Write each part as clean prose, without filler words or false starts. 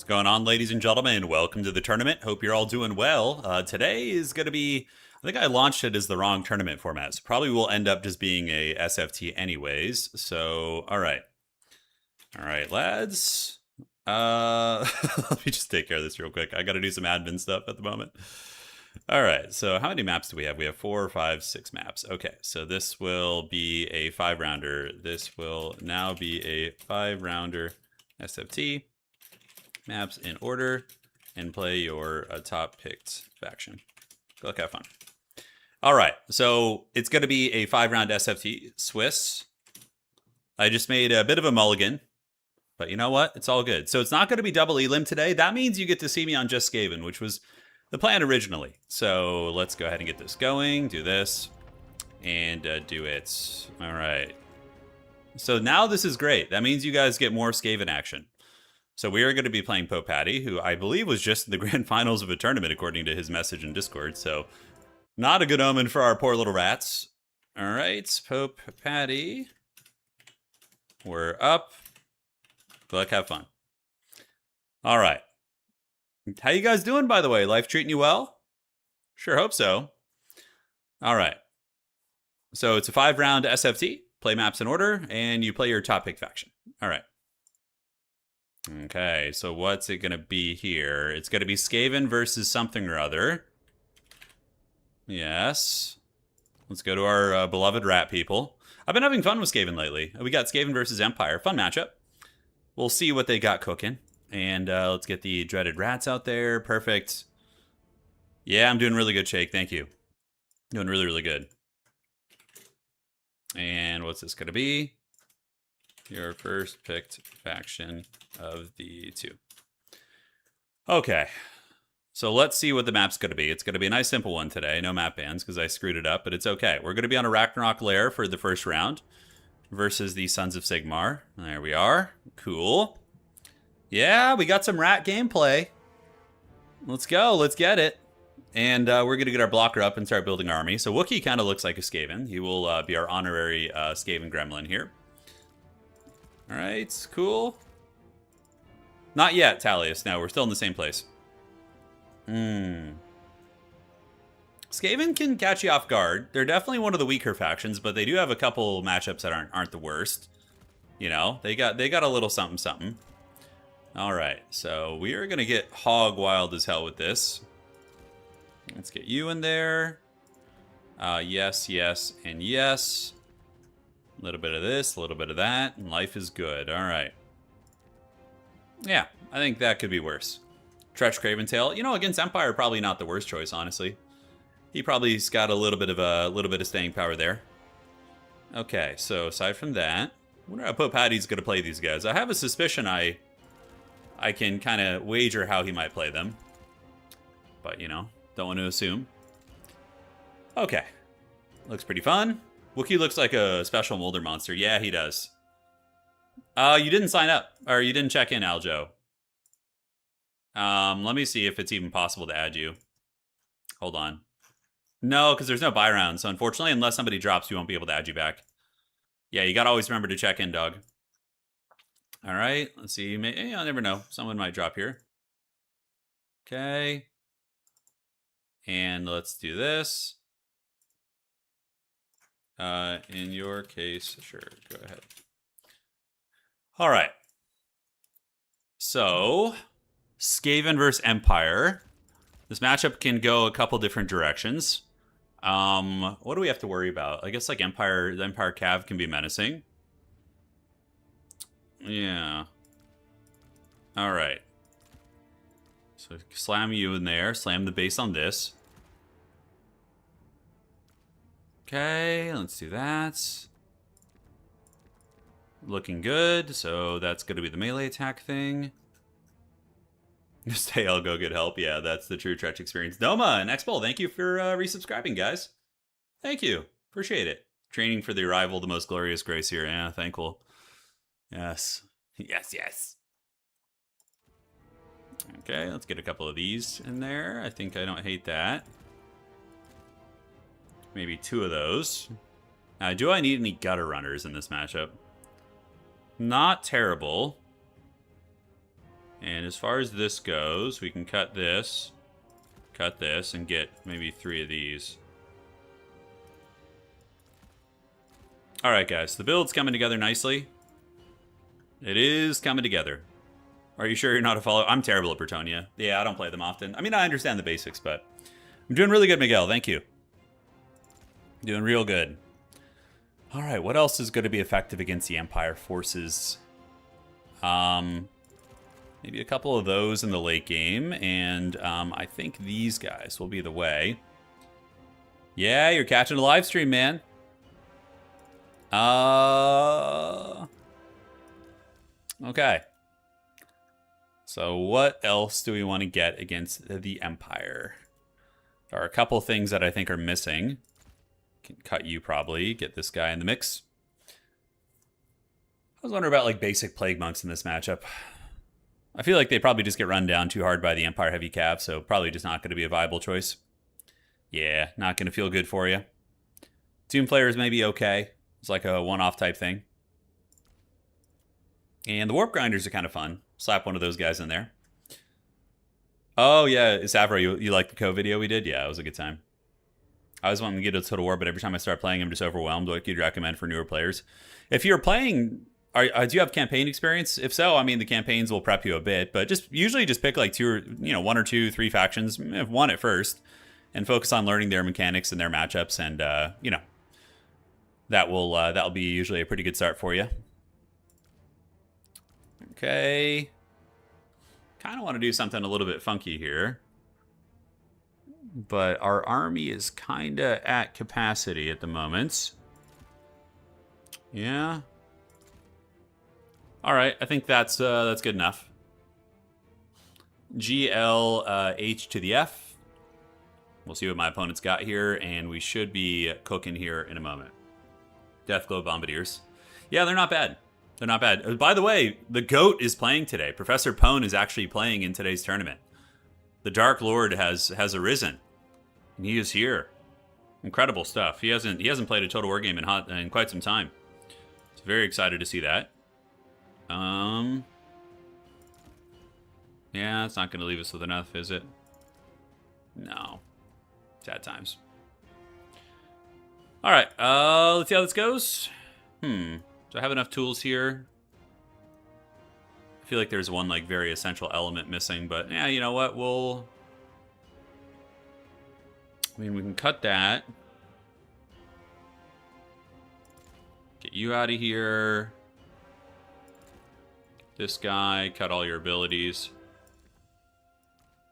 What's going on, ladies and gentlemen? Welcome to the tournament. Hope you're all doing well. Today is going to be, I think I launched it as the wrong tournament format, so probably will end up just being a SFT anyways. So, all right. All right, lads. Let me just take care of this real quick. I got to do some admin stuff at the moment. All right, so how many maps do we have? We have 4, 5, 6 maps. Okay, so this will be a 5-rounder. This will now be a 5-rounder SFT. Maps in order, and play your top picked faction. Go look, have fun. All right, so it's going to be a 5-round SFT Swiss. I just made a bit of a mulligan, but you know what? It's all good. So it's not going to be double elim today. That means you get to see me on Just Skaven, which was the plan originally. So let's go ahead and get this going. Do this, and do it. All right. So now this is great. That means you guys get more Skaven action. So we are going to be playing Pope Patty, who I believe was just in the grand finals of a tournament, according to his message in Discord. So not a good omen for our poor little rats. All right, Pope Patty. We're up. Good luck, have fun. All right. How you guys doing, by the way? Life treating you well? Sure hope so. All right. So it's a 5-round SFT. Play maps in order, and you play your top pick faction. All right. Okay, so what's it going to be here? It's going to be Skaven versus something or other. Yes. Let's go to our beloved rat people. I've been having fun with Skaven lately. We got Skaven versus Empire. Fun matchup. We'll see what they got cooking. And let's get the dreaded rats out there. Perfect. Yeah, I'm doing really good, Shake. Thank you. Doing really, really good. And what's this going to be? Your first picked faction of the 2. Okay. So let's see what the map's going to be. It's going to be a nice simple one today. No map bans because I screwed it up, but it's okay. We're going to be on a Ragnarok lair for the first round versus the Sons of Sigmar. There we are. Cool. Yeah, we got some rat gameplay. Let's go. Let's get it. And we're going to get our blocker up and start building our army. So Wookiee kind of looks like a Skaven. He will be our honorary Skaven gremlin here. All right, cool. Not yet, Talius. No, we're still in the same place. Skaven can catch you off guard. They're definitely one of the weaker factions, but they do have a couple matchups that aren't the worst. You know, they got a little something something. All right, so we are gonna get hog wild as hell with this. Let's get you in there. Yes, yes, and yes. A little bit of this, a little bit of that, and life is good. All right. Yeah, I think that could be worse. Tretch Craventail, you know, against Empire, probably not the worst choice, honestly. He probably's got a little bit of staying power there. Okay, so aside from that, I wonder how Pope Patty's gonna play these guys. I have a suspicion I can kind of wager how he might play them, but you know, don't want to assume. Okay, looks pretty fun. Wookiee looks like a special molder monster. Yeah, he does. You didn't sign up, or you didn't check in, Aljo. Let me see if it's even possible to add you. Hold on. No, because there's no buy round, so unfortunately, unless somebody drops, we won't be able to add you back. Yeah, you gotta always remember to check in, dog. All right, let's see. I never know. Someone might drop here. Okay. And let's do this. In your case, sure, go ahead. All right. So, Skaven versus Empire. This matchup can go a couple different directions. What do we have to worry about? I guess like the Empire Cav can be menacing. Yeah. All right. So slam you in there. Slam the base on this. Okay, let's do that. Looking good. So that's going to be the melee attack thing. Stay, I'll go get help. Yeah, that's the true Tretch experience. Doma and X-Bowl, thank you for resubscribing, guys. Thank you. Appreciate it. Training for the arrival, the most glorious grace here. Yeah, thankful. Yes. Yes, yes. Okay, let's get a couple of these in there. I think I don't hate that. Maybe 2 of those. Do I need any gutter runners in this matchup? Not terrible. And as far as this goes, we can cut this, and get maybe 3 of these. Alright, guys. The build's coming together nicely. It is coming together. Are you sure you're not a follower? I'm terrible at Bretonnia. Yeah, I don't play them often. I mean, I understand the basics, but I'm doing really good, Miguel. Thank you. Doing real good. Alright, what else is going to be effective against the Empire forces? Maybe a couple of those in the late game, and I think these guys will be the way. Yeah, you're catching a live stream, man. Okay. So what else do we want to get against the Empire? There are a couple things that I think are missing. Can cut you probably, get this guy in the mix. I was wondering about like basic Plague Monks in this matchup. I feel like they probably just get run down too hard by the Empire Heavy Cav, so probably just not going to be a viable choice. Yeah, not going to feel good for you. Tomb Players may be okay. It's like a one-off type thing. And the Warp Grinders are kind of fun. Slap one of those guys in there. Oh, yeah, Savro, you like the co-video we did? Yeah, it was a good time. I was wanting to get a Total War, but every time I start playing, I'm just overwhelmed. What you'd recommend for newer players? If you're playing... do you have campaign experience? If so, I mean, the campaigns will prep you a bit, but usually just pick like 1 or 2, 3 factions, one at first, and focus on learning their mechanics and their matchups, and that'll be usually a pretty good start for you. Okay, kind of want to do something a little bit funky here, but our army is kind of at capacity at the moment. Yeah. All right, I think that's good enough. H to the F. We'll see what my opponent's got here, and we should be cooking here in a moment. Deathglow Bombardiers. Yeah, they're not bad. They're not bad. By the way, the GOAT is playing today. Professor Pone is actually playing in today's tournament. The Dark Lord has arisen, and he is here. Incredible stuff. He hasn't played a Total War game in quite some time. So very excited to see that. Yeah, it's not going to leave us with enough, is it? No. Sad times. All right, let's see how this goes. Do I have enough tools here? I feel like there's one like very essential element missing, but yeah, you know what? We can cut that. Get you out of here. This guy, cut all your abilities.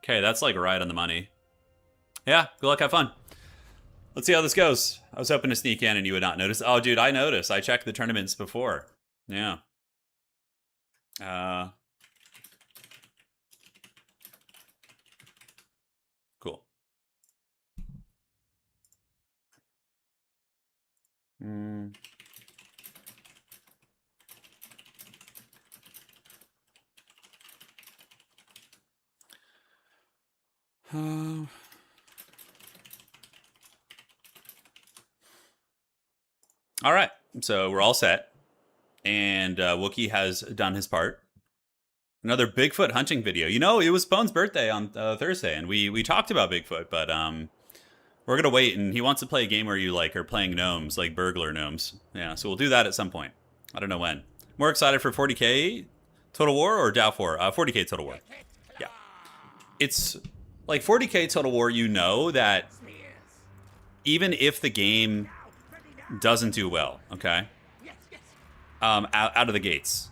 Okay, that's like right on the money. Yeah, good luck, have fun. Let's see how this goes. I was hoping to sneak in and you would not notice. Oh, dude, I noticed. I checked the tournaments before. Yeah. Cool. All right, so we're all set, and Wookie has done his part. Another Bigfoot hunting video. You know, it was Pone's birthday on Thursday, and we talked about Bigfoot, but we're gonna wait, and he wants to play a game where you like are playing gnomes, like burglar gnomes. Yeah, so we'll do that at some point. I don't know when. More excited for 40k Total War or Dow 4? 40k Total War. Yeah, it's like 40k Total War. You know that even if the game doesn't do well, okay? Out of the gates.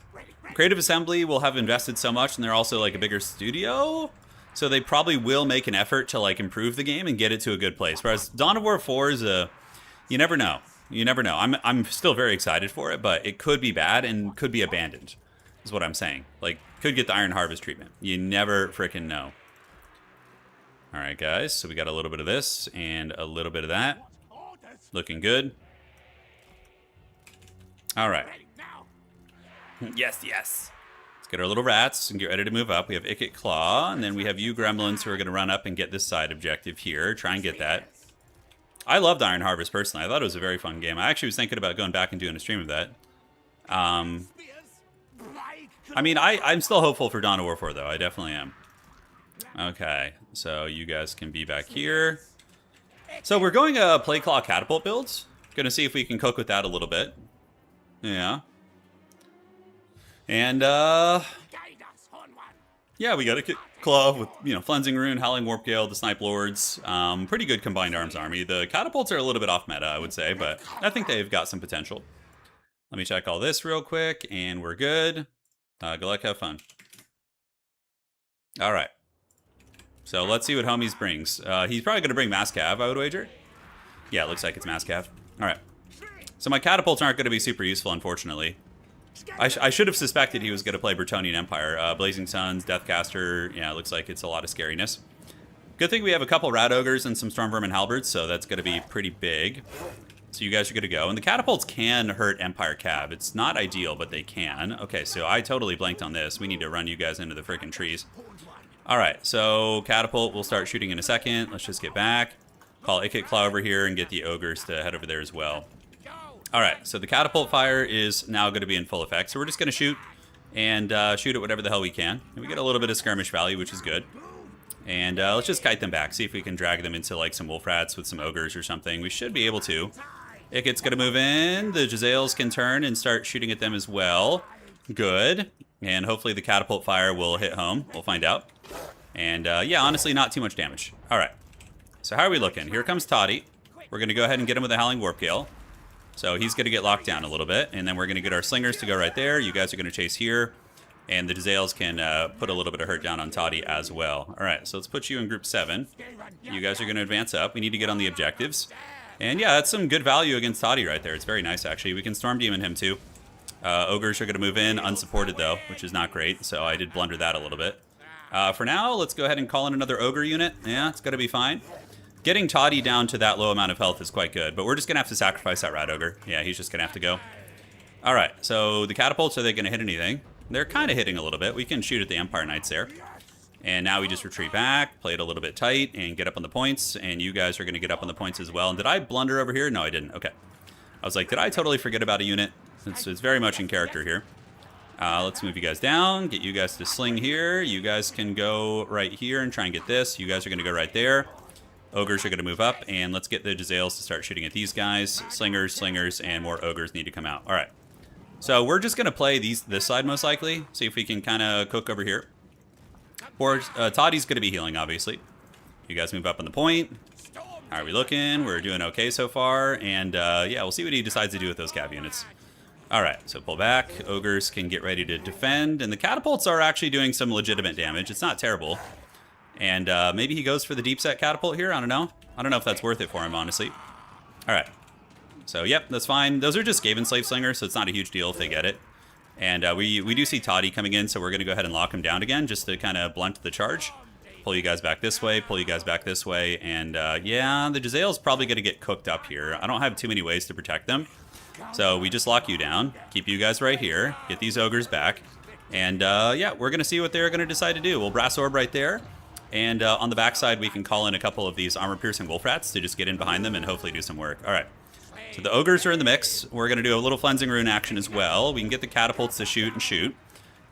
Creative Assembly will have invested so much, and they're also like a bigger studio, so they probably will make an effort to like improve the game and get it to a good place. Whereas Dawn of War 4 is you never know. You never know. I'm still very excited for it, but it could be bad and could be abandoned, is what I'm saying. Like, could get the Iron Harvest treatment. You never freaking know. All right, guys, so we got a little bit of this and a little bit of that. Looking good. All right. Yes, yes. Let's get our little rats and get ready to move up. We have Ikit Claw, and then we have you gremlins who are going to run up and get this side objective here. Try and get that. I loved Iron Harvest personally. I thought it was a very fun game. I actually was thinking about going back and doing a stream of that. I mean, I'm still hopeful for Dawn of War 4, though. I definitely am. Okay, so you guys can be back here. So we're going play claw catapult builds. Gonna see if we can cook with that a little bit. Yeah. And, yeah, we got a claw with, you know, Flensing Rune, Howling Warp Gale, the Snipe Lords. Pretty good combined arms army. The catapults are a little bit off meta, I would say, but I think they've got some potential. Let me check all this real quick, and we're good. Good luck, have fun. All right. So let's see what Homies brings. He's probably going to bring Mass Cav, I would wager. Yeah, it looks like it's Mass Cav. All right. So my catapults aren't going to be super useful, unfortunately. I should have suspected he was going to play Bretonnian Empire. Blazing Suns, Deathcaster. Yeah, it looks like it's a lot of scariness. Good thing we have a couple Rat Ogres and some Stormvermin Halberds, so that's going to be pretty big. So you guys are good to go. And the catapults can hurt Empire Cav. It's not ideal, but they can. Okay, so I totally blanked on this. We need to run you guys into the freaking trees. All right, so catapult, we'll start shooting in a second. Let's just get back. Call Ikit Claw over here and get the ogres to head over there as well. All right, so the catapult fire is now going to be in full effect. So we're just going to shoot and shoot at whatever the hell we can. And we get a little bit of skirmish value, which is good. And let's just kite them back. See if we can drag them into like some wolf rats with some ogres or something. We should be able to. Ikit's going to move in. The Jezzails can turn and start shooting at them as well. Good. And hopefully the catapult fire will hit home. We'll find out. And yeah, honestly, not too much damage. All right. So how are we looking? Here comes Toddy. We're going to go ahead and get him with a Howling Warp Gale. So he's going to get locked down a little bit. And then we're going to get our slingers to go right there. You guys are going to chase here. And the Jezzails can put a little bit of hurt down on Toddy as well. All right, so let's put you in group 7. You guys are going to advance up. We need to get on the objectives. And yeah, that's some good value against Toddy right there. It's very nice, actually. We can Storm Demon him, too. Ogres are going to move in, unsupported, though, which is not great. So I did blunder that a little bit. For now, let's go ahead and call in another Ogre unit. Yeah, it's going to be fine. Getting Toddy down to that low amount of health is quite good. But we're just going to have to sacrifice that Rat Ogre. Yeah, he's just going to have to go. All right, so the catapults, are they going to hit anything? They're kind of hitting a little bit. We can shoot at the Empire Knights there. And now we just retreat back, play it a little bit tight, and get up on the points. And you guys are going to get up on the points as well. And did I blunder over here? No, I didn't. Okay. I was like, did I totally forget about a unit? It's very much in character here. Let's move you guys down, get you guys to sling here. You guys can go right here and try and get this. You guys are going to go right there. Ogres are going to move up, and let's get the Jezzails to start shooting at these guys. Slingers, and more ogres need to come out. All right. So we're just going to play this side most likely. See if we can kind of cook over here. Or Toddy's going to be healing, obviously. You guys move up on the point. How are we looking? We're doing okay so far. And yeah, we'll see what he decides to do with those cav units. All right, so pull back. Ogres can get ready to defend. And the catapults are actually doing some legitimate damage. It's not terrible. And maybe he goes for the deep set catapult here. I don't know. I don't know if that's worth it for him, honestly. All right. So, yep, that's fine. Those are just Skaven Slave Slingers, so it's not a huge deal if they get it. And we do see Toddy coming in, so we're going to go ahead and lock him down again just to kind of blunt the charge. Pull you guys back this way, pull you guys back this way. And, yeah, the Jezzail's probably going to get cooked up here. I don't have too many ways to protect them. So we just lock you down, keep you guys right here, get these ogres back. And, yeah, we're going to see what they're going to decide to do. We'll Brass Orb right there. And on the backside, we can call in a couple of these armor-piercing wolf rats to just get in behind them and hopefully do some work. All right. So the ogres are in the mix. We're going to do a little Flensing Rune action as well. We can get the catapults to shoot and shoot.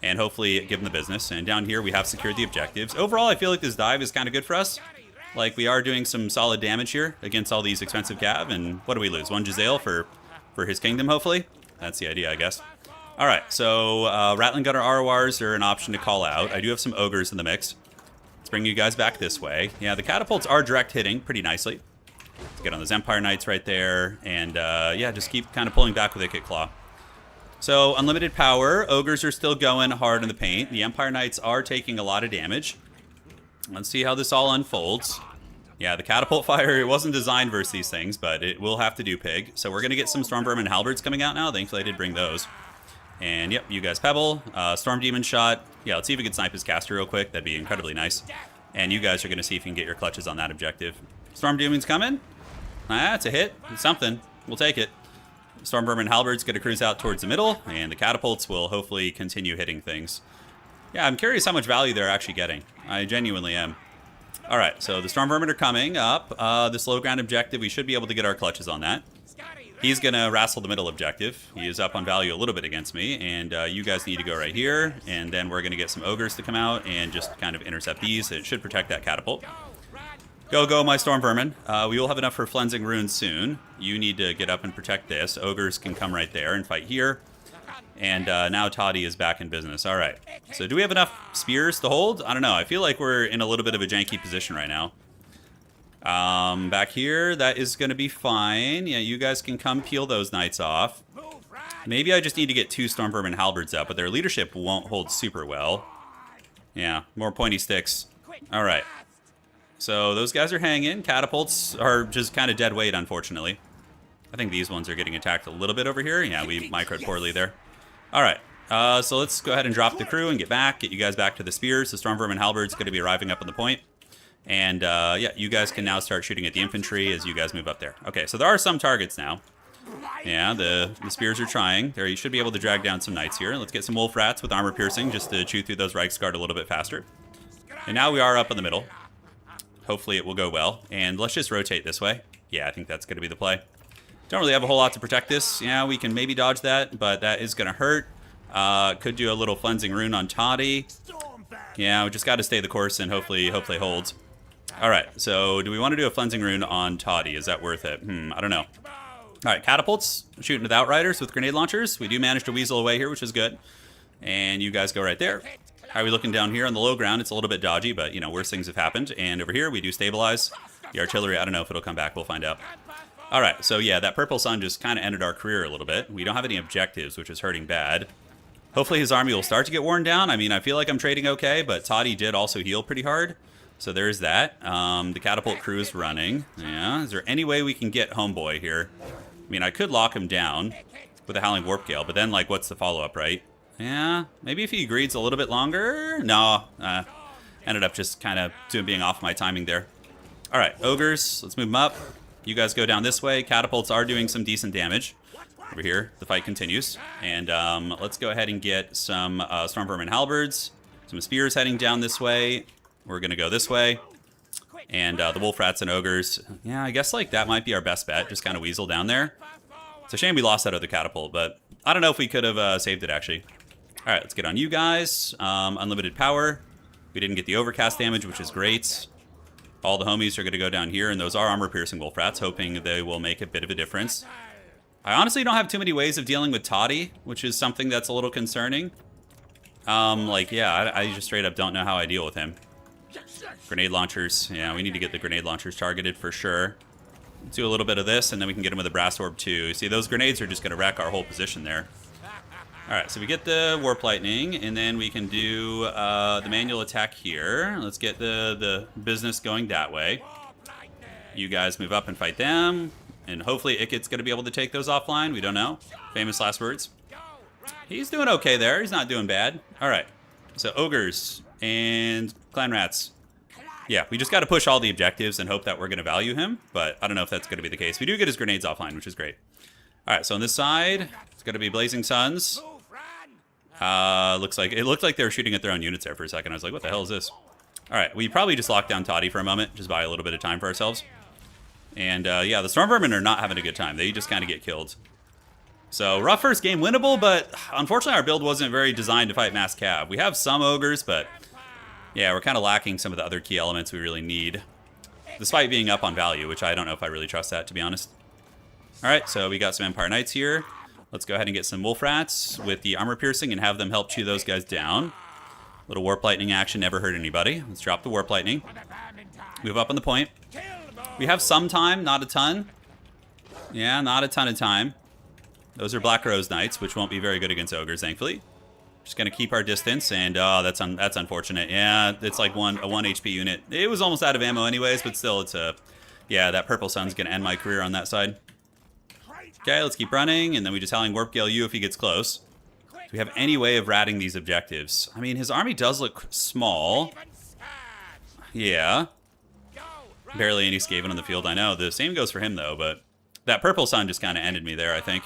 And hopefully give them the business. And down here, we have secured the objectives. Overall, I feel like this dive is kind of good for us. Like, we are doing some solid damage here against all these expensive cav. And what do we lose? 1 Jezzail for his kingdom, hopefully? That's the idea, I guess. All right, so Rattling Gunner RORs are an option to call out. I do have some ogres in the mix. Let's bring you guys back this way. Yeah, the catapults are direct hitting pretty nicely. Let's get on those Empire Knights right there. And, yeah, just keep kind of pulling back with Ikit Claw. So, unlimited power. Ogres are still going hard in the paint. The Empire Knights are taking a lot of damage. Let's see how this all unfolds. Yeah, the catapult fire, it wasn't designed versus these things, but it will have to do pig. So we're going to get some Stormvermin Halberds coming out now. Thankfully, I did bring those. And, yep, you guys pebble. Storm Demon shot. Yeah, let's see if we can snipe his caster real quick. That'd be incredibly nice. And you guys are going to see if you can get your clutches on that objective. Storm Demon's coming. Ah, it's a hit. It's something. We'll take it. Stormvermin Halberds going to cruise out towards the middle, and the catapults will hopefully continue hitting things. Yeah, I'm curious how much value they're actually getting. I genuinely am. All right, so the Stormvermin are coming up. This low ground objective, we should be able to get our clutches on that. He's going to wrestle the middle objective. He is up on value a little bit against me, and you guys need to go right here, and then we're going to get some ogres to come out and just kind of intercept these. It should protect that catapult. Go, my storm vermin. We will have enough for Flensing Runes soon. You need to get up and protect this. Ogres can come right there and fight here. And now Toddy is back in business. All right. So do we have enough spears to hold? I don't know. I feel like we're in a little bit of a janky position right now. Back here, that is going to be fine. Yeah, you guys can come peel those knights off. Maybe I just need to get 2 storm vermin halberds up, but their leadership won't hold super well. Yeah, more pointy sticks. All right. So those guys are hanging. Catapults are just kind of dead weight, unfortunately. I think these ones are getting attacked a little bit over here. Yeah, we microed poorly there. All right. So let's go ahead and drop the crew and get you guys back to the spears. The Storm Vermin Halberd's going to be arriving up on the point. And yeah, you guys can now start shooting at the infantry as you guys move up there. Okay, so there are some targets now. Yeah, the spears are trying. There, you should be able to drag down some knights here. Let's get some wolf rats with armor piercing just to chew through those Reichsguard a little bit faster. And now we are up in the middle. Hopefully it will go well. And let's just rotate this way. Yeah, I think that's going to be the play. Don't really have a whole lot to protect this. Yeah, we can maybe dodge that, but that is going to hurt. Could do a little Flensing Rune on Toddy. Yeah, we just got to stay the course and hopefully it holds. All right, so do we want to do a Flensing Rune on Toddy? Is that worth it? I don't know. All right, catapults, shooting with outriders with grenade launchers. We do manage to weasel away here, which is good. And you guys go right there. How are we looking down here on the low ground? It's a little bit dodgy, but, you know, worse things have happened. And over here, we do stabilize. The artillery, I don't know if it'll come back. We'll find out. All right, so yeah, that purple sun just kind of ended our career a little bit. We don't have any objectives, which is hurting bad. Hopefully his army will start to get worn down. I mean, I feel like I'm trading okay, but Toddy did also heal pretty hard. So there's that. The catapult crew is running. Yeah, is there any way we can get Homeboy here? I mean, I could lock him down with a Howling Warp Gale, but then, like, what's the follow-up, right? Yeah, maybe if he agrees a little bit longer? No, ended up just kind of being off my timing there. All right, ogres, let's move them up. You guys go down this way. Catapults are doing some decent damage. Over here, the fight continues. And let's go ahead and get some Storm Vermin Halberds. Some spears heading down this way. We're going to go this way. And the Wolf Rats and Ogres. Yeah, I guess like that might be our best bet. Just kind of weasel down there. It's a shame we lost that other catapult, but I don't know if we could have saved it, actually. All right, let's get on you guys. Unlimited power. We didn't get the overcast damage, which is great. All the homies are going to go down here, and those are armor-piercing Wolf Rats, hoping they will make a bit of a difference. I honestly don't have too many ways of dealing with Toddy, which is something that's a little concerning. Like, yeah, I just straight up don't know how I deal with him. Grenade launchers. Yeah, we need to get the grenade launchers targeted for sure. Let's do a little bit of this, and then we can get him with a brass orb too. See, those grenades are just going to wreck our whole position there. All right, so we get the Warp Lightning, and then we can do the manual attack here. Let's get the business going that way. You guys move up and fight them, and hopefully Ikit's going to be able to take those offline. We don't know. Famous last words. He's doing okay there. He's not doing bad. All right, so ogres and clan rats. Yeah, we just got to push all the objectives and hope that we're going to value him, but I don't know if that's going to be the case. We do get his grenades offline, which is great. All right, so on this side, it's going to be Blazing Suns. It looked like they were shooting at their own units there for a second. I was like, what the hell is this? All right, we probably just locked down Toddy for a moment, just buy a little bit of time for ourselves. And yeah, the Storm Vermin are not having a good time. They just kind of get killed. So rough first game, winnable, but unfortunately our build wasn't very designed to fight mass cav. We have some ogres, but yeah, we're kind of lacking some of the other key elements we really need, despite being up on value, which I don't know if I really trust that, to be honest. All right, so we got some Empire Knights here. Let's go ahead and get some Wolf Rats with the armor piercing and have them help chew those guys down. Little Warp Lightning action never hurt anybody. Let's drop the Warp Lightning. Move up on the point. We have some time, not a ton. Yeah, not a ton of time. Those are Black Rose Knights, which won't be very good against ogres, thankfully. Just gonna keep our distance, and that's unfortunate. Yeah, it's like a 1 HP unit. It was almost out of ammo anyways, but still, it's a... Yeah, that Purple Sun's gonna end my career on that side. Okay, let's keep running, and then we just Howling Warp Gale you if he gets close. Do we have any way of ratting these objectives? I mean, his army does look small. Yeah. Barely any Skaven on the field, I know. The same goes for him, though, but that Purple Sun just kind of ended me there, I think.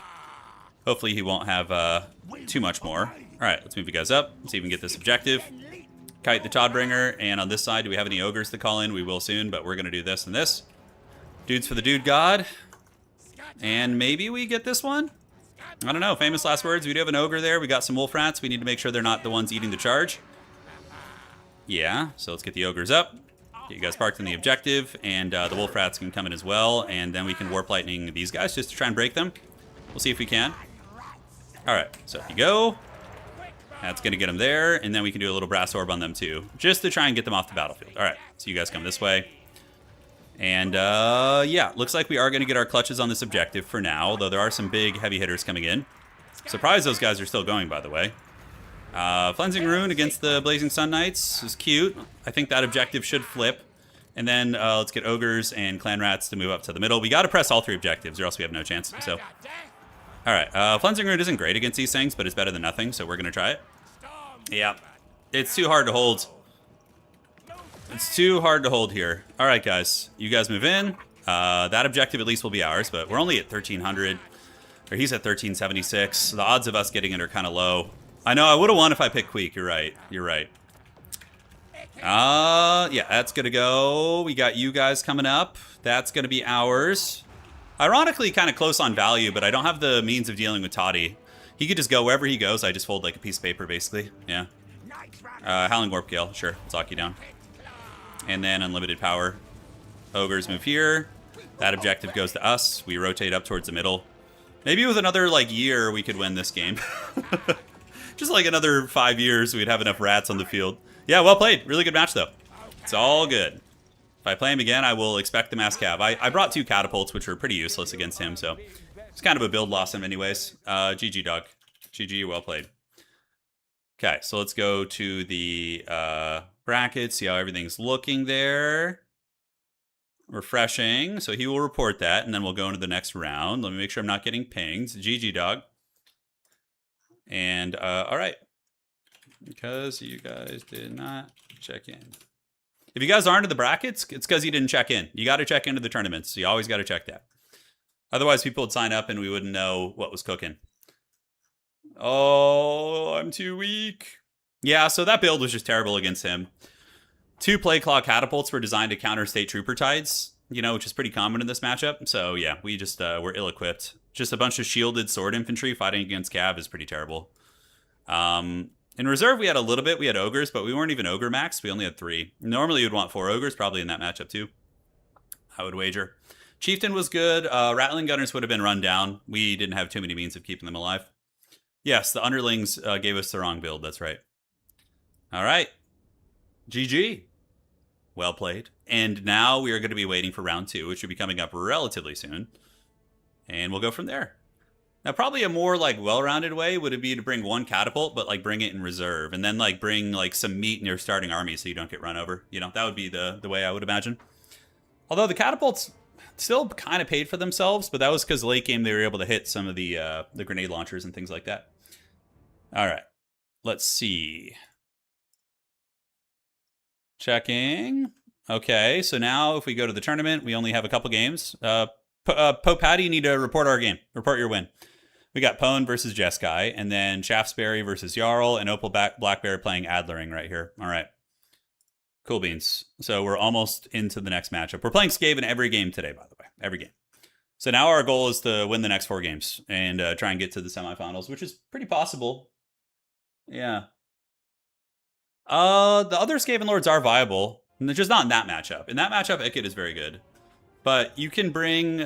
Hopefully he won't have too much more. All right, let's move you guys up. Let's see if we can get this objective. Kite the Todbringer, and on this side, do we have any ogres to call in? We will soon, but we're going to do this and this. Dudes for the Dude God. And maybe we get this one? I don't know. Famous last words. We do have an ogre there. We got some wolf rats. We need to make sure they're not the ones eating the charge. Yeah, so let's get the ogres up. Get you guys parked in the objective, and the wolf rats can come in as well, and then we can warp lightning these guys just to try and break them. We'll see if we can. All right, so if you go, that's going to get them there, and then we can do a little brass orb on them too, just to try and get them off the battlefield. All right, so you guys come this way. And yeah, looks like we are going to get our clutches on this objective for now, although there are some big heavy hitters coming in. Surprised those guys are still going, by the way. Cleansing Rune against the Blazing Sun Knights is cute. I think that objective should flip. And then let's get Ogres and Clan Rats to move up to the middle. We got to press all 3 objectives or else we have no chance. So, all right. Cleansing Rune isn't great against these things, but it's better than nothing, so we're going to try it. Yeah. It's too hard to hold. It's too hard to hold here. All right, guys. You guys move in. That objective at least will be ours, but we're only at 1,300. Or he's at 1,376. So the odds of us getting it are kind of low. I know, I would have won if I picked Queek. You're right. You're right. Yeah, that's going to go. We got you guys coming up. That's going to be ours. Ironically, kind of close on value, but I don't have the means of dealing with Toddy. He could just go wherever he goes. I just fold like a piece of paper, basically. Yeah. Howling Warp Gale. Sure. Let's lock you down. And then unlimited power. Ogres move here. That objective goes to us. We rotate up towards the middle. Maybe with another, like, year, we could win this game. Just like another 5 years, we'd have enough rats on the field. Yeah, well played. Really good match, though. It's all good. If I play him again, I will expect the mass cav. I brought 2 catapults, which were pretty useless against him, so it's kind of a build loss in many ways. GG, dog. GG, well played. Okay, so let's go to the brackets, see how everything's looking there. Refreshing. So he will report that, and then we'll go into the next round. Let me make sure I'm not getting pinged. GG, dog. And, all right. Because you guys did not check in. If you guys aren't in the brackets, it's because you didn't check in. You got to check into the tournaments. So you always got to check that. Otherwise, people would sign up and we wouldn't know what was cooking. Oh, I'm too weak. Yeah, so that build was just terrible against him. 2 play claw catapults were designed to counter state trooper tides, you know, which is pretty common in this matchup. So yeah, we just were ill-equipped. Just a bunch of shielded sword infantry fighting against cav is pretty terrible. In reserve, we had a little bit. We had ogres, but we weren't even ogre max. We only had 3. Normally, you'd want 4 ogres, probably in that matchup too. I would wager. Chieftain was good. Rattling Gunners would have been run down. We didn't have too many means of keeping them alive. Yes, the underlings gave us the wrong build. That's right. All right. GG. Well played. And now we are going to be waiting for round 2, which should be coming up relatively soon. And we'll go from there. Now, probably a more, like, well-rounded way would it be to bring 1 catapult, but, like, bring it in reserve. And then, like, bring, like, some meat in your starting army so you don't get run over. You know, that would be the way I would imagine. Although the catapults still kind of paid for themselves, but that was because late game they were able to hit some of the grenade launchers and things like that. All right. Let's see. Checking. Okay, so now if we go to the tournament, we only have a couple games. Pope Patty, you need to report our game. Report your win. We got Pone versus Jeskai, and then Shaftesbury versus Jarl, and Opal Blackbear playing Adlering right here. All right. Cool beans. So we're almost into the next matchup. We're playing Skaven every game today, by the way. Every game. So now our goal is to win the next 4 games and try and get to the semifinals, which is pretty possible. Yeah. The other Skaven Lords are viable, just not in that matchup. In that matchup, Ikit is very good. But you can bring...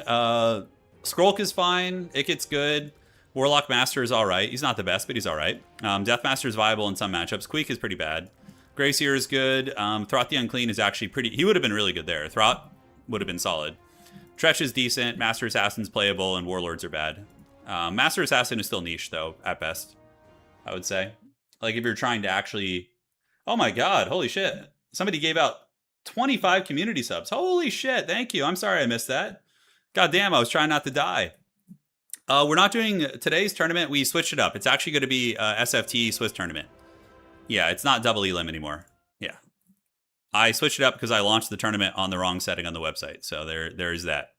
Skrulk is fine. Ikit's good. Warlock Master is alright. He's not the best, but he's alright. Deathmaster is viable in some matchups. Queek is pretty bad. Grayseer is good. Throth the Unclean is actually pretty... He would have been really good there. Throth would have been solid. Tretch is decent. Master Assassin's playable, and Warlords are bad. Master Assassin is still niche, though, at best, I would say. Like, if you're trying to actually... Oh my god, holy shit. Somebody gave out 25 community subs. Holy shit, thank you. I'm sorry I missed that. God damn, I was trying not to die. We're not doing today's tournament. We switched it up. It's actually going to be SFT Swiss tournament. Yeah, it's not double elim anymore. Yeah. I switched it up because I launched the tournament on the wrong setting on the website. So there is that.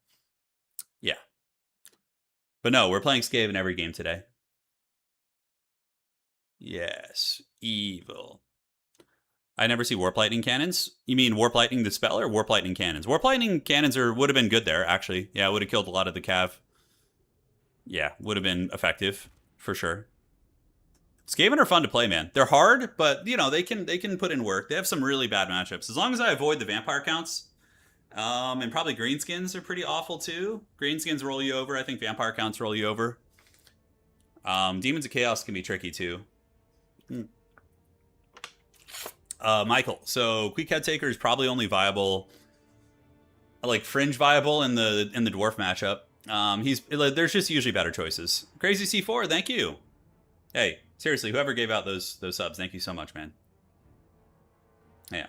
Yeah. But no, we're playing Skaven every game today. Yes. Evil. I never see Warp Lightning cannons. You mean Warp Lightning the spell or Warp Lightning cannons? Warp Lightning cannons would have been good there, actually. Yeah, it would have killed a lot of the cav. Yeah, would have been effective for sure. Skaven are fun to play, man. They're hard, but you know they can put in work. They have some really bad matchups. As long as I avoid the vampire counts, and probably greenskins are pretty awful too. Greenskins roll you over. I think vampire counts roll you over. Demons of Chaos can be tricky too. Michael, so Quick Head Taker is probably only viable, like fringe viable in the dwarf matchup. There's just usually better choices. Crazy C4, thank you. Hey, seriously, whoever gave out those subs, thank you so much, man. Yeah.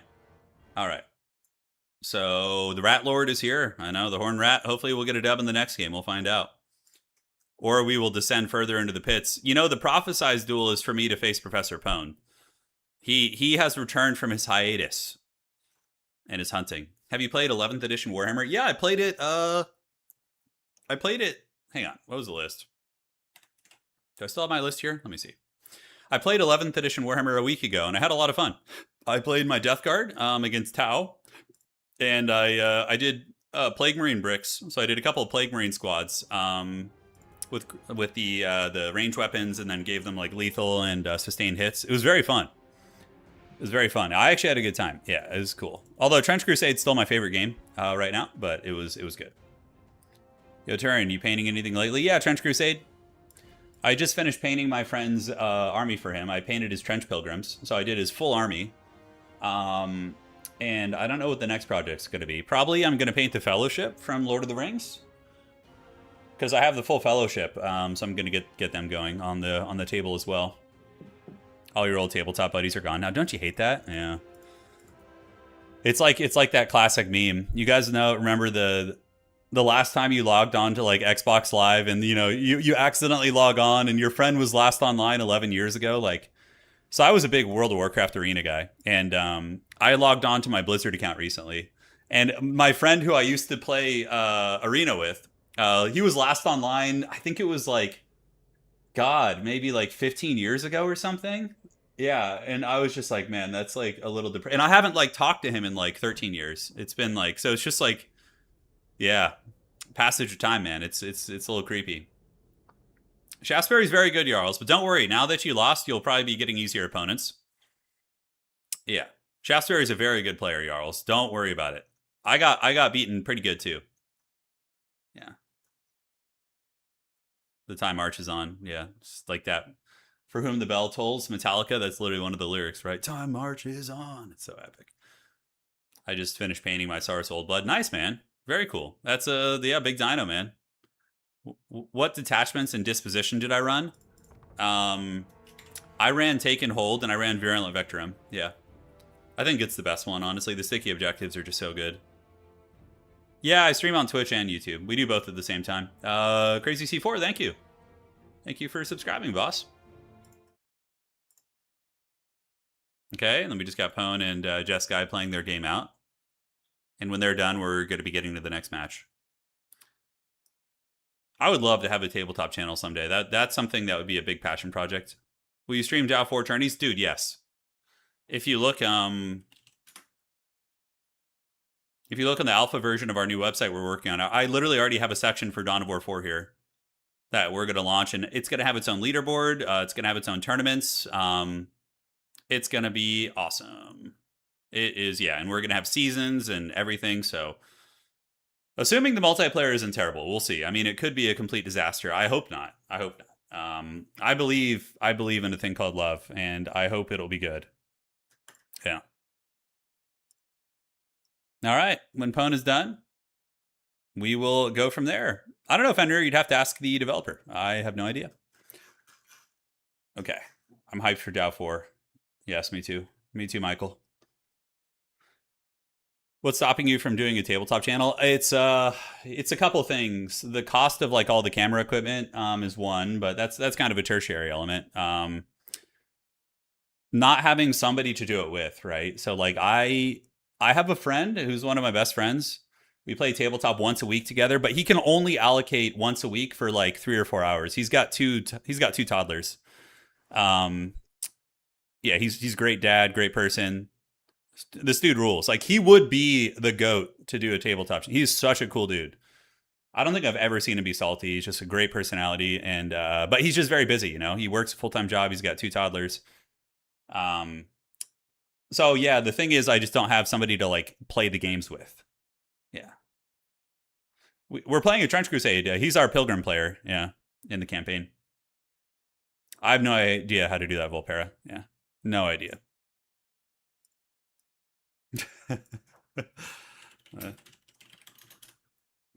All right. So the Rat Lord is here. I know, the Horn Rat. Hopefully we'll get a dub in the next game. We'll find out. Or we will descend further into the pits. You know, the prophesized duel is for me to face Professor Pone. He has returned from his hiatus and his hunting. Have you played 11th edition Warhammer? Yeah, I played it. Hang on. What was the list? Do I still have my list here? Let me see. I played 11th edition Warhammer a week ago, and I had a lot of fun. I played my Death Guard against Tau, and I did Plague Marine bricks. So I did a couple of Plague Marine squads with the ranged weapons, and then gave them like lethal and sustained hits. It was very fun. It was very fun. I actually had a good time. Yeah, it was cool. Although Trench Crusade's still my favorite game right now, but it was good. Yo, Turin, you painting anything lately? Yeah, Trench Crusade. I just finished painting my friend's army for him. I painted his Trench Pilgrims, so I did his full army. And I don't know what the next project's going to be. Probably I'm going to paint the Fellowship from Lord of the Rings, because I have the full Fellowship, so I'm going to get them going on the table as well. All your old tabletop buddies are gone now. Don't you hate that? Yeah. It's like that classic meme. You guys remember the last time you logged on to like Xbox Live, and you accidentally log on and your friend was last online 11 years ago. Like, so I was a big World of Warcraft arena guy, and I logged on to my Blizzard account recently, and my friend who I used to play arena with, he was last online. I think it was like, God, maybe like 15 years ago or something. Yeah, and I was just like, man, that's like a little depressing. And I haven't like talked to him in like 13 years. It's been like, so it's just like, yeah, passage of time, man. It's a little creepy. Shaftesbury's very good, Jarls, but don't worry. Now that you lost, you'll probably be getting easier opponents. Yeah, Shaftesbury's a very good player, Jarls. Don't worry about it. I got beaten pretty good too. Yeah. The time marches on. Yeah, it's like that. For whom the bell tolls, Metallica. That's literally one of the lyrics, right? Time marches on. It's so epic. I just finished painting my Saurus Old Blood. Nice, man. Very cool. That's big dino, man. What detachments and disposition did I run? I ran Take and Hold, and I ran Virulent Vectorum. Yeah. I think it's the best one, honestly. The sticky objectives are just so good. Yeah, I stream on Twitch and YouTube. We do both at the same time. Crazy C4, thank you. Thank you for subscribing, boss. Okay, and then we just got Pone and Jess Guy playing their game out. And when they're done, we're going to be getting to the next match. I would love to have a tabletop channel someday. That's something that would be a big passion project. Will you stream Dow 4 tourneys? Dude, yes. If you look on the alpha version of our new website we're working on, I literally already have a section for Dawn of War 4 here that we're going to launch, and it's going to have its own leaderboard. It's going to have its own tournaments. It's going to be awesome. It is, yeah, and we're going to have seasons and everything, so assuming the multiplayer isn't terrible, we'll see. I mean, it could be a complete disaster. I hope not. I believe in a thing called love, and I hope it'll be good. Yeah. All right. When Pone is done, we will go from there. I don't know, Fender. You'd have to ask the developer. I have no idea. Okay. I'm hyped for Dow 4. Yes, me too. Me too, Michael. What's stopping you from doing a tabletop channel? It's a couple things. The cost of like all the camera equipment is one, but that's kind of a tertiary element. Not having somebody to do it with, right? So like I have a friend who's one of my best friends. We play tabletop once a week together, but he can only allocate once a week for like 3 or 4 hours. He's got two toddlers. Yeah, he's a great dad, great person. This dude rules. Like, he would be the GOAT to do a tabletop. He's such a cool dude. I don't think I've ever seen him be salty. He's just a great personality, and but he's just very busy. You know, he works a full-time job. He's got 2 toddlers. Um, so yeah, the thing is, I just don't have somebody to like play the games with. Yeah, we're playing a Trench Crusade. He's our Pilgrim player. Yeah, in the campaign. I have no idea how to do that, Volpera. Yeah, no idea.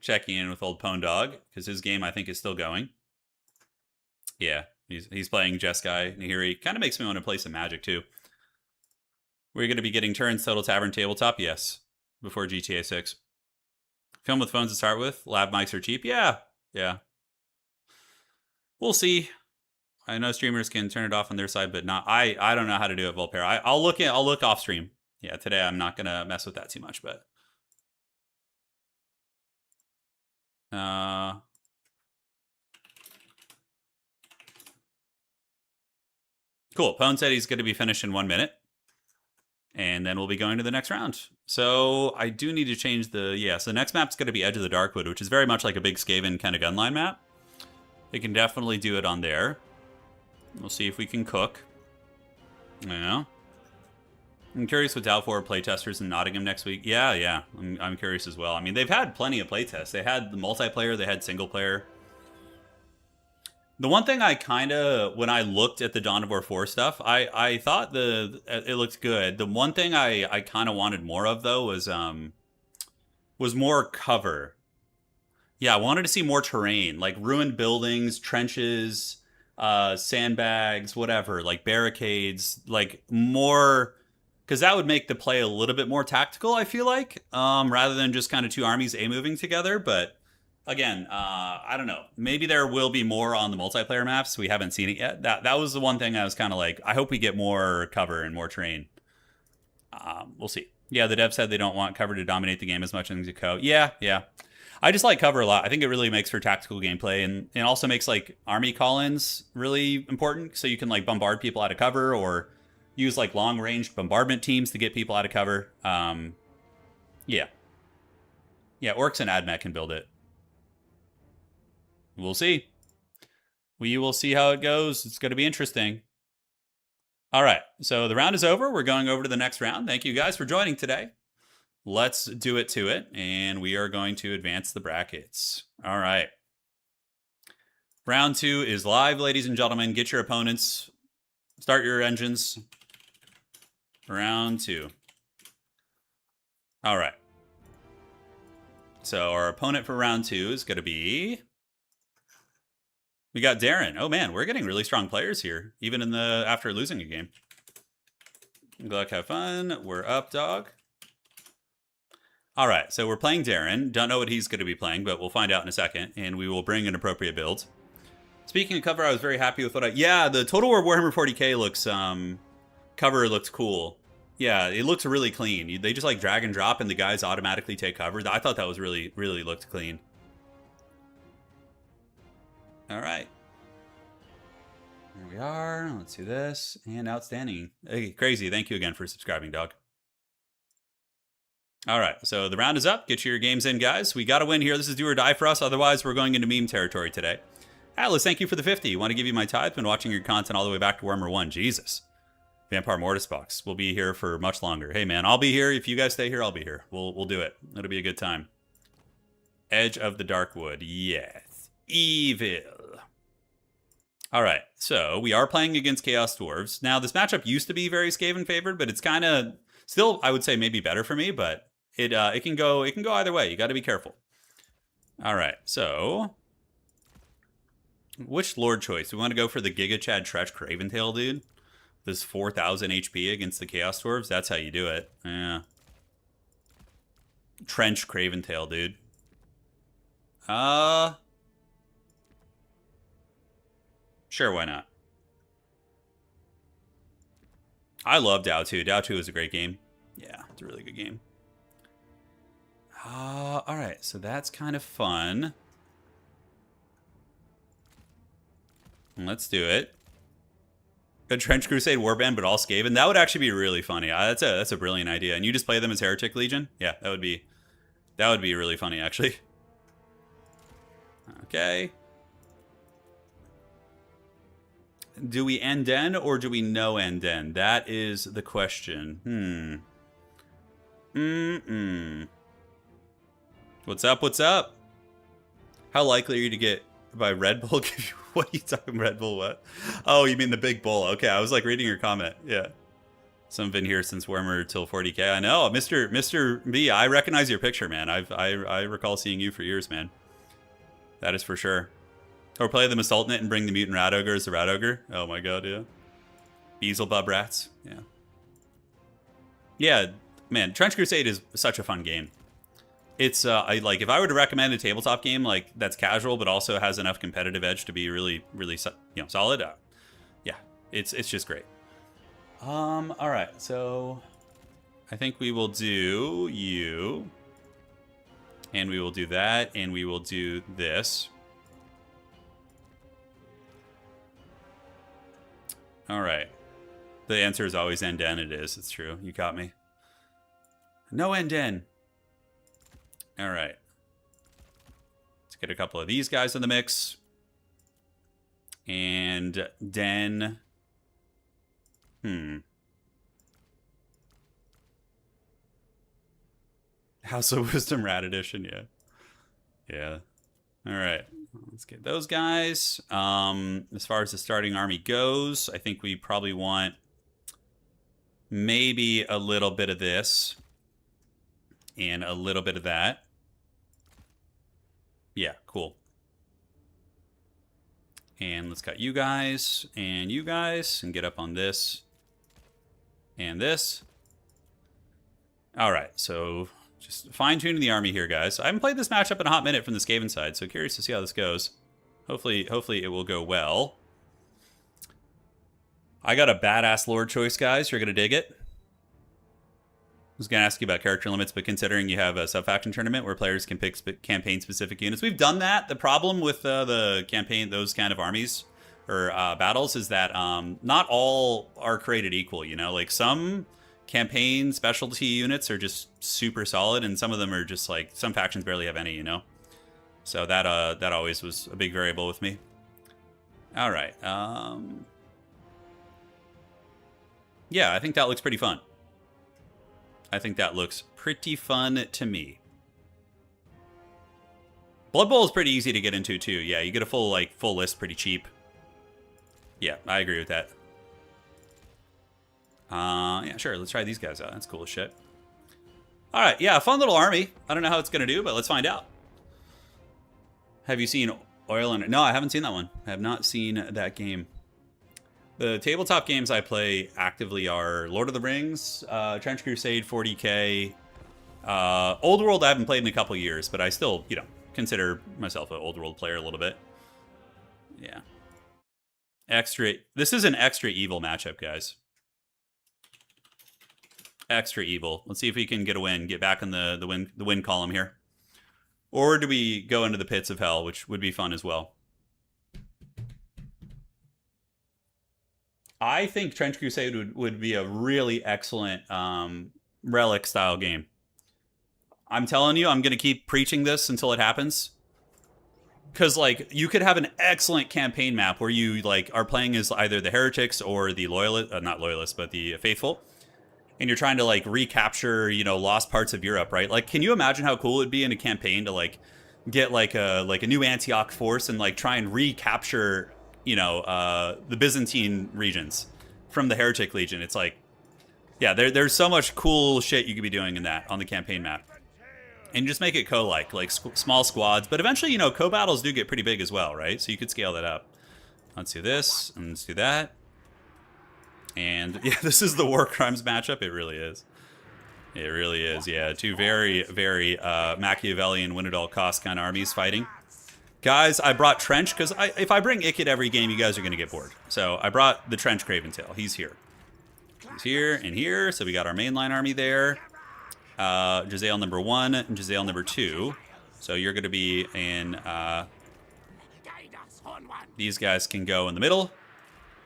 Checking in with old Pwn Dog because his game I think is still going. Yeah, he's playing Jeskai Nahiri. Kind of makes me want to play some Magic too. We're going to be getting turns Total Tavern Tabletop, yes, before GTA 6. Film with phones to start with. Lab mics are cheap. Yeah, yeah. We'll see. I know streamers can turn it off on their side, but not. I don't know how to do it, Volpera. I'll look off stream. Yeah, today I'm not gonna mess with that too much, but cool. Pone said he's going to be finished in 1 minute, and then we'll be going to the next round. So I do need to change the So the next map's going to be Edge of the Darkwood, which is very much like a big Skaven kind of gunline map. It can definitely do it on there. We'll see if we can cook. Yeah. I'm curious with Doubtful playtesters in Nottingham next week. Yeah. I'm curious as well. I mean, they've had plenty of playtests. They had the multiplayer, they had single player. The one thing I kind of, when I looked at the Dawn of War 4 stuff, I thought it looked good. The one thing I kind of wanted more of, though, was more cover. Yeah, I wanted to see more terrain, like ruined buildings, trenches, sandbags, whatever, like barricades, like more, because that would make the play a little bit more tactical, I feel like, rather than just kind of 2 armies moving together. But again, I don't know. Maybe there will be more on the multiplayer maps. We haven't seen it yet. That was the one thing I was kind of like, I hope we get more cover and more terrain. We'll see. Yeah, the dev said they don't want cover to dominate the game as much as Co. Yeah. I just like cover a lot. I think it really makes for tactical gameplay, and it also makes like army call-ins really important. So you can like bombard people out of cover, or use like long-range bombardment teams to get people out of cover. Yeah, Orcs and AdMech can build it. We'll see. We will see how it goes. It's going to be interesting. All right, so the round is over. We're going over to the next round. Thank you guys for joining today. Let's do it to it, and we are going to advance the brackets. All right. Round 2 is live, ladies and gentlemen. Get your opponents. Start your engines. Round 2. All right. So our opponent for round 2 is going to be... We got Darren. Oh, man, we're getting really strong players here, even in the after losing a game. Good luck, have fun. We're up, dog. All right, so we're playing Darren. Don't know what he's going to be playing, but we'll find out in a second, and we will bring an appropriate build. Speaking of cover, I was very happy with what Yeah, the Total War Warhammer 40k looks, cover looks cool. Yeah, it looks really clean. They just, like, drag and drop, and the guys automatically take cover. I thought that was really looked clean. All right. There we are. Let's do this. And outstanding. Hey, crazy. Thank you again for subscribing, dog. All right, so the round is up. Get your games in, guys. We got to win here. This is do or die for us. Otherwise, we're going into meme territory today. Atlas, thank you for the 50. Want to give you my tithe? Been watching your content all the way back to Warhammer 1. Jesus. Vampire Mortis Box. We'll be here for much longer. Hey, man, I'll be here. If you guys stay here, I'll be here. We'll do it. It'll be a good time. Edge of the Darkwood. Yes. Evil. All right, so we are playing against Chaos Dwarves. Now, this matchup used to be very Skaven favored, but it's kind of still, I would say, maybe better for me, but it can go either way. You got to be careful. All right, so which Lord choice? We want to go for the Giga Chad Tretch Craventail, dude. This 4,000 HP against the Chaos Dwarves. That's how you do it. Yeah. Trench Craventail, dude. Sure, why not? I love DAO 2. DAO 2 is a great game. Yeah, it's a really good game. All right, so that's kind of fun. Let's do it. A Trench Crusade Warband, but all Skaven. That would actually be really funny. That's a brilliant idea. And you just play them as Heretic Legion? Yeah, that would be really funny, actually. Okay. Do we end den or do we no end den? That is the question. What's up? What's up? How likely are you to get by Red Bull? What are you talking Red Bull what? Oh, you mean the big bull. Okay, I was like reading your comment. Yeah. Some have been here since Warhammer till 40k. I know, Mr. B. I recognize your picture, man. I recall seeing you for years, man. That is for sure. Or play the Assaultant and bring the Mutant Rat Ogre as the Rat Ogre. Oh my god, yeah. Beelzebub Rats. Yeah. Yeah, man, Trench Crusade is such a fun game. It's, like, if I were to recommend a tabletop game, like, that's casual, but also has enough competitive edge to be really, really, solid, yeah, it's just great. Alright, so I think we will do you, and we will do that, and we will do this. Alright. The answer is always end den. It is. It's true. You got me. No end den. Alright. Let's get a couple of these guys in the mix. And den. House of Wisdom Rat Edition, yeah. Yeah. Alright. Let's get those guys. As far as the starting army goes, I think we probably want maybe a little bit of this and a little bit of that. Yeah, cool. And let's cut you guys and get up on this and this. All right, so just fine-tuning the army here, guys. I haven't played this matchup in a hot minute from the Skaven side, so curious to see how this goes. Hopefully it will go well. I got a badass lord choice, guys. You're going to dig it. I was going to ask you about character limits, but considering you have a sub-faction tournament where players can pick campaign-specific units, we've done that. The problem with the campaign, those kind of armies or battles, is that not all are created equal, you know? Like, some campaign specialty units are just super solid, and some of them are just like, some factions barely have any, you know? So that always was a big variable with me. All right. Yeah, I think that looks pretty fun. I think that looks pretty fun to me. Blood Bowl is pretty easy to get into too. Yeah, you get a full list pretty cheap. Yeah, I agree with that. Yeah, sure. Let's try these guys out. That's cool as shit. All right, yeah, fun little army. I don't know how it's gonna do, but let's find out. Have you seen Oil and... No, I haven't seen that one. I have not seen that game. The tabletop games I play actively are Lord of the Rings, Trench Crusade, 40k. Old World I haven't played in a couple years, but I still, you know, consider myself an Old World player a little bit. Yeah. This is an extra evil matchup, guys. Extra evil. Let's see if we can get a win, get back in the win column here. Or do we go into the pits of hell, which would be fun as well. I think Trench Crusade would be a really excellent relic style game. I'm telling you, I'm going to keep preaching this until it happens. Because, like, you could have an excellent campaign map where you, like, are playing as either the heretics or the not loyalists, but the faithful. And you're trying to, like, recapture, you know, lost parts of Europe, right? Like, can you imagine how cool it'd be in a campaign to, like, get, like a new Antioch force and, like, try and recapture, you know, the Byzantine regions from the Heretic Legion? It's like, yeah, there's so much cool shit you could be doing in that on the campaign map. And just make it co-like small squads. But eventually, you know, co-battles do get pretty big as well, right? So you could scale that up. Let's do this, and let's do that. And, yeah, this is the War Crimes matchup. It really is. It really is, yeah. Two very, very Machiavellian win-at-all-cost kind of armies fighting. Guys, I brought Trench, because if I bring Ikit every game, you guys are going to get bored. So I brought the Trench Craventail. He's here. He's here and here. So we got our mainline army there. Jezzael number 1 and Jezzael number 2. So you're going to be in... these guys can go in the middle.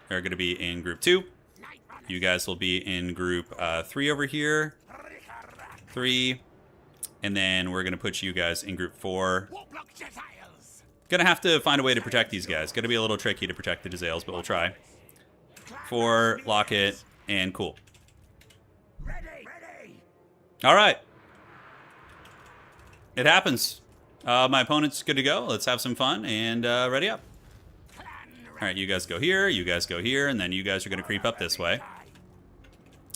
They're going to be in group 2. You guys will be in group 3 over here. 3. And then we're going to put you guys in group 4. Gonna have to find a way to protect these guys. Gonna be a little tricky to protect the Jezzails, but we'll try. 4, lock it, and cool. All right. It happens. My opponent's good to go. Let's have some fun and ready up. All right, you guys go here, and then you guys are going to creep up this way.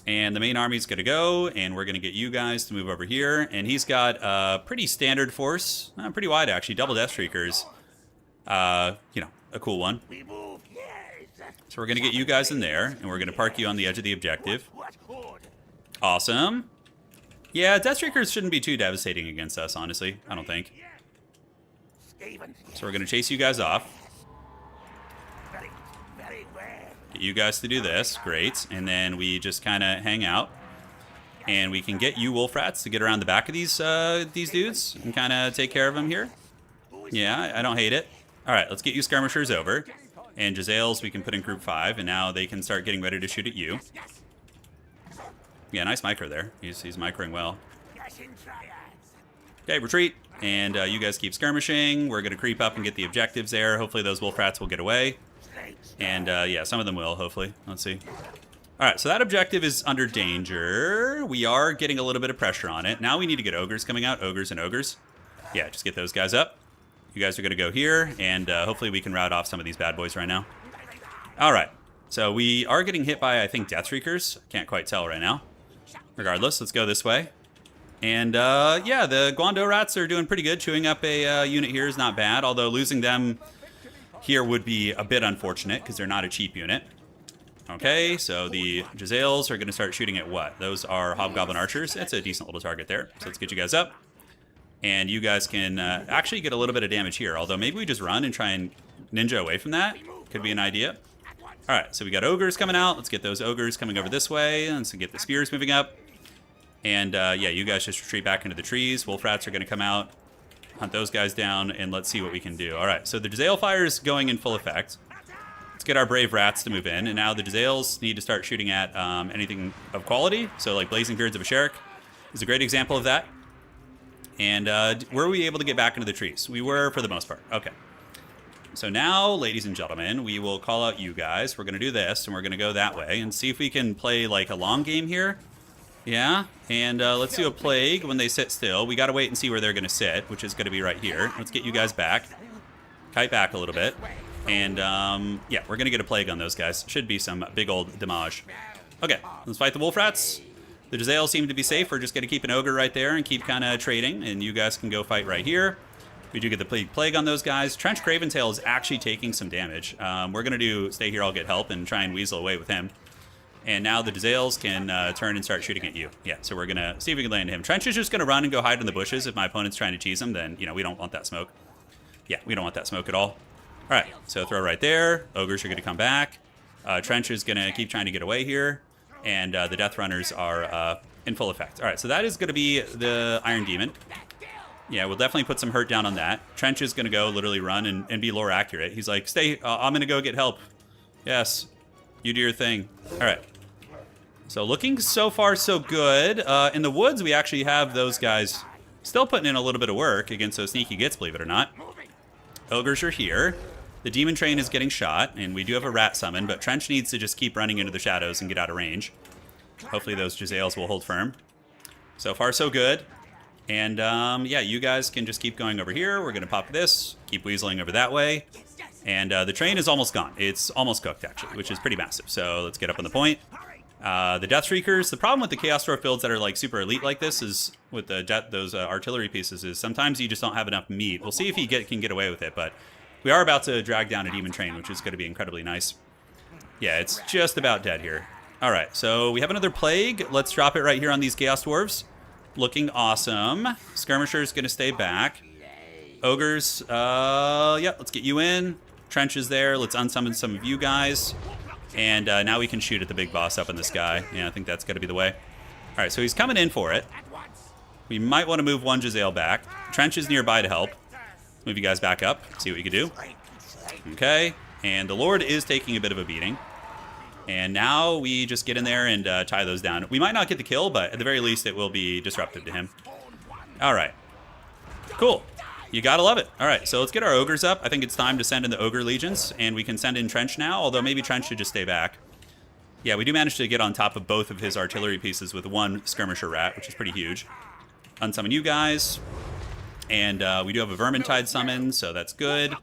And the main army's going to go, and we're going to get you guys to move over here. And he's got a pretty standard force, pretty wide actually, double Death Streakers. You know, a cool one. So we're going to get you guys in there, and we're going to park you on the edge of the objective. Awesome. Yeah, Death Streakers shouldn't be too devastating against us, honestly. I don't think. So we're going to chase you guys off. Get you guys to do this. Great. And then we just kind of hang out. And we can get you Wolf Rats to get around the back of these dudes and kind of take care of them here. Yeah, I don't hate it. All right, let's get you Skirmishers over. And Jezzails we can put in group 5. And now they can start getting ready to shoot at you. Yeah, nice micro there. He's microing well. Okay, retreat. And you guys keep skirmishing. We're going to creep up and get the objectives there. Hopefully those Wolf Rats will get away. And yeah, some of them will, hopefully. Let's see. All right, so that objective is under danger. We are getting a little bit of pressure on it. Now we need to get Ogres coming out. Ogres and Ogres. Yeah, just get those guys up. You guys are going to go here. And hopefully we can rout off some of these bad boys right now. All right. So we are getting hit by, I think, Death Streakers. Can't quite tell right now. Regardless, let's go this way. And yeah, the Guando Rats are doing pretty good. Chewing up a unit here is not bad, although losing them here would be a bit unfortunate because they're not a cheap unit. Okay, so the Jezzails are going to start shooting at what? Those are Hobgoblin Archers. That's a decent little target there. So let's get you guys up. And you guys can actually get a little bit of damage here, although maybe we just run and try and ninja away from that. Could be an idea. All right, so we got Ogres coming out. Let's get those Ogres coming over this way. And so get the Spears moving up. And yeah, you guys just retreat back into the trees. Wolf Rats are going to come out, hunt those guys down, and let's see what we can do. All right, so the Jezzail fire is going in full effect. Let's get our brave Rats to move in. And now the Jezzails need to start shooting at anything of quality. So like Blazing Beards of Asherik is a great example of that. And were we able to get back into the trees? We were for the most part. Okay. So now, ladies and gentlemen, we will call out you guys. We're going to do this, and we're going to go that way and see if we can play like a long game here. Yeah, and let's do a plague when they sit still. We got to wait and see where they're going to sit, which is going to be right here. Let's get you guys back. Kite back a little bit. And yeah, we're going to get a plague on those guys. Should be some big old damage. Okay, let's fight the Wolf Rats. The Jezzails seem to be safe. We're just going to keep an Ogre right there and keep kind of trading. And you guys can go fight right here. We do get the plague on those guys. Trench Craventail is actually taking some damage. We're going to do stay here, I'll get help, and try and weasel away with him. And now the Jezzails can turn and start shooting at you. Yeah, so we're going to see if we can land him. Trench is just going to run and go hide in the bushes. If my opponent's trying to cheese him, then, you know, we don't want that smoke. Yeah, we don't want that smoke at all. All right, so throw right there. Ogres are going to come back. Trench is going to keep trying to get away here. And the Death Runners are in full effect. All right, so that is going to be the Iron Demon. Yeah, we'll definitely put some hurt down on that. Trench is going to go literally run and be lore accurate. He's like, stay, I'm going to go get help. Yes, you do your thing. All right. So looking so far so good. In the woods, we actually have those guys still putting in a little bit of work against those sneaky gits, believe it or not. Ogres are here. The Demon Train is getting shot, and we do have a Rat summon, but Trench needs to just keep running into the shadows and get out of range. Hopefully those Jezzails will hold firm. So far so good. And yeah, you guys can just keep going over here. We're going to pop this, keep weaseling over that way. And the train is almost gone. It's almost cooked, actually, which is pretty massive. So let's get up on the point. The Death Shriekers, the problem with the Chaos Dwarf builds that are like super elite like this is with those artillery pieces is sometimes you just don't have enough meat. We'll see if he can get away with it, but we are about to drag down a Demon Train, which is going to be incredibly nice. Yeah, it's just about dead here. All right, so we have another Plague. Let's drop it right here on these Chaos Dwarves. Looking awesome. Skirmisher's going to stay back. Ogres, yeah, let's get you in. Trench is there. Let's unsummon some of you guys. And now we can shoot at the big boss up in the sky. Yeah, I think that's going to be the way. All right, so he's coming in for it. We might want to move one Jezzail back. Trench is nearby to help. Move you guys back up. See what you can do. Okay, and the Lord is taking a bit of a beating. And now we just get in there and tie those down. We might not get the kill, but at the very least, it will be disruptive to him. All right. Cool. You gotta love it. All right, so let's get our ogres up. I think it's time to send in the ogre legions, and we can send in Trench now, although maybe Trench should just stay back. Yeah, we do manage to get on top of both of his artillery pieces with one skirmisher rat, which is pretty huge. Unsummon you guys. And we do have a Vermintide summon, so that's good.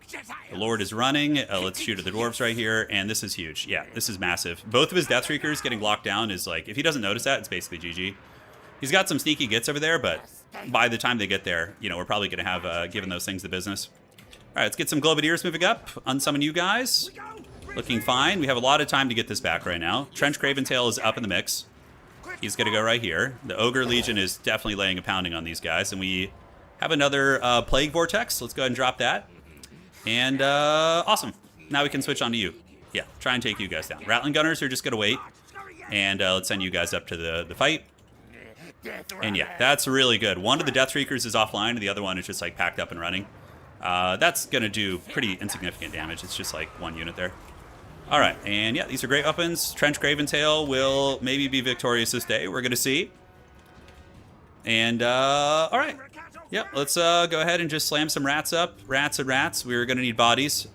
The Lord is running. Let's shoot at the dwarves right here, and this is huge. Yeah, this is massive. Both of his Deathshriekers getting locked down is like, if he doesn't notice that, it's basically GG. He's got some sneaky gets over there, but by the time they get there, you know, we're probably going to have given those things the business. All right, let's get some Globadiers moving up. Unsummon you guys. Looking fine. We have a lot of time to get this back right now. Trench Craventail is up in the mix. He's going to go right here. The Ogre Legion is definitely laying a pounding on these guys, and we have another Plague Vortex. Let's go ahead and drop that. And awesome. Now we can switch on to you. Yeah, try and take you guys down. Rattling Gunners are just going to wait. And let's send you guys up to the fight. And yeah, that's really good. One of the Deathshriekers is offline, and the other one is just like packed up and running. That's going to do pretty insignificant damage. It's just like one unit there. All right, and yeah, these are great weapons. Trench Craventail will maybe be victorious this day. We're going to see. And all right. Yep, let's go ahead and just slam some rats up. Rats and rats. We're going to need bodies.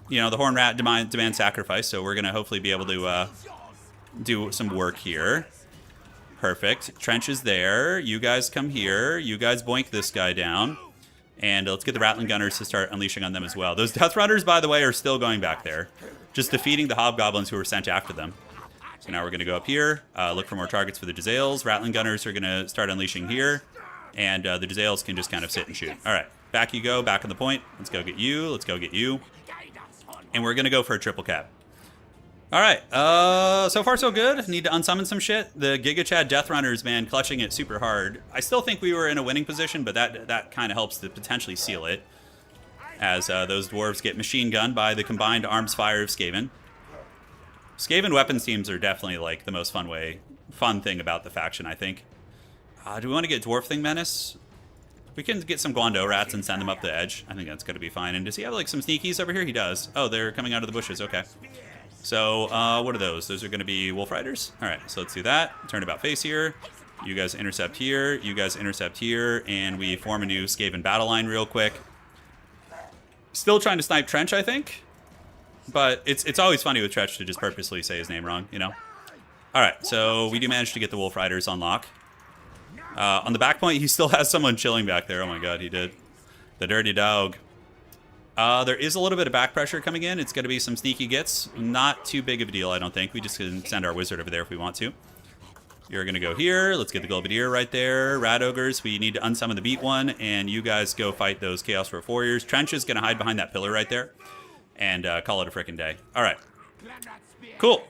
You know, the Horn Rat demand sacrifice, so we're going to hopefully be able to do some work here. Perfect. Trench is there. You guys come here. You guys boink this guy down. And let's get the Rattling Gunners to start unleashing on them as well. Those Death Runners, by the way, are still going back there. Just defeating the Hobgoblins who were sent after them. So now we're going to go up here, look for more targets for the Jezzails. Rattling Gunners are going to start unleashing here. And the Jezzails can just kind of sit and shoot. All right, back you go, back on the point. Let's go get you, let's go get you. And we're going to go for a triple cap. All right, so far so good. Need to unsummon some shit. The Giga Chad Death Runners, man, clutching it super hard. I still think we were in a winning position, but that kind of helps to potentially seal it. As those dwarves get machine gunned by the combined arms fire of Skaven. Skaven weapons teams are definitely like the most fun thing about the faction, I think. Do we want to get Dwarf Thing Menace? We can get some Guando rats and send them up the edge. I think that's going to be fine. And does he have like some sneakies over here? He does. Oh, they're coming out of the bushes. Okay. So what are those? Those are going to be Wolf Riders. All right, so let's do that. Turn about face here. You guys intercept here. You guys intercept here. And we form a new Skaven battle line real quick. Still trying to snipe Trench, I think. But it's always funny with Trench to just purposely say his name wrong, you know? All right, so we do manage to get the Wolf Riders on lock. On the back point, he still has someone chilling back there. Oh my god, he did. The dirty dog. There is a little bit of back pressure coming in. It's going to be some sneaky gets. Not too big of a deal, I don't think. We just can send our wizard over there if we want to. You're going to go here. Let's get the Globadier right there. Rat Ogres, we need to unsummon the beat one. And you guys go fight those Chaos Roar Warriors. Trench is going to hide behind that pillar right there. And call it a frickin' day. All right. Cool.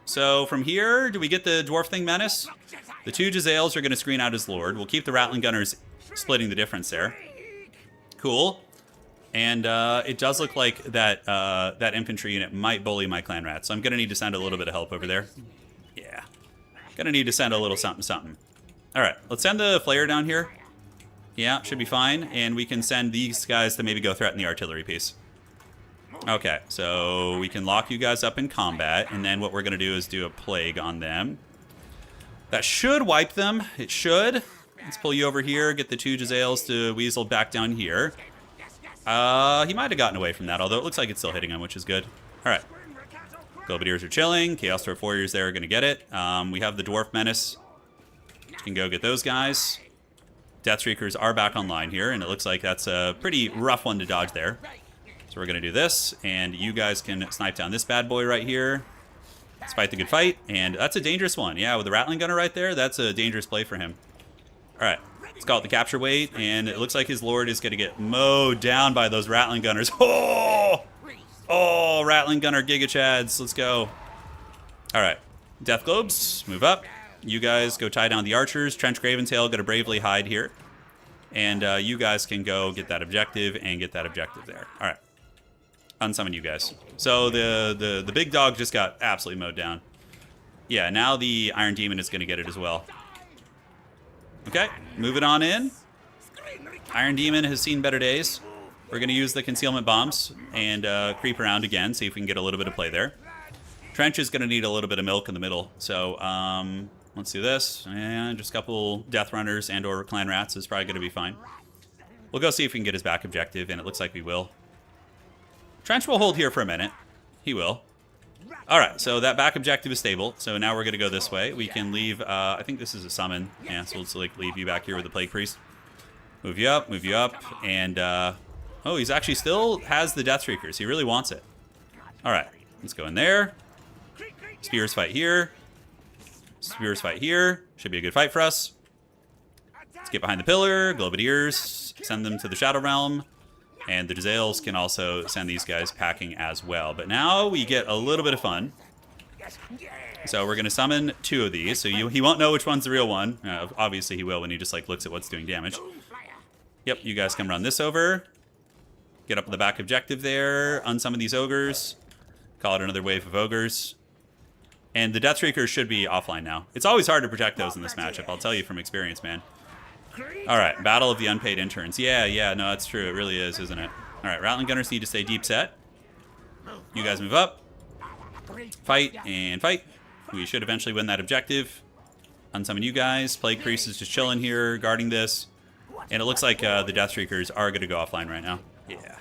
So from here, do we get the Dwarf Thing Menace? The two Jezzails are going to screen out his Lord. We'll keep the Rattling Gunners splitting the difference there. Cool. And it does look like that that infantry unit might bully my clan rats. So I'm going to need to send a little bit of help over there. Yeah. Going to need to send a little something, something. All right. Let's send the Flayer down here. Yeah, should be fine. And we can send these guys to maybe go threaten the artillery piece. Okay, so we can lock you guys up in combat. And then what we're going to do is do a plague on them. That should wipe them. It should. Let's pull you over here. Get the two Jezzails to weasel back down here. He might have gotten away from that, although it looks like it's still hitting him, which is good. All right. Globadiers are chilling. Chaos Dwarf Warriors there are going to get it. We have the Dwarf Menace. You can go get those guys. Deathshriekers are back online here, and it looks like that's a pretty rough one to dodge there. So we're going to do this, and you guys can snipe down this bad boy right here. Let's fight the good fight, and that's a dangerous one. Yeah, with the Rattling Gunner right there, that's a dangerous play for him. All right. Let's call it the capture weight, and it looks like his Lord is going to get mowed down by those Rattling Gunners. Oh! Oh, Rattling Gunner Giga Chads. Let's go. All right. Death Globes, move up. You guys go tie down the archers. Trench Craventail, going to bravely hide here. And you guys can go get that objective and get that objective there. All right. Unsummon you guys. So the big dog just got absolutely mowed down. Yeah, now the Iron Demon is going to get it as well. Okay, move it on in. Iron Demon has seen better days. We're going to use the concealment bombs and creep around again, see if we can get a little bit of play there. Trench is going to need a little bit of milk in the middle. So let's do this. And just a couple Death Runners and or Clan Rats is probably going to be fine. We'll go see if we can get his back objective, and it looks like we will. Trench will hold here for a minute. He will. All right, so that back objective is stable. So now we're going to go this way. We can leave, I think this is a summon. Yeah, so let's like leave you back here with the Plague Priest. Move you up, and, oh, he's actually still has the Death Shriekers. He really wants it. All right, let's go in there. Spears fight here. Spears fight here. Should be a good fight for us. Let's get behind the pillar, Globadiers, send them to the Shadow Realm. And the Jezzails can also send these guys packing as well. But now we get a little bit of fun. So we're going to summon 2 of these. So he won't know which one's the real one. Obviously he will when he just like looks at what's doing damage. Yep, you guys come run this over. Get up to the back objective there. Unsummon these ogres. Call it another wave of ogres. And the Death Shriekers should be offline now. It's always hard to protect those in this matchup. I'll tell you from experience, man. All right, Battle of the Unpaid Interns. Yeah, no, that's true. It really is, isn't it? All right, Rattling Gunners need to stay deep set. You guys move up. Fight and fight. We should eventually win that objective. Unsummon you guys. Plague Priest is just chilling here, guarding this. And it looks like the Death Shriekers are going to go offline right now. Yeah.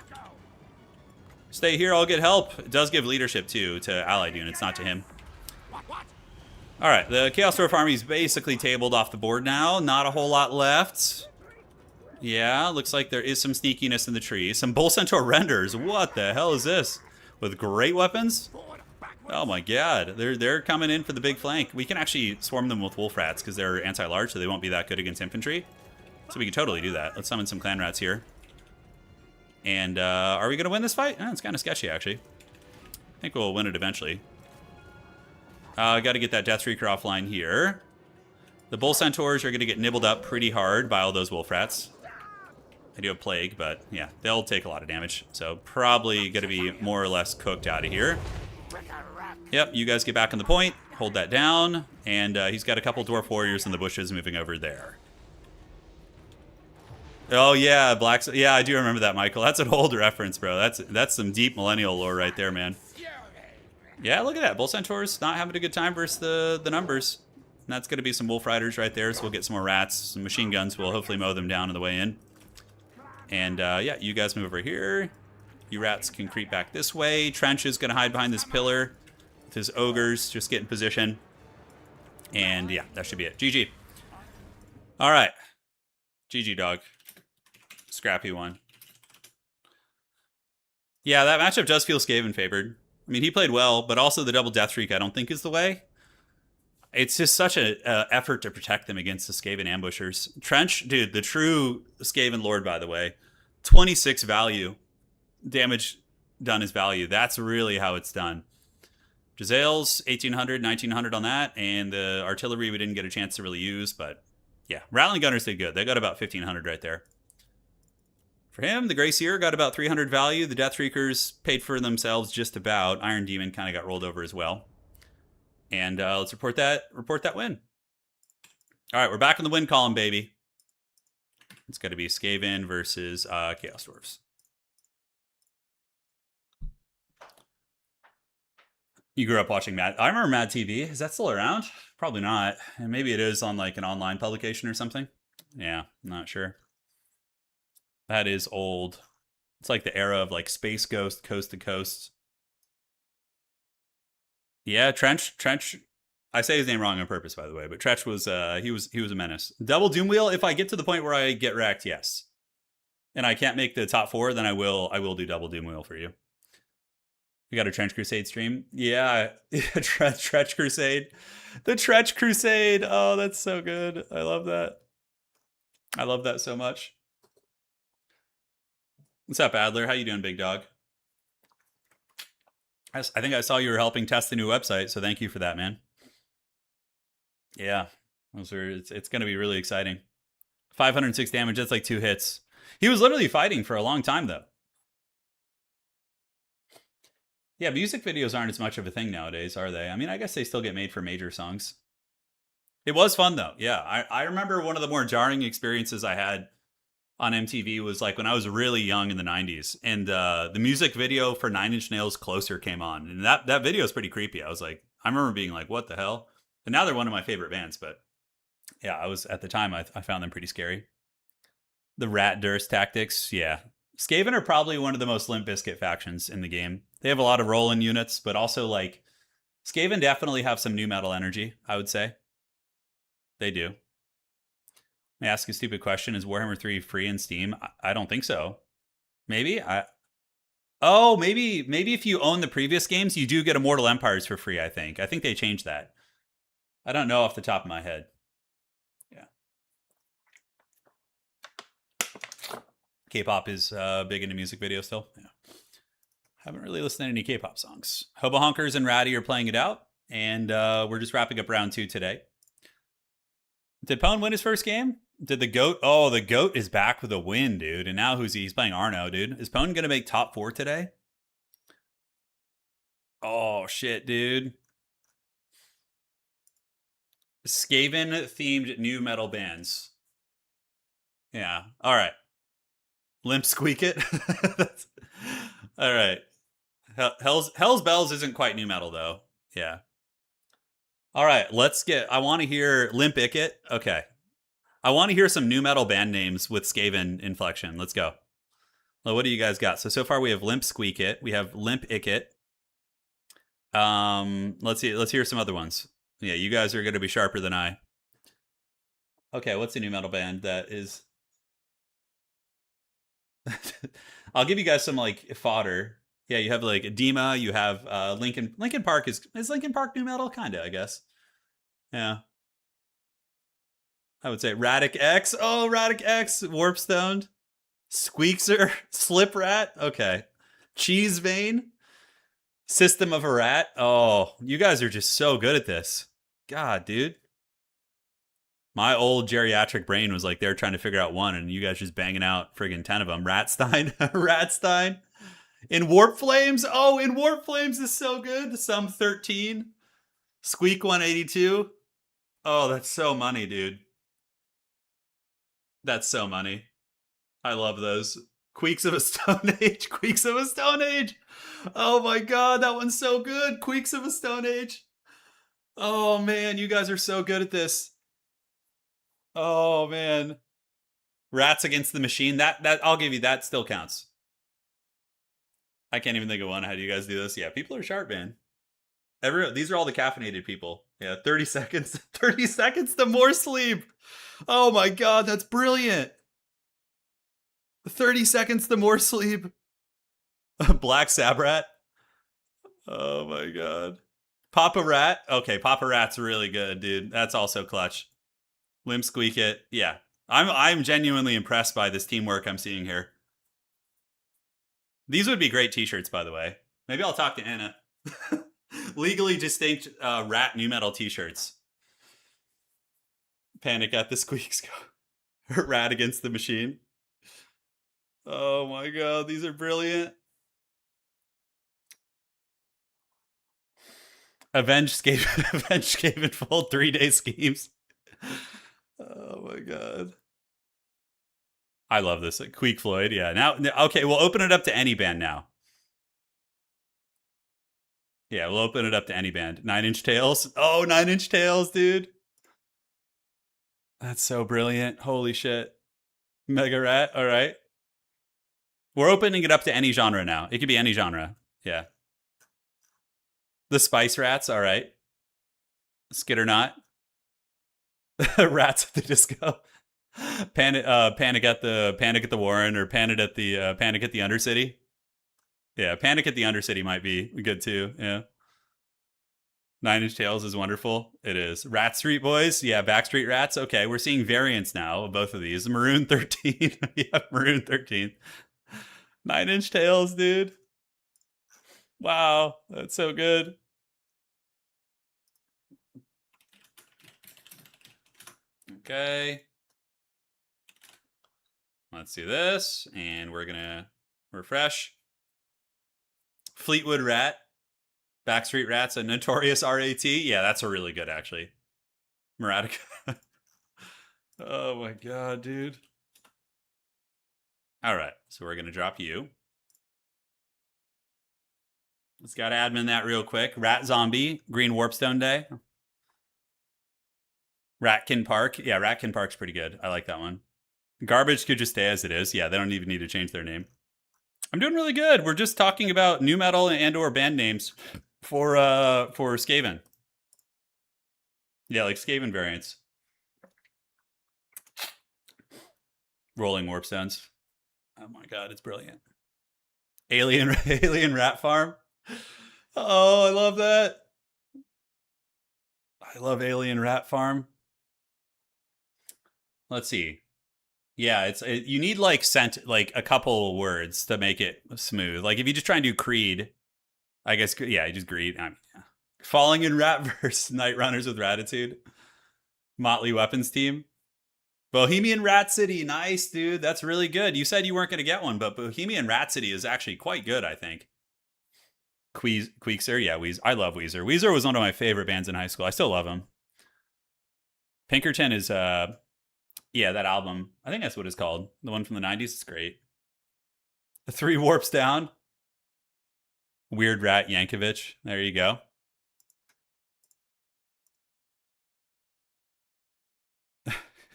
Stay here, I'll get help. It does give leadership, too, to allied units, not to him. All right, the Chaos Dwarf army is basically tabled off the board now. Not a whole lot left. Yeah, looks like there is some sneakiness in the tree. Some Bull Centaur renders. What the hell is this? With great weapons? Oh my god, they're coming in for the big flank. We can actually swarm them with Wolf Rats because they're anti-large, so they won't be that good against infantry. So we can totally do that. Let's summon some Clan Rats here. And are we going to win this fight? It's kind of sketchy, actually. I think we'll win it eventually. Got to get that Death Shrieker offline here. The Bull Centaurs are going to get nibbled up pretty hard by all those Wolf Rats. I do have Plague, but yeah, they'll take a lot of damage. So probably going to be more or less cooked out of here. Yep, you guys get back on the point. Hold that down. And he's got a couple Dwarf Warriors in the bushes moving over there. Oh yeah, Blacks. Yeah, I do remember that, Michael. That's an old reference, bro. That's some deep millennial lore right there, man. Yeah, look at that. Bull Centaurs not having a good time versus the numbers. And that's going to be some Wolf Riders right there, so we'll get some more rats. Some machine guns will hopefully mow them down on the way in. And yeah, you guys move over here. You rats can creep back this way. Trench is going to hide behind this pillar with his ogres. Just get in position. And yeah, that should be it. GG. All right. GG, dog. Scrappy one. Yeah, that matchup does feel Skaven favored. I mean, he played well, but also the double Death Shriek I don't think is the way. It's just such an effort to protect them against the Skaven ambushers. Trench, dude, the true Skaven Lord, by the way. 26 value. Damage done is value. That's really how it's done. Jezzails, 1800, 1900 on that. And the artillery we didn't get a chance to really use, but yeah. Rattling Gunners did good. They got about 1500 right there. For him, the Grey Seer got about 300 value. The Death Shriekers paid for themselves just about. Iron Demon kind of got rolled over as well. And let's report that win. All right, we're back in the win column, baby. It's got to be Skaven versus Chaos Dwarfs. You grew up watching Mad. I remember Mad TV. Is that still around? Probably not. And maybe it is on like an online publication or something. Yeah, I'm not sure. That is old. It's like the era of like Space Ghost, Coast to Coast. Yeah, Trench. I say his name wrong on purpose, by the way, but Trench was he was a menace. Double Doom Wheel. If I get to the point where I get wrecked, yes. And I can't make the top 4, then I will do Double Doom Wheel for you. We got a Trench Crusade stream. Yeah, Trench Crusade. The Trench Crusade. Oh, that's so good. I love that. I love that so much. What's up, Adler? How you doing, big dog? I think I saw you were helping test the new website, so thank you for that, man. Yeah, it's going to be really exciting. 506 damage, that's like 2 hits. He was literally fighting for a long time, though. Yeah, music videos aren't as much of a thing nowadays, are they? I mean, I guess they still get made for major songs. It was fun, though. Yeah, I remember one of the more jarring experiences I had on MTV was like when I was really young in the 90s, and the music video for 9 Inch Nails' Closer came on, and that video is pretty creepy. I remember being like, what the hell? And now they're one of my favorite bands, but yeah, at the time I found them pretty scary. The Rat Durst tactics, yeah. Skaven are probably one of the most Limp Bizkit factions in the game. They have a lot of roll-in units, but also like Skaven definitely have some new metal energy, I would say. They do. Let me ask a stupid question. Is Warhammer 3 free in Steam? I don't think so. Maybe? Oh, maybe if you own the previous games, you do get Immortal Empires for free, I think. I think they changed that. I don't know off the top of my head. Yeah. K-pop is big into music videos still. Yeah. Haven't really listened to any K-pop songs. Hobo Honkers and Ratty are playing it out, and we're just wrapping up round 2 today. Did Pone win his first game? Did the GOAT? Oh, the GOAT is back with a win, dude. And now who's he? He's playing Arno, dude. Is Pone going to make top 4 today? Oh, shit, dude. Skaven-themed new metal bands. Yeah. All right. Limp Squeak It. All right. Hell's Bells isn't quite new metal, though. Yeah. All right. I want to hear Limp Ickit. Okay. I want to hear some new metal band names with Skaven inflection. Let's go. Well, what do you guys got? So far we have Limp Squeak It. We have Limp Ickit. Let's hear some other ones. Yeah, you guys are going to be sharper than I. Okay, what's a new metal band that is... I'll give you guys some like fodder. Yeah, you have like Edema, you have Linkin Park. Is Linkin Park new metal? Kinda, I guess. Yeah. I would say Radic X. Oh, Radic X, Warpstoned. Squeakser, Slip Rat. Okay. Cheese Vein. System of a Rat. Oh, you guys are just so good at this. God, dude. My old geriatric brain was like they're trying to figure out one, and you guys just banging out friggin' 10 of them. Ratstein. Ratstein. In Warp Flames. Oh, In Warp Flames is so good. Some 13. Squeak 182. Oh, that's so money, dude. That's so money. I love those. Queeks of a Stone Age. Queeks of a Stone Age. Oh my god, that one's so good. Queeks of a Stone Age. Oh man, you guys are so good at this. Oh man. Rats Against the Machine. That I'll give you that still counts. I can't even think of one. How do you guys do this? Yeah, people are sharp, man. These are all the caffeinated people. Yeah, 30 seconds. 30 seconds to more sleep. Oh my god, that's brilliant. 30 seconds to more sleep. Black Sabrat. Oh my god. Papa Rat. Okay, Papa Rat's really good, dude. That's also clutch. Limp Squeak It. Yeah. I'm genuinely impressed by this teamwork I'm seeing here. These would be great t-shirts, by the way. Maybe I'll talk to Anna. Legally distinct rat new metal t-shirts. Panic at the Squeaks. Rat Against the Machine. Oh my god, these are brilliant. Avenge Skaven full 3-day schemes. Oh my god. I love this. Queek Floyd, yeah. Now, okay, we'll open it up to any band now. Yeah, we'll open it up to any band. 9 Inch Tails. Oh, 9 Inch Tails, dude. That's so brilliant. Holy shit. Mega Rat, all right. We're opening it up to any genre now. It could be any genre. Yeah. The Spice Rats, all right. Skitternot. Rats at the Disco. Panic at the Warren, or Panic at the Undercity. Yeah, Panic at the Undercity might be good too. Yeah. 9 Inch Tails is wonderful. It is. Rat Street Boys. Yeah, Backstreet Rats. Okay, we're seeing variants now of both of these. Maroon 13. Yeah, Maroon 13. 9 Inch Tails, dude. Wow, that's so good. Okay. Let's do this, and we're gonna refresh. Fleetwood Rat. Backstreet Rats, a Notorious RAT. Yeah, that's a really good, actually. Meratica. Oh my god, dude. All right, so we're going to drop you. Let's got to admin that real quick. Rat Zombie, Green Warpstone Day. Ratkin Park. Yeah, Ratkin Park's pretty good. I like that one. Garbage could just stay as it is. Yeah, they don't even need to change their name. I'm doing really good. We're just talking about new metal and/or band names for Skaven. Yeah, like Skaven variants. Rolling warp stones. Oh my god, it's brilliant. Alien Rat Farm. Oh, I love that. I love Alien Rat Farm. Let's see. Yeah, you need like a couple words to make it smooth. Like if you just try and do Creed, I guess yeah, you just Greed. Yeah. Falling in Ratverse, Night Runners with Ratitude, Motley Weapons Team, Bohemian Rhapsody. Nice, dude. That's really good. You said you weren't going to get one, but Bohemian Rhapsody is actually quite good, I think. Queekser, yeah, Weezer. I love Weezer. Weezer was one of my favorite bands in high school. I still love them. Pinkerton is yeah, that album. I think that's what it's called. The one from the 90s is great. The Three Warps Down. Weird Rat Yankovic. There you go.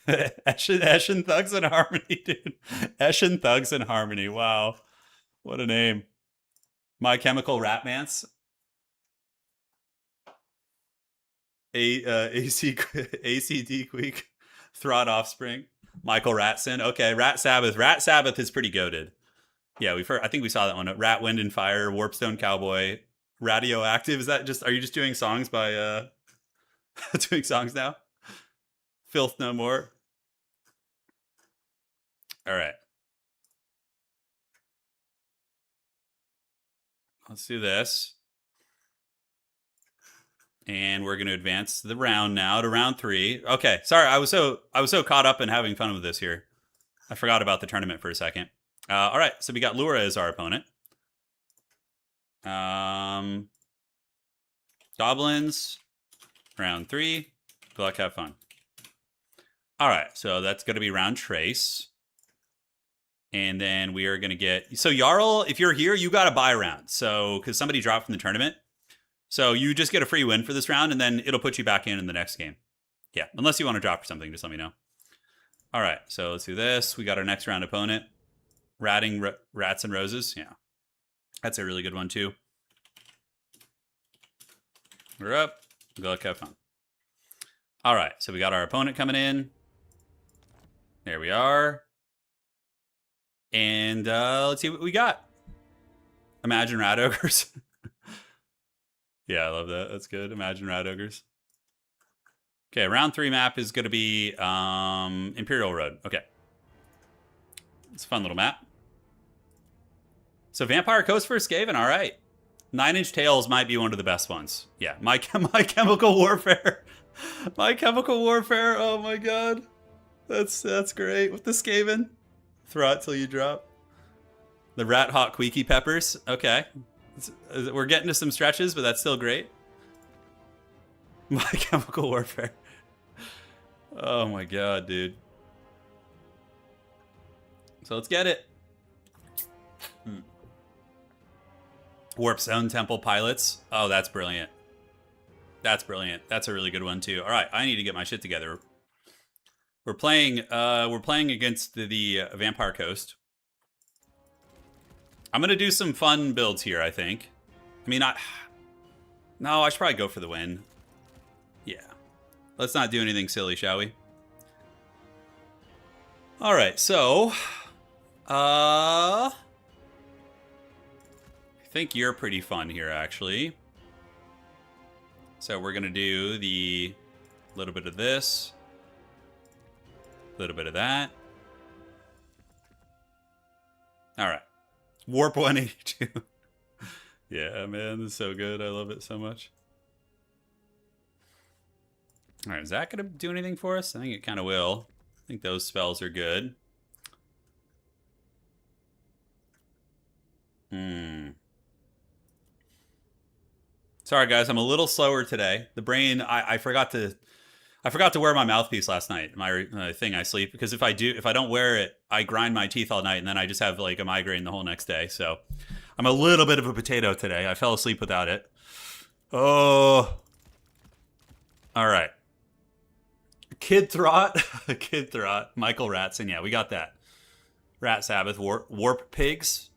Eshin Thugs and Harmony, dude. Eshin Thugs and Harmony. Wow. What a name. My Chemical Ratmance. ACD Queek. Throt Offspring. Michael Ratson. Okay, Rat Sabbath. Rat Sabbath is pretty goated. Yeah, I think we saw that one. Rat, Wind and Fire, Warpstone Cowboy, Radioactive. Is that just? Are you just doing songs by doing songs now? Filth No More. All right. Let's do this. And we're going to advance the round now to round 3. Okay, sorry, I was so caught up in having fun with this here. I forgot about the tournament for a second. All right, so we got Lura as our opponent. Goblins, round 3. Good luck, have fun. All right, so that's going to be round Trace. And then we are going to get... So Jarl, if you're here, you got to buy a round. So, because somebody dropped from the tournament. So you just get a free win for this round, and then it'll put you back in the next game. Yeah, unless you want to drop or something, just let me know. All right, so let's do this. We got our next round opponent. Rats and Roses. Yeah, that's a really good one, too. We're up. Good luck, have fun. All right, so we got our opponent coming in. There we are. And let's see what we got. Imagine Rat Ogres. Yeah, I love that. That's good. Imagine Rat Ogres. Okay, round 3 map is going to be Imperial Road. Okay. It's a fun little map. So Vampire Coast for Skaven. All right. 9 Inch Tails might be one of the best ones. Yeah, My Chemical Warfare. My Chemical Warfare. Oh my god. That's great. With the Skaven. Throw it till you drop. The Rat Hot Queaky Peppers. Okay. We're getting to some stretches, but that's still great. My Chemical Warfare. Oh my god, dude. So let's get it. Warp Zone Temple Pilots. Oh, that's brilliant. That's brilliant. That's a really good one too. All right, I need to get my shit together. We're playing against the Vampire Coast. I'm gonna do some fun builds here, I think. I mean, no, I should probably go for the win. Yeah. Let's not do anything silly, shall we? All right, so I think you're pretty fun here, actually. So we're gonna do the little bit of this, a little bit of that. All right. Warp 182. Yeah, man, this is so good. I love it so much. All right, is that going to do anything for us? I think it kind of will. I think those spells are good. Sorry, guys, I'm a little slower today. The brain, I forgot to wear my mouthpiece last night. My thing I sleep, because if I don't wear it, I grind my teeth all night, and then I just have like a migraine the whole next day. So I'm a little bit of a potato today. I fell asleep without it. Oh, all right. Kid Throt. Kid Throt. Michael Ratson. Yeah, we got that. Rat Sabbath. Warp Pigs.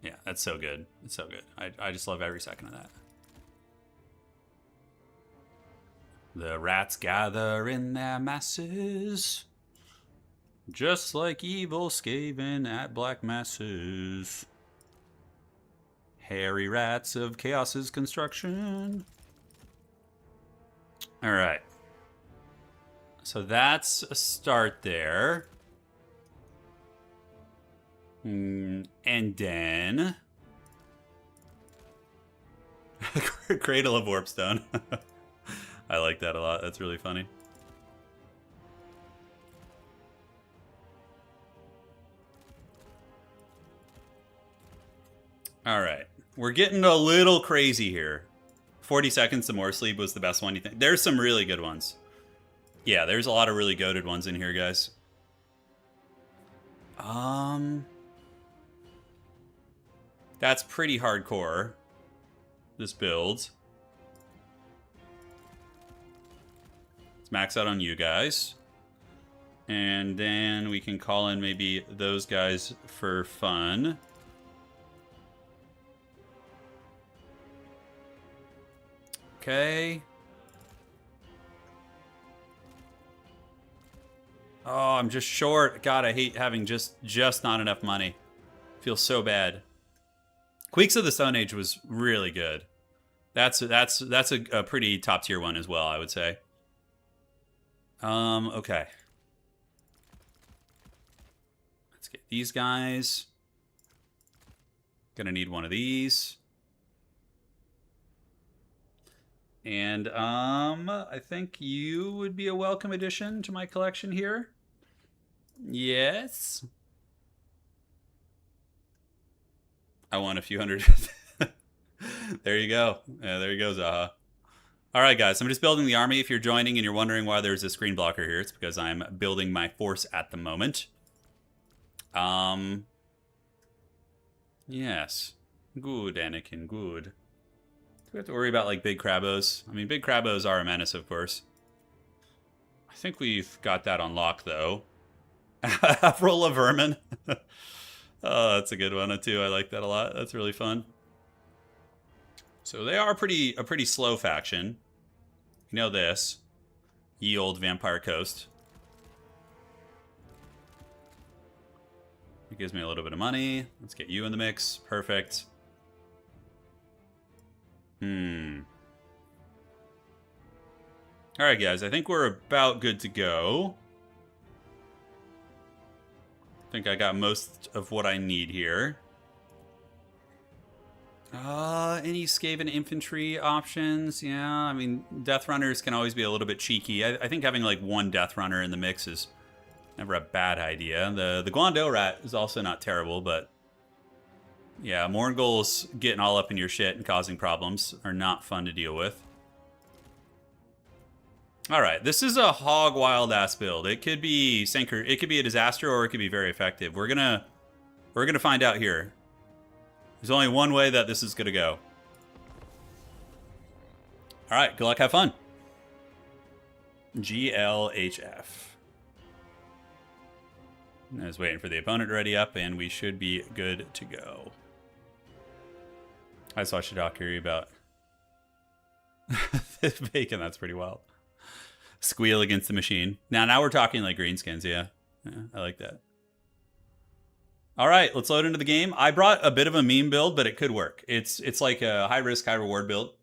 Yeah, that's so good. It's so good. I just love every second of that. The rats gather in their masses, just like evil Skaven at black masses. Hairy rats of Chaos's construction. All right. So that's a start there. And then... Cradle of Warpstone. I like that a lot. That's really funny. All right. We're getting a little crazy here. 40 seconds to more sleep was the best one, you think? There's some really good ones. Yeah, there's a lot of really goated ones in here, guys. That's pretty hardcore. This build. Let's max out on you guys. And then we can call in maybe those guys for fun. Okay. Oh, I'm just short. God, I hate having just not enough money. Feels so bad. Queeks of the Stone Age was really good. That's a pretty top tier one as well, I would say. Okay. Let's get these guys. Gonna need one of these. And I think you would be a welcome addition to my collection here. Yes. I won a few hundred. There you go. Yeah, there you go, Zaha. All right, guys. I'm just building the army. If you're joining and you're wondering why there's a screen blocker here, it's because I'm building my force at the moment. Yes. Good, Anakin. Good. Do we have to worry about, like, big Krabos? I mean, big Krabos are a menace, of course. I think we've got that on lock, though. Roll of Vermin. Oh, that's a good one, too. I like that a lot. That's really fun. So they are a pretty slow faction. You know this. Ye old Vampire Coast. It gives me a little bit of money. Let's get you in the mix. Perfect. Alright, guys. I think we're about good to go. I think I got most of what I need here. Any Skaven infantry options? Yeah, I mean, Death Runners can always be a little bit cheeky. I think having like one Death Runner in the mix is never a bad idea. The Guando Rat is also not terrible, but yeah, Morngul's getting all up in your shit and causing problems are not fun to deal with. All right, this is a hog wild ass build. It could be it could be a disaster, or it could be very effective. We're gonna find out here. There's only one way that this is gonna go. All right, good luck, have fun. GLHF. I was waiting for the opponent to ready up, and we should be good to go. I saw Shadok about bacon. That's pretty wild. Squeal against the machine. Now we're talking like greenskins. Yeah, I like that. All right, let's load into the game. I brought a bit of a meme build, but it could work. It's like a high risk, high reward build,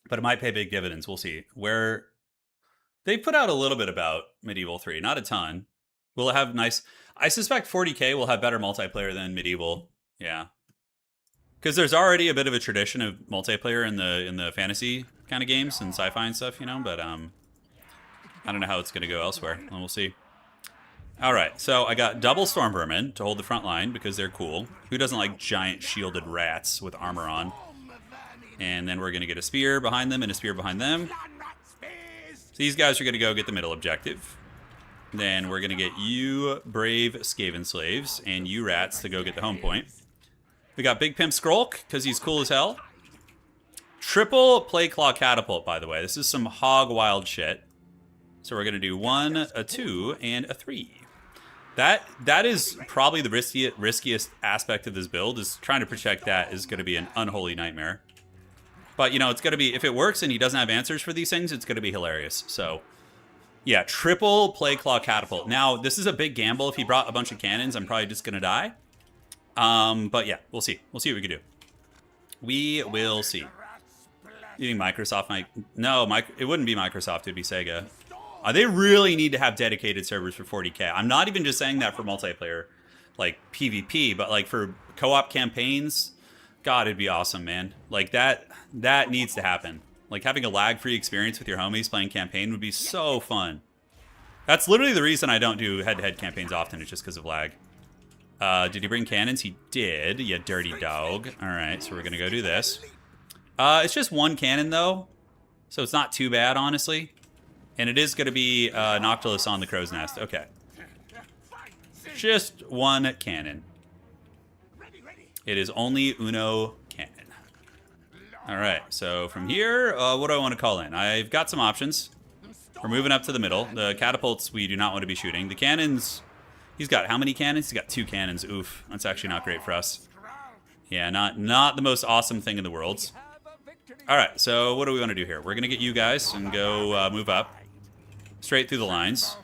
but it might pay big dividends. We'll see. Where they put out a little bit about Medieval 3, not a ton. Will it have nice? I suspect 40K will have better multiplayer than Medieval. Yeah. Because there's already a bit of a tradition of multiplayer in the fantasy kind of games and sci-fi and stuff, you know. But I don't know how it's going to go elsewhere, and we'll see. All right, so I got double Storm Vermin to hold the front line because they're cool. Who doesn't like giant shielded rats with armor on? And then we're going to get a spear behind them and a spear behind them. So these guys are going to go get the middle objective. Then we're going to get you brave Skaven slaves and you rats to go get the home point. We got Big Pimp Skrulk, because he's cool as hell. Triple Plague Claw Catapult, by the way. This is some hog wild shit. So we're going to do 1, a 2, and a 3. That is probably the riskiest aspect of this build, is trying to protect that is going to be an unholy nightmare. But, you know, it's going to be, if it works and he doesn't have answers for these things, it's going to be hilarious. So, yeah, triple Plague Claw Catapult. Now, this is a big gamble. If he brought a bunch of cannons, I'm probably just going to die. But yeah, we'll see. We'll see what we can do. We will see. You think Microsoft might... No, it wouldn't be Microsoft. It would be Sega. They really need to have dedicated servers for 40K. I'm not even just saying that for multiplayer, like PvP, but like for co-op campaigns. God, it'd be awesome, man. Like that needs to happen. Like having a lag-free experience with your homies playing campaign would be so fun. That's literally the reason I don't do head-to-head campaigns often. It's just because of lag. Did he bring cannons? He did, you dirty dog. All right, so we're going to go do this. It's just one cannon, though, so it's not too bad, honestly. And it is going to be Noctilus on the crow's nest. Okay. Just one cannon. It is only uno cannon. All right, so from here, what do I want to call in? I've got some options. We're moving up to the middle. The catapults we do not want to be shooting. The cannons, he's got how many cannons? He's got 2 cannons. Oof, that's actually not great for us. Yeah, not the most awesome thing in the world. All right, so what do we want to do here? We're going to get you guys and go move up. Straight through the lines.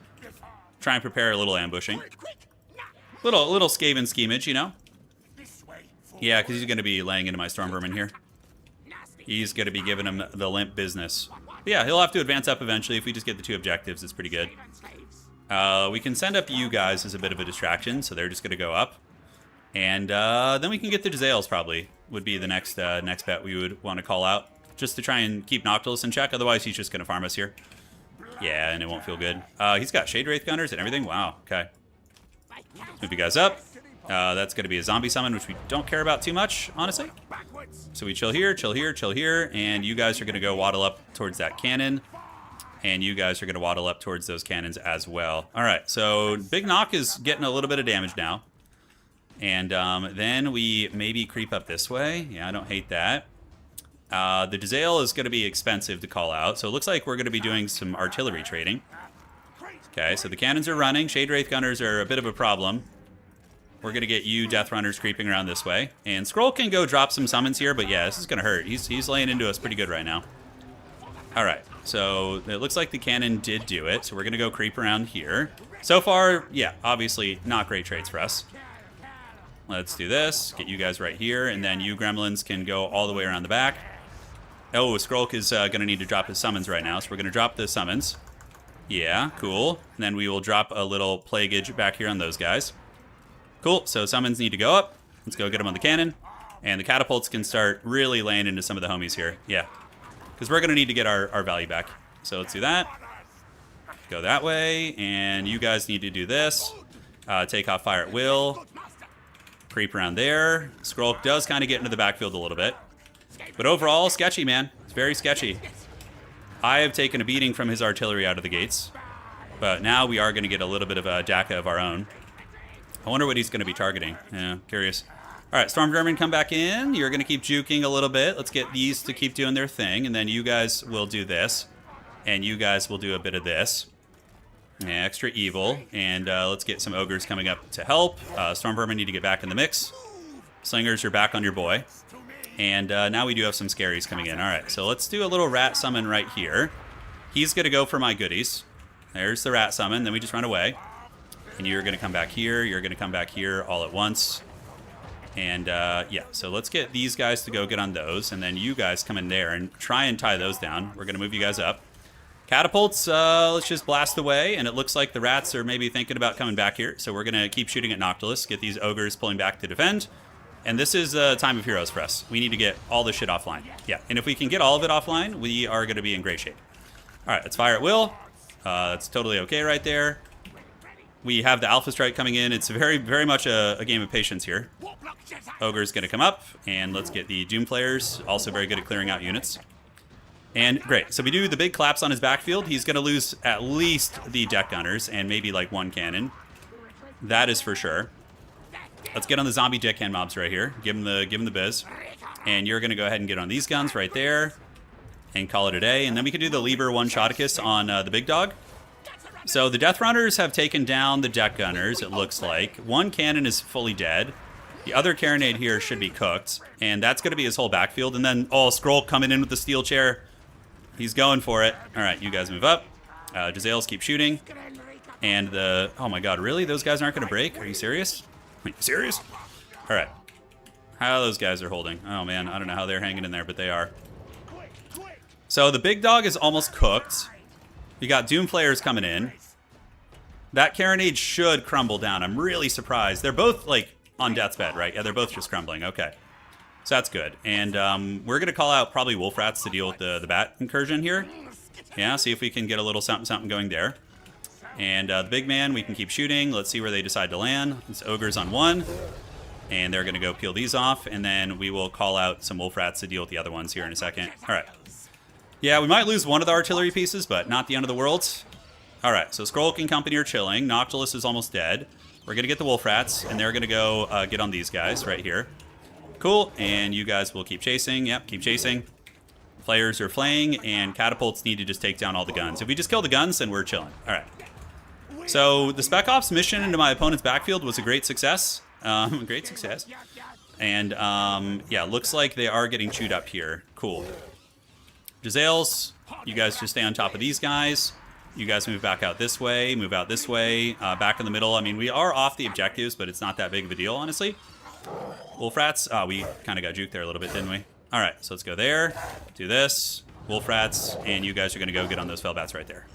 Try and prepare a little ambushing. Little Skaven schemage, you know? Yeah, because he's going to be laying into my Storm Vermin here. He's going to be giving him the limp business. But yeah, he'll have to advance up eventually. If we just get the 2 objectives, it's pretty good. We can send up you guys as a bit of a distraction, so they're just going to go up. And then we can get the Jezzails, probably, would be the next bet we would want to call out. Just to try and keep Noctilus in check. Otherwise, he's just going to farm us here. Yeah, and it won't feel good. He's got Shade Wraith Gunners and everything. Wow, okay. Move you guys up. That's going to be a zombie summon, which we don't care about too much, honestly. So we chill here, chill here, chill here, and you guys are going to go waddle up towards that cannon. And you guys are going to waddle up towards those cannons as well. All right, so Big Knock is getting a little bit of damage now. And then we maybe creep up this way. Yeah, I don't hate that. The Jezzail is going to be expensive to call out, so it looks like we're going to be doing some artillery trading. Okay, so the cannons are running. Shade Wraith Gunners are a bit of a problem. We're going to get you Death Runners creeping around this way. And Skrull can go drop some summons here, but yeah, this is going to hurt. He's laying into us pretty good right now. All right, so it looks like the cannon did do it, so we're going to go creep around here. So far, yeah, obviously not great trades for us. Let's do this. Get you guys right here, and then you gremlins can go all the way around the back. Oh, Skrulk is going to need to drop his summons right now, so we're going to drop the summons. Yeah, cool. And then we will drop a little plaguage back here on those guys. Cool, so summons need to go up. Let's go get them on the cannon. And the catapults can start really laying into some of the homies here. Yeah, because we're going to need to get our value back. So let's do that. Go that way, and you guys need to do this. Take off fire at will. Creep around there. Skrulk does kind of get into the backfield a little bit. But overall, sketchy, man. It's very sketchy. I have taken a beating from his artillery out of the gates. But now we are going to get a little bit of a Daka of our own. I wonder what he's going to be targeting. Yeah, curious. All right, Storm Vermin, come back in. You're going to keep juking a little bit. Let's get these to keep doing their thing. And then you guys will do this. And you guys will do a bit of this. Yeah, extra evil. And let's get some ogres coming up to help. Storm Vermin need to get back in the mix. Slingers, you're back on your boy. And now we do have some scaries coming in. All right, so let's do a little rat summon right here. He's going to go for my goodies. There's the rat summon. Then we just run away. And you're going to come back here. You're going to come back here all at once. And yeah, so let's get these guys to go get on those. And then you guys come in there and try and tie those down. We're going to move you guys up. Catapults, let's just blast away. And it looks like the rats are maybe thinking about coming back here. So we're going to keep shooting at Noctilus. Get these ogres pulling back to defend. And this is a time of heroes for us. We need to get all this shit offline. Yeah, and if we can get all of it offline, we are going to be in great shape. All right, let's fire at will. That's totally okay right there. We have the Alpha Strike coming in. It's very, very much a game of patience here. Ogre's going to come up, and let's get the Doom players. Also very good at clearing out units. And great. So we do the big collapse on his backfield. He's going to lose at least the deck gunners and maybe like one cannon. That is for sure. Let's get on the zombie deckhand mobs right here. Give him the biz. And you're going to go ahead and get on these guns right there and call it a day. And then we can do the Lieber one-shoticus on the big dog. So the Death Runners have taken down the Deck Gunners, it looks like. One cannon is fully dead. The other Carronade here should be cooked. And that's going to be his whole backfield. And then, oh, Skrull coming in with the steel chair. He's going for it. All right, you guys move up. Jezzails keep shooting. And the... Oh my god, really? Those guys aren't going to break? Are you serious? Are you serious? All right. How those guys are holding. Oh man, I don't know how they're hanging in there, but they are. So the big dog is almost cooked. We got Doom Flayers coming in. That Carronade should crumble down. I'm really surprised. They're both, like, on death's bed, right? Yeah, they're both just crumbling. Okay. So that's good. And we're going to call out probably Wolf Rats to deal with the bat incursion here. Yeah, see if we can get a little something going there. And the big man, we can keep shooting. Let's see where they decide to land. It's Ogres on one. And they're going to go peel these off. And then we will call out some Wolf Rats to deal with the other ones here in a second. All right. Yeah, we might lose one of the artillery pieces, but not the end of the world. All right, so Skrull and company are chilling. Noctilus is almost dead. We're going to get the Wolf Rats, and they're going to go get on these guys right here. Cool, and you guys will keep chasing. Yep, keep chasing. Flayers are flaying, and catapults need to just take down all the guns. If we just kill the guns, then we're chilling. All right. So the Spec Ops mission into my opponent's backfield was a great success. Great success. And, yeah, looks like they are getting chewed up here. Cool. Jezzails, you guys just stay on top of these guys. You guys move back out this way, move out this way, back in the middle. I mean, we are off the objectives, but it's not that big of a deal, honestly. Wolf Rats, we kind of got juked there a little bit, didn't we? All right, so let's go there, do this, Wolf Rats, and you guys are going to go get on those Fellbats right there.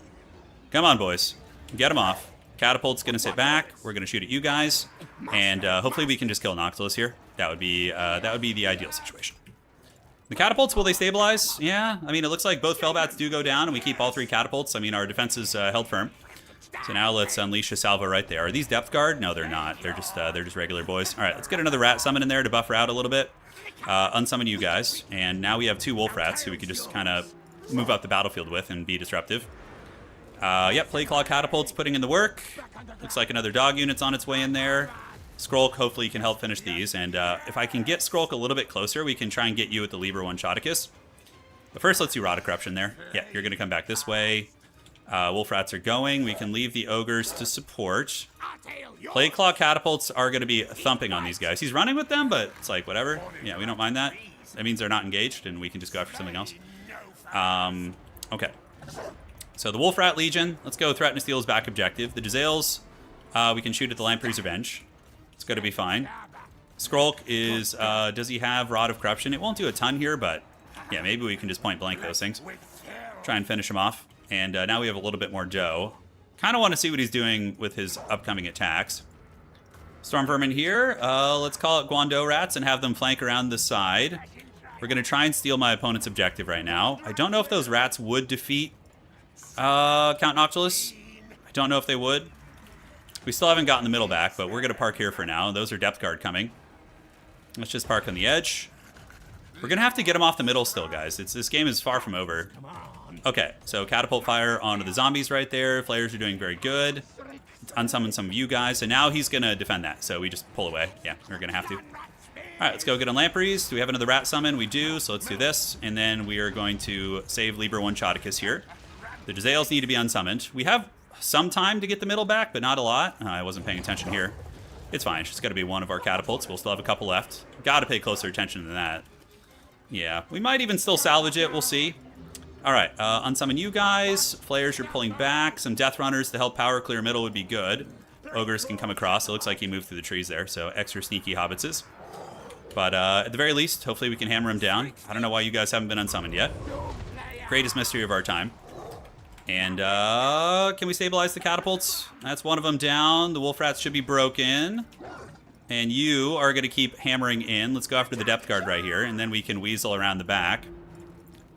Come on, boys. Get them off. Catapult's going to sit back. We're going to shoot at you guys, and hopefully we can just kill Noctilus here. That would be the ideal situation. The catapults, will they stabilize? Yeah, I mean, it looks like both Fellbats do go down, and we keep all three catapults. I mean, our defense is held firm. So now let's unleash a salvo right there. Are these depth guard? No, they're not. They're just regular boys. All right, let's get another rat summon in there to buffer out a little bit. Unsummon you guys, and now we have two Wolf Rats who we can just kind of move up the battlefield with and be disruptive. Yep, Plague Claw catapults putting in the work. Looks like another dog unit's on its way in there. Skrulk hopefully can help finish these, and if I can get Skrulk a little bit closer, we can try and get you with the Libra One Shoticus. But first, let's do Rod of Corruption there. Yeah, you're going to come back this way. Wolf Rats are going. We can leave the Ogres to support. Plague Claw catapults are going to be thumping on these guys. He's running with them, but it's like, whatever. Yeah, we don't mind that. That means they're not engaged, and we can just go after something else. Okay. So the Wolf Rat Legion, let's go threaten to steal his back objective. The Jezzails, we can shoot at the Lamprey's Revenge. It's going to be fine. Skrulk is, does he have Rod of Corruption? It won't do a ton here, but yeah, maybe we can just point blank those things. Try and finish him off. And now we have a little bit more dough. Kind of want to see what he's doing with his upcoming attacks. Storm Vermin here. Let's call it Guando Rats and have them flank around the side. We're going to try and steal my opponent's objective right now. I don't know if those rats would defeat Count Noctilus. I don't know if they would. We still haven't gotten the middle back, but we're going to park here for now. Those are depth guard coming. Let's just park on the edge. We're going to have to get them off the middle still, guys. This game is far from over. Okay, so catapult fire onto the zombies right there. Flayers are doing very good. Let's unsummon some of you guys. And now he's going to defend that, so we just pull away. Yeah, we're going to have to. All right, let's go get on Lampreys. Do we have another rat summon? We do, so let's do this. And then we are going to save Libra One Shoticus here. The Jezzails need to be unsummoned. We have some time to get the middle back, but not a lot. I wasn't paying attention here. It's fine. It's just got to be one of our catapults. We'll still have a couple left. Got to pay closer attention than that. Yeah, we might even still salvage it. We'll see. All right, unsummon you guys. Flayers are pulling back. Some Death Runners to help power clear middle would be good. Ogres can come across. It looks like he moved through the trees there, so extra sneaky hobbitses. But at the very least, hopefully we can hammer him down. I don't know why you guys haven't been unsummoned yet. Greatest mystery of our time. And can we stabilize the catapults? That's one of them down. The Wolf Rats should be broken. And you are going to keep hammering in. Let's go after the depth guard right here, and then we can weasel around the back.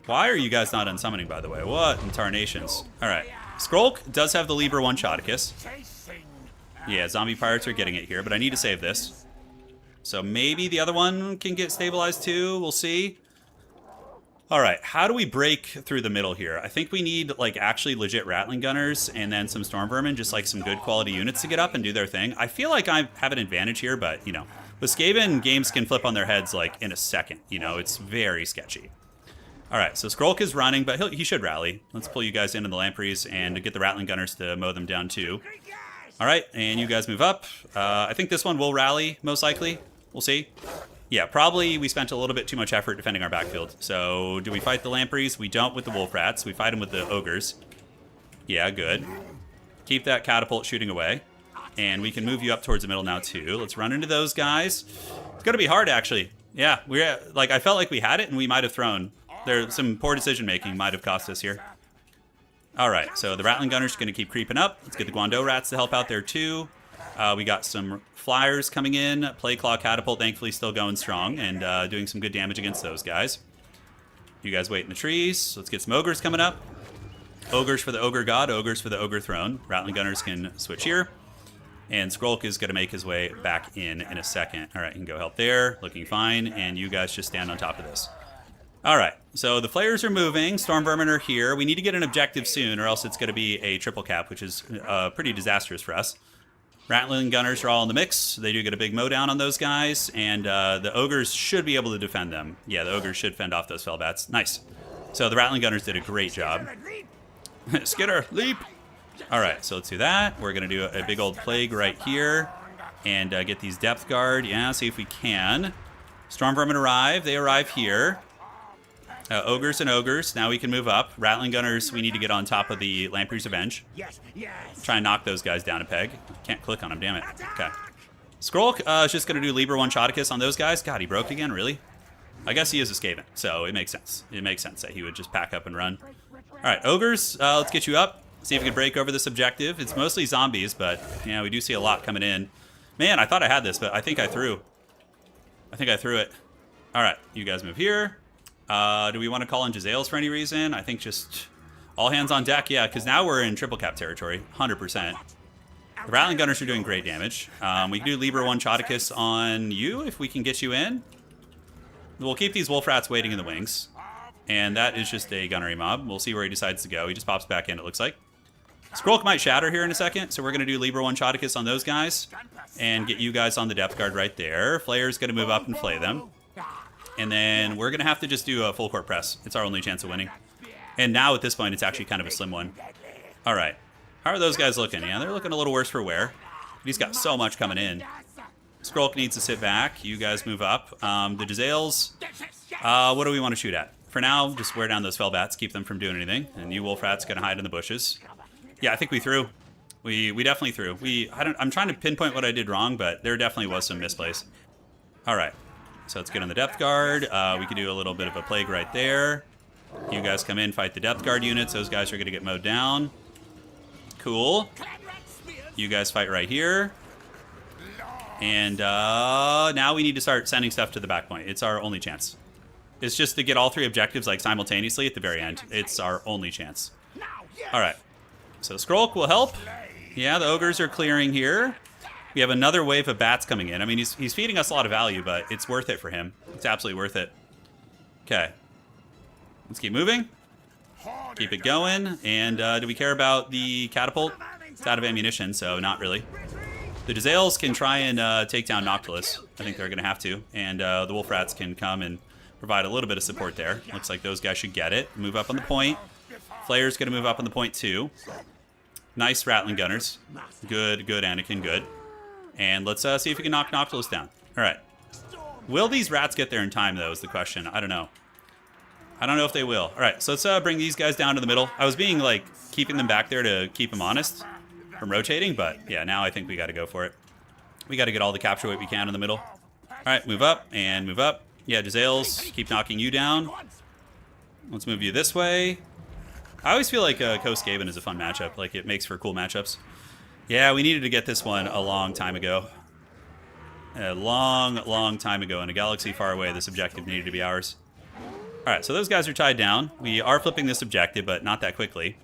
Why are you guys not unsummoning, by the way? What in tarnations? All right. Skrulk does have the Libra One Shoticus. Yeah, zombie pirates are getting it here, but I need to save this. So maybe the other one can get stabilized too. We'll see. All right, how do we break through the middle here? I think we need, like, actually legit Rattling Gunners and then some Storm Vermin, just, like, some good quality units to get up and do their thing. I feel like I have an advantage here, but, you know, with Skaven, games can flip on their heads, like, in a second. You know, it's very sketchy. All right, so Skrulk is running, but he should rally. Let's pull you guys into the Lampreys and get the Rattling Gunners to mow them down too. All right, and you guys move up. I think this one will rally, most likely. We'll see. Yeah, probably we spent a little bit too much effort defending our backfield. So do we fight the Lampreys? We don't with the Wolf Rats. We fight them with the Ogres. Yeah, good. Keep that catapult shooting away. And we can move you up towards the middle now too. Let's run into those guys. It's going to be hard, actually. Yeah, I felt like we had it and we might have thrown. There's some poor decision making might have cost us here. All right, so the Rattling Gunners are going to keep creeping up. Let's get the Guando Rats to help out there too. We got some Flyers coming in. Plague Claw Catapult, thankfully, still going strong and doing some good damage against those guys. You guys wait in the trees. Let's get some Ogres coming up. Ogres for the Ogre God, Ogres for the Ogre Throne. Rattling Gunners can switch here. And Skrulk is going to make his way back in a second. All right, he can go help there. Looking fine. And you guys just stand on top of this. All right, so the Flayers are moving. Storm Vermin are here. We need to get an objective soon, or else it's going to be a triple cap, which is pretty disastrous for us. Rattling Gunners are all in the mix. They do get a big mow down on those guys, and the Ogres should be able to defend them. Yeah, the Ogres should fend off those Fellbats. Nice. So the Rattling Gunners did a great job. Skidder, leap! All right, so let's do that. We're going to do a big old Plague right here and get these Depth Guard. Yeah, see if we can. Storm Vermin arrive. They arrive here. Ogres and Ogres. Now we can move up. Rattling Gunners, we need to get on top of the Lamprey's Revenge. Yes. Try and knock those guys down a peg. Can't click on them, damn it. Okay. Skrulk is just going to do Liber One Shoticus on those guys. God, he broke again, really? I guess he is escaping, so it makes sense. It makes sense that he would just pack up and run. All right, Ogres, let's get you up. See if we can break over this objective. It's mostly zombies, but yeah, we do see a lot coming in. Man, I thought I had this, but I think I threw. I think I threw it. All right, you guys move here. Do we want to call in Jezzails for any reason? I think just all hands on deck. Yeah, because now we're in triple cap territory, 100%. The Rattling Gunners are doing great damage. We can do Liber One Shoticus on you if we can get you in. We'll keep these Wolf Rats waiting in the wings. And that is just a gunnery mob. We'll see where he decides to go. He just pops back in, it looks like. Skrulk might shatter here in a second, so we're going to do Liber One Shoticus on those guys. And get you guys on the depth guard right there. Flayer's going to move up and flay them. And then we're going to have to just do a full court press. It's our only chance of winning. And now at this point, it's actually kind of a slim one. All right. How are those guys looking? Yeah, they're looking a little worse for wear. He's got so much coming in. Skrulk needs to sit back. You guys move up. The Jezzails, what do we want to shoot at? For now, just wear down those Fellbats, keep them from doing anything. And you Wolf Rat's going to hide in the bushes. Yeah, I think we threw. We definitely threw. I'm trying to pinpoint what I did wrong, but there definitely was some misplays. All right. So let's get on the depth guard. We can do a little bit of a plague right there. You guys come in, fight the depth guard units. Those guys are going to get mowed down. Cool. You guys fight right here. And now we need to start sending stuff to the back point. It's our only chance. It's just to get all three objectives like simultaneously at the very end. It's our only chance. All right. So Skrulk will help. Yeah, the Ogres are clearing here. We have another wave of bats coming in. I mean, he's feeding us a lot of value, but it's worth it for him. It's absolutely worth it. Okay. Let's keep moving. Keep it going. And do we care about the catapult? It's out of ammunition, so not really. The Jezzails can try and take down Noctilus. I think they're going to have to. And the Wolf Rats can come and provide a little bit of support there. Looks like those guys should get it. Move up on the point. Flayer's going to move up on the point too. Nice Rattling Gunners. Good, Anakin, good. And let's see if we can knock Noctilus down. All right. Will these rats get there in time, though, is the question. I don't know. I don't know if they will. All right, so let's bring these guys down to the middle. I was being, like, keeping them back there to keep them honest from rotating, but, yeah, now I think we got to go for it. We got to get all the capture weight we can in the middle. All right, move up and move up. Yeah, Jezzails, keep knocking you down. Let's move you this way. I always feel like Coast Gaben is a fun matchup. Like, it makes for cool matchups. Yeah, we needed to get this one a long time ago. A long time ago. In a galaxy far away, this objective needed to be ours. All right, so those guys are tied down. We are flipping this objective, but not that quickly.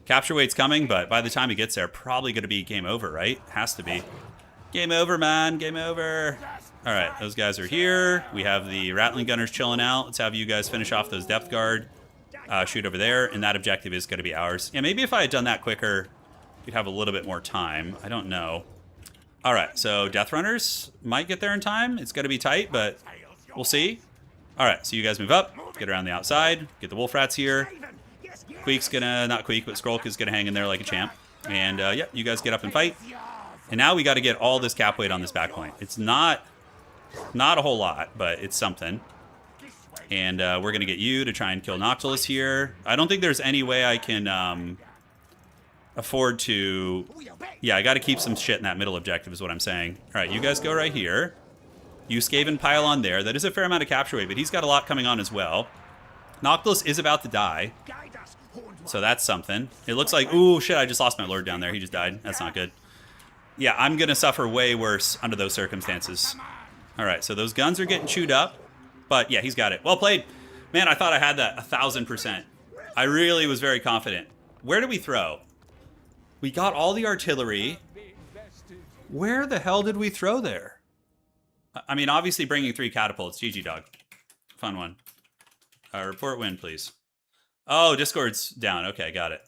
Capture weight's coming, but by the time it gets there, probably going to be game over, right? Has to be. Game over, man. Game over. All right, those guys are here. We have the Rattling Gunners chilling out. Let's have you guys finish off those depth guard. Shoot over there, and that objective is going to be ours. Yeah, maybe if I had done that quicker, we'd have a little bit more time. I don't know. All right, so Death Runners might get there in time. It's going to be tight, but we'll see. All right, so you guys move up, get around the outside, get the wolf rats here. Queek's gonna, not Queek, but Skrulk is gonna hang in there like a champ. And yeah, you guys get up and fight. And now we got to get all this cap weight on this back point. It's not a whole lot, but it's something. And we're gonna get you to try and kill Noctilus here. I don't think there's any way I can afford to. Yeah, I got to keep some shit in that middle objective is what I'm saying. All right, you guys go right here. You Skaven pile on there. That is a fair amount of capture weight, but he's got a lot coming on as well. Noctilus is about to die. So that's something. It looks like, ooh, shit, I just lost my lord down there. He just died. That's not good. Yeah, I'm going to suffer way worse under those circumstances. All right, so those guns are getting chewed up. But yeah, he's got it. Well played. Man, I thought I had that 1,000%. I really was very confident. Where do we throw? We got all the artillery. Where the hell did we throw there? I mean, obviously bringing 3 catapults. GG, dog. Fun one. Report win, please. Oh, Discord's down. Okay, got it.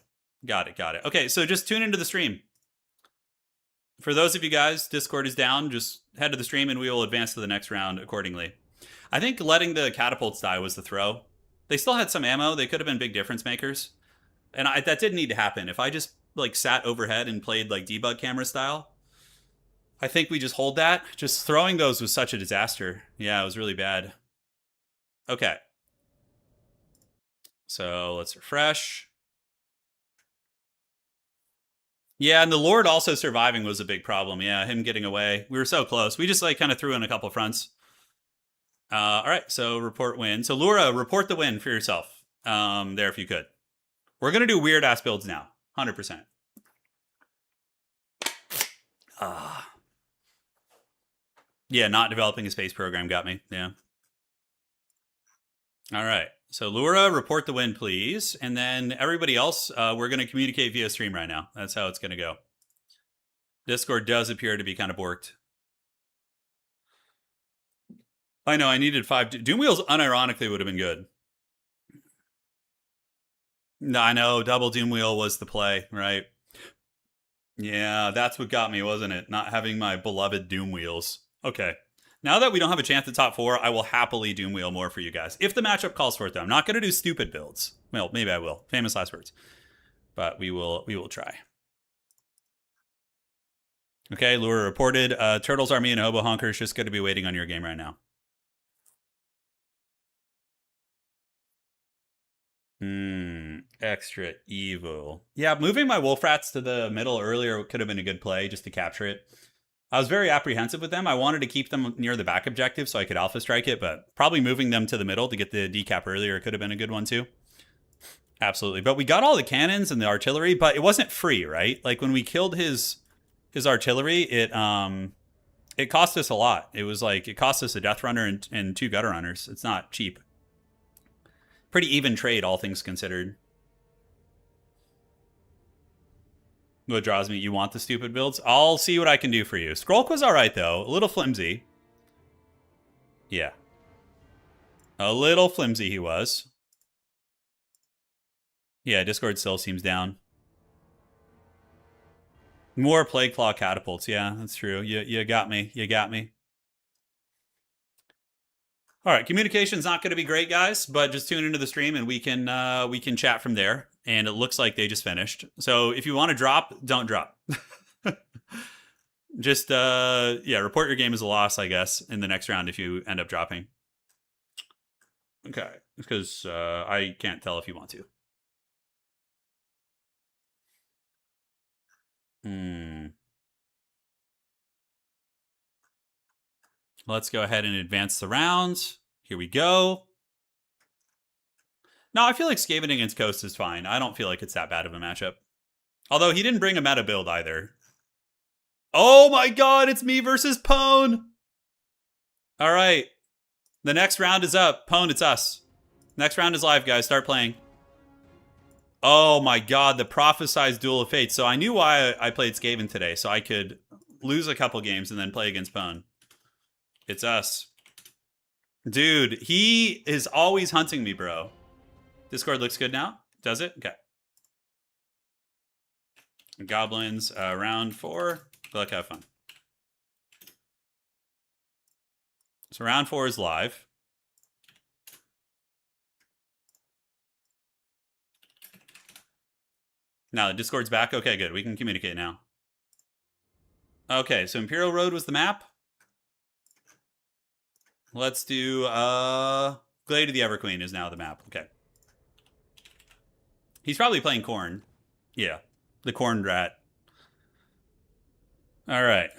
Got it. Okay, so just tune into the stream. For those of you guys, Discord is down. Just head to the stream and we will advance to the next round accordingly. I think letting the catapults die was the throw. They still had some ammo. They could have been big difference makers. And that didn't need to happen. If I just like sat overhead and played like debug camera style, I think we just hold that. Just throwing those was such a disaster. Yeah, it was really bad. Okay. So let's refresh. Yeah, and the Lord also surviving was a big problem. Yeah, him getting away. We were so close. We just like kind of threw in a couple fronts. All right, so report win. So Lura, report the win for yourself. There if you could. We're going to do weird ass builds now. 100%. Yeah, not developing a space program got me. Yeah. All right. So Lura, report the win, please. And then everybody else, we're going to communicate via stream right now. That's how it's going to go. Discord does appear to be kind of borked. I know, I needed 5. Doom Wheels unironically would have been good. No, I know, double Doom Wheel was the play, right? Yeah, that's what got me, wasn't it? Not having my beloved Doom Wheels. Okay. Now that we don't have a chance at top 4, I will happily Doom Wheel more for you guys. If the matchup calls for it, though. I'm not going to do stupid builds. Well, maybe I will. Famous last words. But we will try. Okay, Lure reported. Turtles Army and Hobo Honker is just going to be waiting on your game right now. Extra evil. Yeah, moving my wolf rats to the middle earlier could have been a good play just to capture it. I was very apprehensive with them. I wanted to keep them near the back objective so I could alpha strike it, but probably moving them to the middle to get the decap earlier could have been a good one too. Absolutely. But we got all the cannons and the artillery, but it wasn't free, right? Like when we killed his artillery, it cost us a lot. It was like it cost us a death runner and 2 gutter runners. It's not cheap. Pretty even trade, all things considered. What draws me? You want the stupid builds? I'll see what I can do for you. Skrulk was alright, though. A little flimsy. Yeah. A little flimsy he was. Yeah, Discord still seems down. More Plague Claw catapults. Yeah, that's true. You got me. You got me. All right, communication's not going to be great, guys, but just tune into the stream and we can chat from there. And it looks like they just finished. So if you want to drop, don't drop. Just yeah, report your game as a loss, I guess, in the next round if you end up dropping. Okay, because I can't tell if you want to. Let's go ahead and advance the rounds. Here we go. No, I feel like Skaven against Coast is fine. I don't feel like it's that bad of a matchup. Although he didn't bring a meta build either. Oh my god, it's me versus Pwn! Alright. The next round is up. Pwn, it's us. Next round is live, guys. Start playing. Oh my god, the prophesized Duel of Fate. So I knew why I played Skaven today, so I could lose a couple games and then play against Pwn. It's us. Dude, he is always hunting me, bro. Discord looks good now? Does it? Okay. Goblins, round 4. Good luck, have fun. So round 4 is live. Now the Discord's back. Okay, good. We can communicate now. Okay, so Imperial Road was the map. Let's do Glade of the Everqueen is now the map. Okay. He's probably playing Corn. Yeah. The Corn Rat. All right.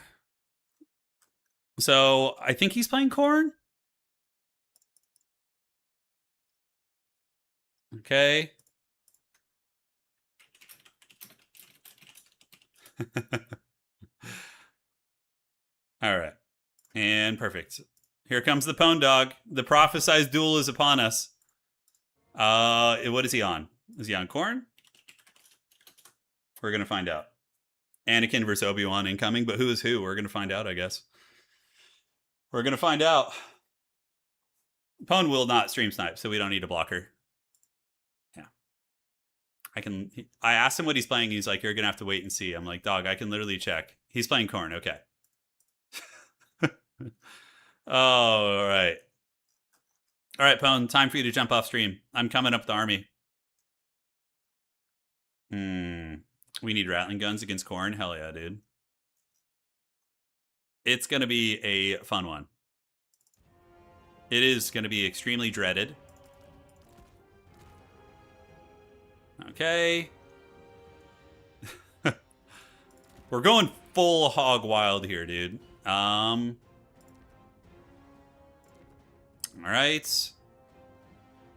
So I think he's playing Corn. Okay. All right. And perfect. Here comes the Pwn Dog. The prophesized duel is upon us. What is he on? Is he on Corn? We're going to find out. Anakin versus Obi-Wan incoming, but who is who? We're going to find out, I guess. We're going to find out. Pwn will not stream snipe, so we don't need a blocker. Yeah. I asked him what he's playing. He's like, you're going to have to wait and see. I'm like, dog, I can literally check. He's playing Corn. Okay. Oh, all right. All right, Pwn, time for you to jump off stream. I'm coming up the army. We need Rattling guns against Corn. Hell yeah, dude. It's going to be a fun one. It is going to be extremely dreaded. Okay. We're going full hog wild here, dude. All right.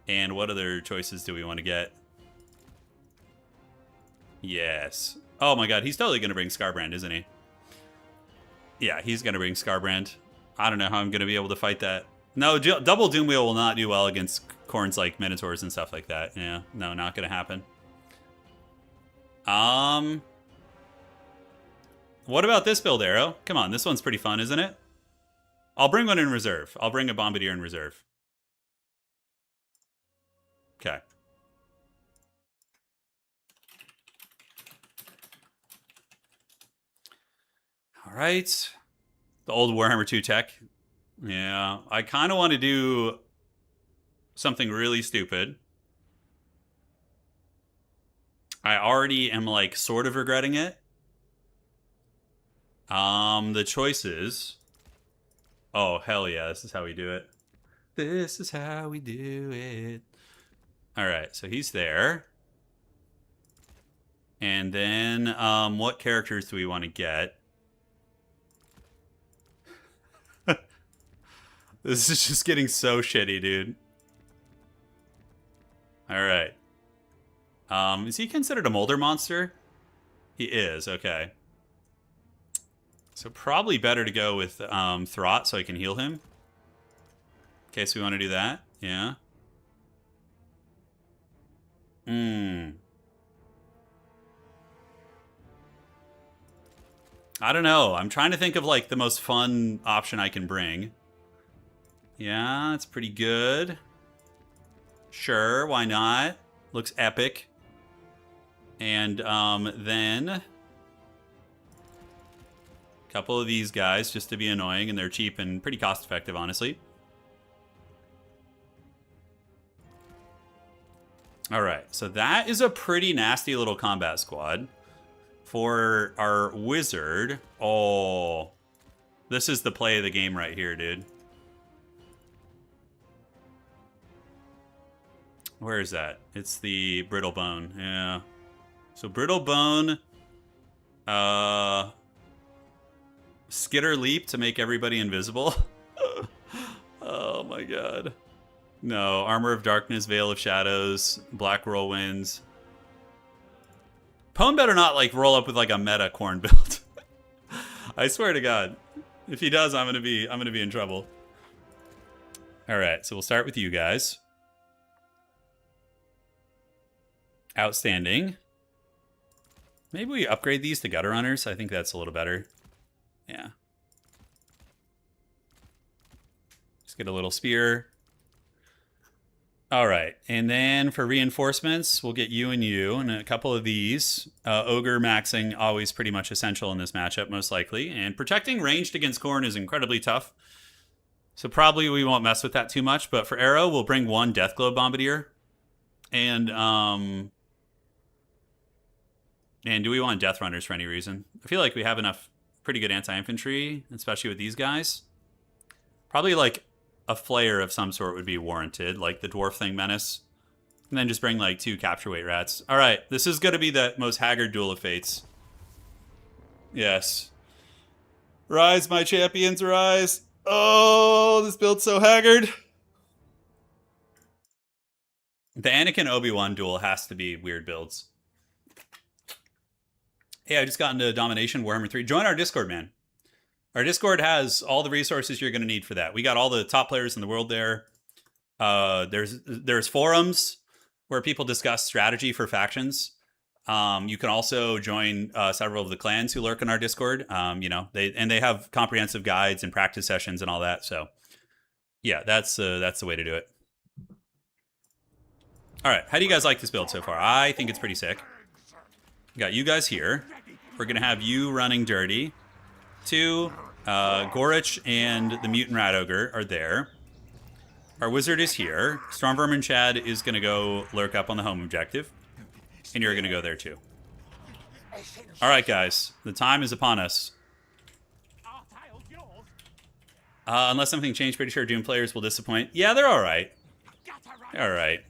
And what other choices do we want to get? Yes. Oh my god, he's totally going to bring Scarbrand, isn't he? Yeah, he's going to bring Scarbrand. I don't know how I'm going to be able to fight that. No, double Doomwheel will not do well against Corn's like Minotaurs and stuff like that. Yeah, no, not going to happen. What about this build, Arrow? Come on, this one's pretty fun, isn't it? I'll bring one in reserve. I'll bring a Bombardier in reserve. Okay. All right. The old Warhammer 2 tech. Yeah, I kind of want to do something really stupid. I already am like sort of regretting it. The choices. Oh, hell yeah, this is how we do it. This is how we do it. All right, so he's there. And then what characters do we want to get? This is just getting so shitty, dude. All right. Is he considered a Molder monster? He is, okay. So probably better to go with Throt so I can heal him. Okay, so we want to do that. Yeah. I don't know. I'm trying to think of like the most fun option I can bring. Yeah, it's pretty good. Sure, why not? Looks epic. And then a couple of these guys just to be annoying, and they're cheap and pretty cost effective, honestly. All right, so that is a pretty nasty little combat squad. For our wizard, oh, this is the play of the game right here, dude. Where is that? It's the Brittle Bone, yeah. So Brittle Bone, Skitter Leap to make everybody invisible. Oh my god. No, Armor of Darkness, Veil of Shadows, Black Whirlwinds. Pwn better not like roll up with like a meta Corn build. I swear to God, if he does, I'm gonna be in trouble. All right, so we'll start with you guys. Outstanding. Maybe we upgrade these to Gutter Runners. I think that's a little better. Yeah. Just get a little spear. All right, and then for reinforcements, we'll get you and a couple of these. Ogre maxing, always pretty much essential in this matchup, most likely. And protecting ranged against Corn is incredibly tough. So probably we won't mess with that too much. But for Arrow, we'll bring one Deathglow Bombardier. And And do we want Death Runners for any reason? I feel like we have enough pretty good anti-infantry, especially with these guys. Probably like a Flayer of some sort would be warranted, like the Dwarf Thing Menace. And then just bring like 2 capture weight rats. All right, this is going to be the most haggard duel of fates. Yes. Rise, my champions, rise. Oh, this build's so haggard. The Anakin Obi-Wan duel has to be weird builds. Hey, I just got into Domination Warhammer 3. Join our Discord, man. Our Discord has all the resources you're going to need for that. We got all the top players in the world there. There's forums where people discuss strategy for factions. You can also join several of the clans who lurk in our Discord. You know, they have comprehensive guides and practice sessions and all that. So, yeah, that's the way to do it. All right, how do you guys like this build so far? I think it's pretty sick. Got you guys here. We're gonna have you running dirty. 2, Gorich and the Mutant Rat Ogre are there. Our wizard is here. Stormvermin Chad is gonna go lurk up on the home objective. And you're gonna go there too. All right, guys, the time is upon us. Unless something changed, pretty sure Doom players will disappoint. Yeah, they're all right. All right.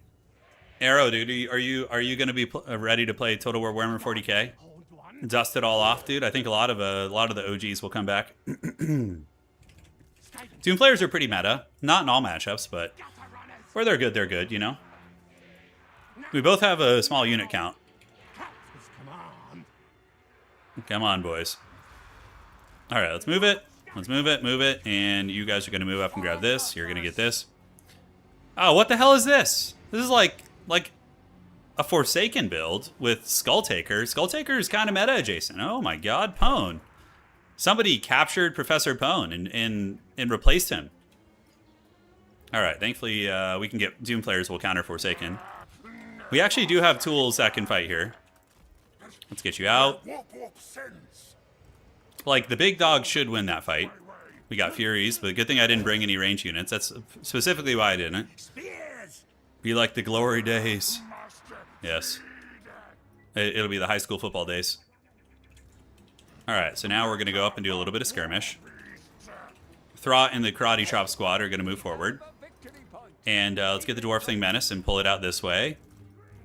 Arrow, dude, are you gonna be ready to play Total War Warhammer 40k? Dust it all off, dude. I think a lot of the OGs will come back. Doom players are pretty meta, not in all matchups, but where they're good, you know. We both have a small unit count. Come on, boys. All right, let's move it. Let's move it, and you guys are gonna move up and grab this. You're gonna get this. Oh, what the hell is this? This is like a Forsaken build with Skulltaker. Skulltaker is kind of meta adjacent. Oh my god, Pone. Somebody captured Professor Pone and replaced him. All right, thankfully we can get Doom players will counter Forsaken. We actually do have tools that can fight here. Let's get you out. Like, the big dog should win that fight. We got Furies, but good thing I didn't bring any range units. That's specifically why I didn't. Be like the glory days. Yes. It'll be the high school football days. Alright, so now we're going to go up and do a little bit of skirmish. Throt and the Karate Chop Squad are going to move forward. And let's get the Dwarf Thing Menace and pull it out this way.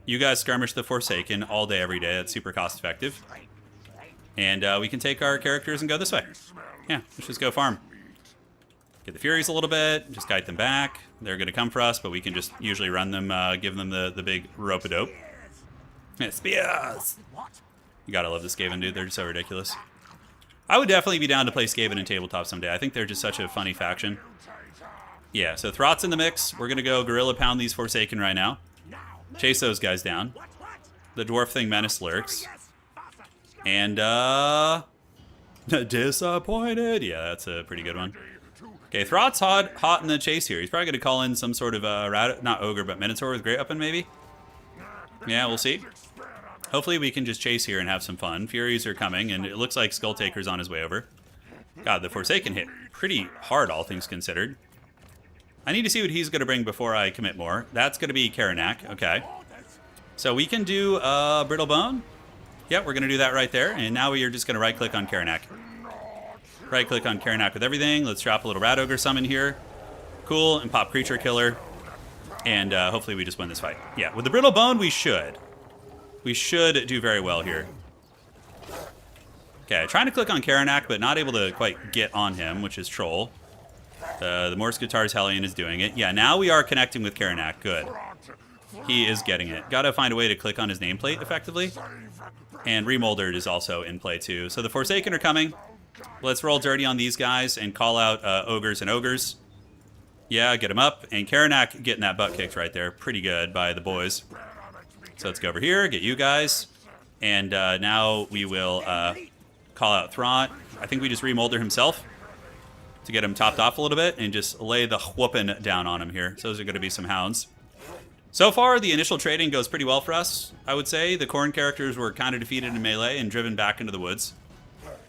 You guys skirmish the Forsaken all day, every day. That's super cost effective. And we can take our characters and go this way. Yeah, let's just go farm. Get the Furies a little bit, just guide them back. They're going to come for us, but we can just usually run them, give them the big rope-a-dope. Yeah, spears! You gotta love the Skaven, dude. They're just so ridiculous. I would definitely be down to play Skaven in tabletop someday. I think they're just such a funny faction. Yeah, so Throt's in the mix. We're going to go Gorilla Pound these Forsaken right now. Chase those guys down. The Dwarf Thing Menace lurks. And, disappointed. Yeah, that's a pretty good one. Okay, Throt's hot in the chase here. He's probably going to call in some sort of, not Ogre, but Minotaur with Great Weapon, maybe? Yeah, we'll see. Hopefully we can just chase here and have some fun. Furies are coming, and it looks like Skulltaker's on his way over. God, the Forsaken hit pretty hard, all things considered. I need to see what he's going to bring before I commit more. That's going to be Karanak. Okay. So we can do Brittle Bone. Yep, we're going to do that right there. And now we are just going to right-click on Karanak. Right-click on Karanak with everything. Let's drop a little Rat Ogre summon here. Cool, and pop Creature Killer. And hopefully we just win this fight. Yeah, with the Brittle Bone, we should. We should do very well here. Okay, trying to click on Karanak, but not able to quite get on him, which is Troll. The Morse Guitar's Hellion is doing it. Yeah, now we are connecting with Karanak. Good. He is getting it. Gotta find a way to click on his nameplate effectively. And Remoldered is also in play too. So the Forsaken are coming. Let's roll dirty on these guys and call out Ogres and Ogres. Yeah, get him up. And Karanak getting that butt kicked right there. Pretty good by the boys. So let's go over here, get you guys. And now we will call out Throt. I think we just Remolder himself to get him topped off a little bit and just lay the whooping down on him here. So those are going to be some hounds. So far, the initial trading goes pretty well for us, I would say. The Khorne characters were kind of defeated in melee and driven back into the woods.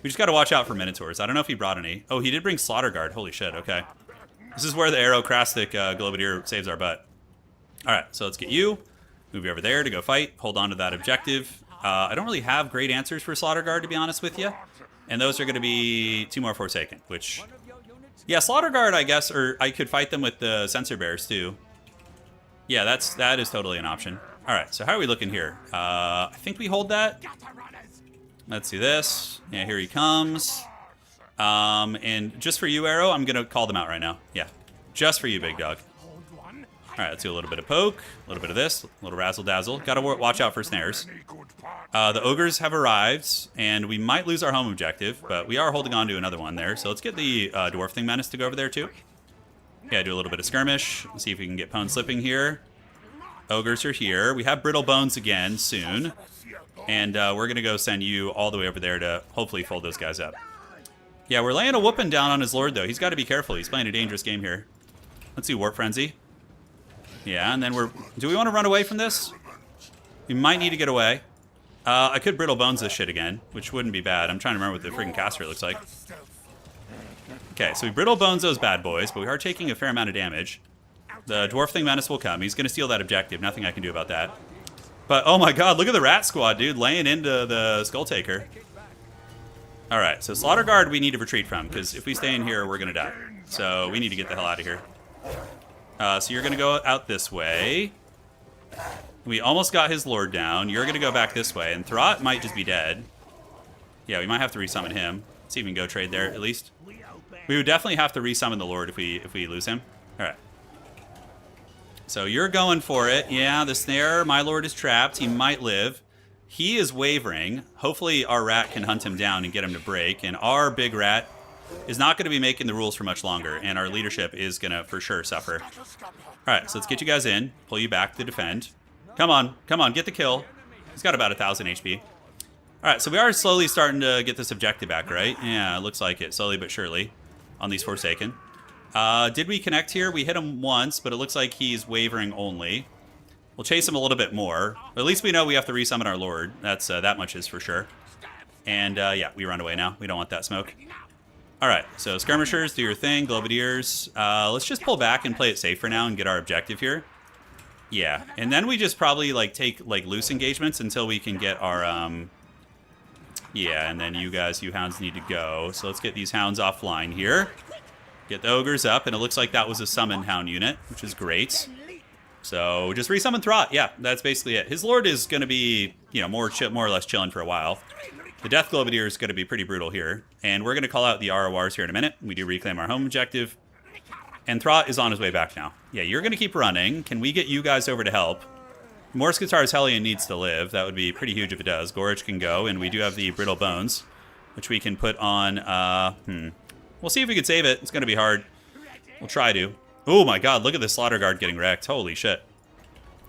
We just got to watch out for Minotaurs. I don't know if he brought any. Oh, he did bring Slaughter Guard. Holy shit, okay. This is where the Aerocrastic Globadier saves our butt. All right, so let's get you. Move you over there to go fight. Hold on to that objective. I don't really have great answers for Slaughter Guard, to be honest with you. And those are going to be 2 more Forsaken, which... Yeah, Slaughter Guard, I guess, or I could fight them with the Sensor Bears, too. Yeah, that is totally an option. All right, so how are we looking here? I think we hold that. Let's do this. Yeah, here he comes. And just for you, Arrow, I'm going to call them out right now. Yeah, just for you, big dog. All right, let's do a little bit of poke, a little bit of this, a little razzle-dazzle. Got to watch out for snares. The ogres have arrived, and we might lose our home objective, but we are holding on to another one there. So let's get the Dwarf Thing Menace to go over there, too. Yeah, do a little bit of skirmish. Let's see if we can get Pwn slipping here. Ogres are here. We have Brittle Bones again soon. And we're going to go send you all the way over there to hopefully fold those guys up. Yeah, we're laying a whooping down on his lord, though. He's got to be careful. He's playing a dangerous game here. Let's do Warp Frenzy. Yeah, and then do we want to run away from this? We might need to get away. I could Brittle Bones this shit again, which wouldn't be bad. I'm trying to remember what the freaking caster looks like. Okay, so we Brittle Bones those bad boys, but we are taking a fair amount of damage. The Dwarf Thing Menace will come. He's going to steal that objective. Nothing I can do about that. But, oh my god, look at the Rat Squad, dude, laying into the Skull Taker. Alright, so Slaughter Guard we need to retreat from, because if we stay in here, we're going to die. So we need to get the hell out of here. So you're going to go out this way. We almost got his lord down. You're going to go back this way, and Throt might just be dead. Yeah, we might have to resummon him. Let's see if we can go trade there, at least. We would definitely have to resummon the lord if we lose him. Alright. So you're going for it. Yeah, the snare. My lord is trapped. He might live. He is wavering. Hopefully our rat can hunt him down and get him to break. And our big rat is not going to be making the rules for much longer. And our leadership is going to, for sure, suffer. Alright, so let's get you guys in. Pull you back to defend. Come on. Come on. Get the kill. He's got about 1,000 HP. Alright, so we are slowly starting to get this objective back, right? Yeah, it looks like it. Slowly but surely. On these Forsaken. Did we connect here? We hit him once, but it looks like he's wavering only. We'll chase him a little bit more. But at least we know we have to resummon our lord. That's that much is for sure. And yeah, we run away now. We don't want that smoke. Alright, so skirmishers, do your thing. Globadiers. Let's just pull back and play it safe for now and get our objective here. Yeah, and then we just probably take loose engagements until we can get our... Yeah, and then you hounds need to go. So let's get these hounds offline here. Get the ogres up, and it looks like that was a summoned hound unit, which is great. So just resummon Throt. Yeah, that's basically it. His lord is going to be, more or less chilling for a while. The Death Globadier is going to be pretty brutal here. And we're going to call out the RORs here in a minute. We do reclaim our home objective. And Throt is on his way back now. Yeah, you're going to keep running. Can we get you guys over to help? Morse Guitar's Hellion needs to live. That would be pretty huge if it does. Gorich can go, and we do have the Brittle Bones, which we can put on, We'll see if we can save it. It's going to be hard. We'll try to. Oh my god, look at the Slaughter Guard getting wrecked. Holy shit.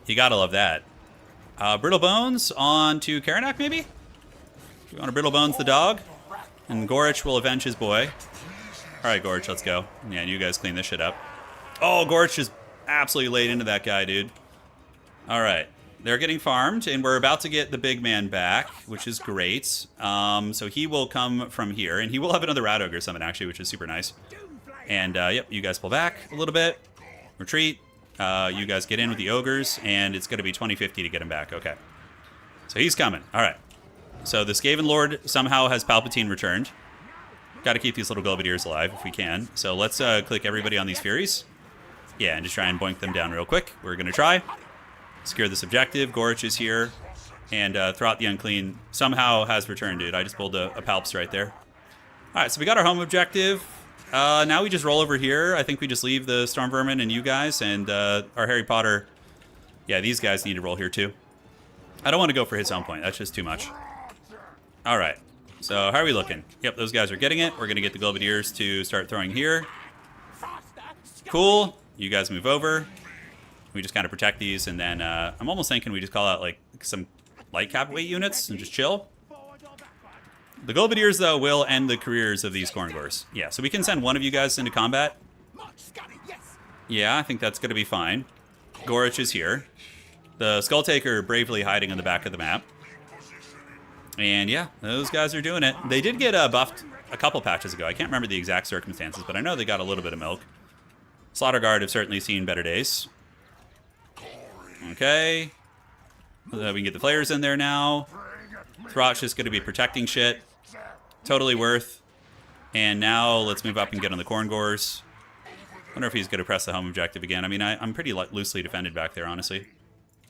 You gotta love that. Brittle Bones on to Karanak, maybe? You want to Brittle Bones the dog? And Gorich will avenge his boy. Alright, Gorich, let's go. Yeah, and you guys clean this shit up. Oh, Gorich is absolutely laid into that guy, dude. Alright. They're getting farmed, and we're about to get the big man back, which is great. So he will come from here, and he will have another Rat Ogre summon, actually, which is super nice. And, yep, you guys pull back a little bit. Retreat. You guys get in with the Ogres, and it's going to be 2050 to get him back. Okay. So he's coming. All right. So the Skaven Lord somehow has Palpatine returned. Got to keep these little Globadiers alive if we can. So let's click everybody on these Furies. Yeah, and just try and boink them down real quick. We're going to try. Secure this objective. Gorich is here. And Throt the Unclean somehow has returned, dude. I just pulled a Palps right there. All right, so we got our home objective. Now we just roll over here. I think we just leave the Storm Vermin and you guys. And our Harry Potter... Yeah, these guys need to roll here too. I don't want to go for his home point. That's just too much. All right. So how are we looking? Yep, those guys are getting it. We're going to get the Globadiers to start throwing here. Cool. You guys move over. We just kind of protect these, and then I'm almost thinking we just call out some light cap weight units and just chill. The Globadiers, though, will end the careers of these Gorngors. Yeah, so we can send one of you guys into combat. Yeah, I think that's going to be fine. Gorich is here. The Skull Taker bravely hiding on the back of the map. And yeah, those guys are doing it. They did get buffed a couple patches ago. I can't remember the exact circumstances, but I know they got a little bit of milk. Slaughter Guard have certainly seen better days. Okay. We can get the players in there now. Throt's just going to be protecting shit. Totally worth. And now let's move up and get on the Corn Gores. Wonder if he's going to press the home objective again. I mean, I'm pretty loosely defended back there, honestly.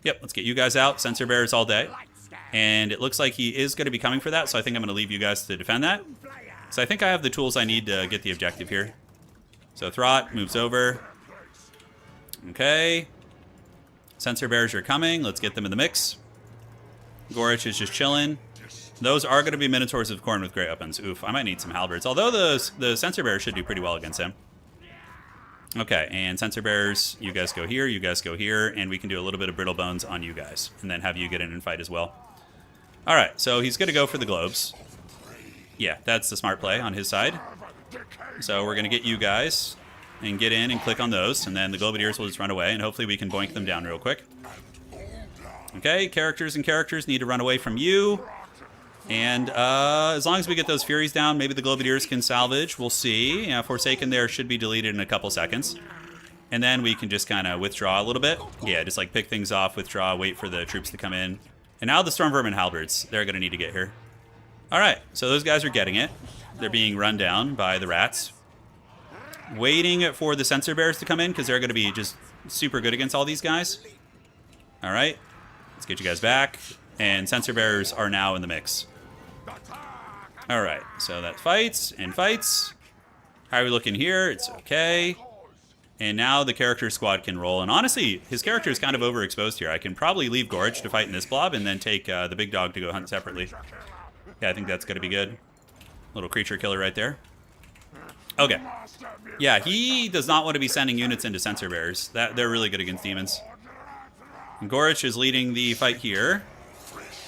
Yep, let's get you guys out. Sensor bearers all day. And it looks like he is going to be coming for that, so I think I'm going to leave you guys to defend that. So I think I have the tools I need to get the objective here. So Throt moves over. Okay. Sensor bearers are coming. Let's get them in the mix. Gorich is just chilling. Those are going to be Minotaurs of Khorne with great weapons. Oof, I might need some halberds. Although the Sensor bearers should do pretty well against him. Okay, and Sensor bearers, you guys go here, you guys go here, and we can do a little bit of Brittle Bones on you guys. And then have you get in and fight as well. Alright, so he's going to go for the globes. Yeah, that's the smart play on his side. So we're going to get you guys and get in and click on those, and then the Globadeers will just run away, and hopefully we can boink them down real quick. Okay, characters and characters need to run away from you. And as long as we get those Furies down, maybe the Globadeers can salvage. We'll see. Yeah, Forsaken there should be deleted in a couple seconds. And then we can just kind of withdraw a little bit. Yeah, just like pick things off, withdraw, wait for the troops to come in. And now the Stormvermin Halberds, they're going to need to get here. All right, so those guys are getting it. They're being run down by the rats. Waiting for the Sensor Bears to come in because they're going to be just super good against all these guys. All right, let's get you guys back. And Sensor Bearers are now in the mix. All right, so that fights and fights. How are we looking here? It's okay. And now the character squad can roll. And honestly, his character is kind of overexposed here. I can probably leave Gorich to fight in this blob and then take the big dog to go hunt separately. Yeah, I think that's going to be good. Little creature killer right there. Okay. Yeah, he does not want to be sending units into Sensor Bearers. They're really good against demons. And Gorich is leading the fight here.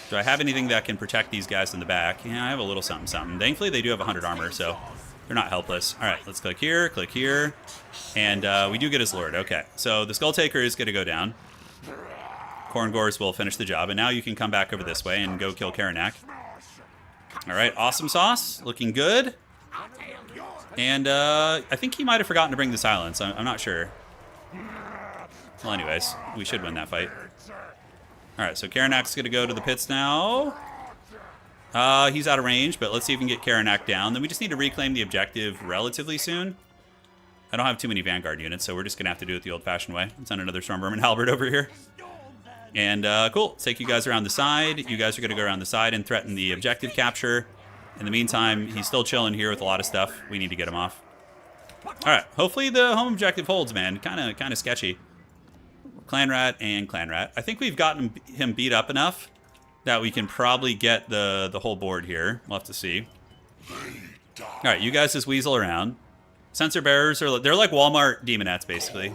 Do I have anything that can protect these guys in the back? Yeah, I have a little something, something. Thankfully, they do have 100 armor, so they're not helpless. All right, let's click here, and we do get his lord. Okay, so the Skull Taker is going to go down. Corn Gores will finish the job, and now you can come back over this way and go kill Karanak. All right, awesome sauce, looking good. And I think he might have forgotten to bring the silence. I'm not sure. Well, anyways, we should win that fight. All right, so Karanak's going to go to the pits now. He's out of range, but let's see if we can get Karanak down. Then we just need to reclaim the objective relatively soon. I don't have too many Vanguard units, so we're just going to have to do it the old-fashioned way. Let's send another Stormvermin Halberd over here. And cool, let's take you guys around the side. You guys are going to go around the side and threaten the objective capture. In the meantime, he's still chilling here with a lot of stuff. We need to get him off. All right, hopefully the home objective holds, man. Kind of sketchy. Clan Rat and Clan Rat. I think we've gotten him beat up enough that we can probably get the whole board here. We'll have to see. All right, you guys just weasel around. Sensor Bearers they're like Walmart Demonettes, basically.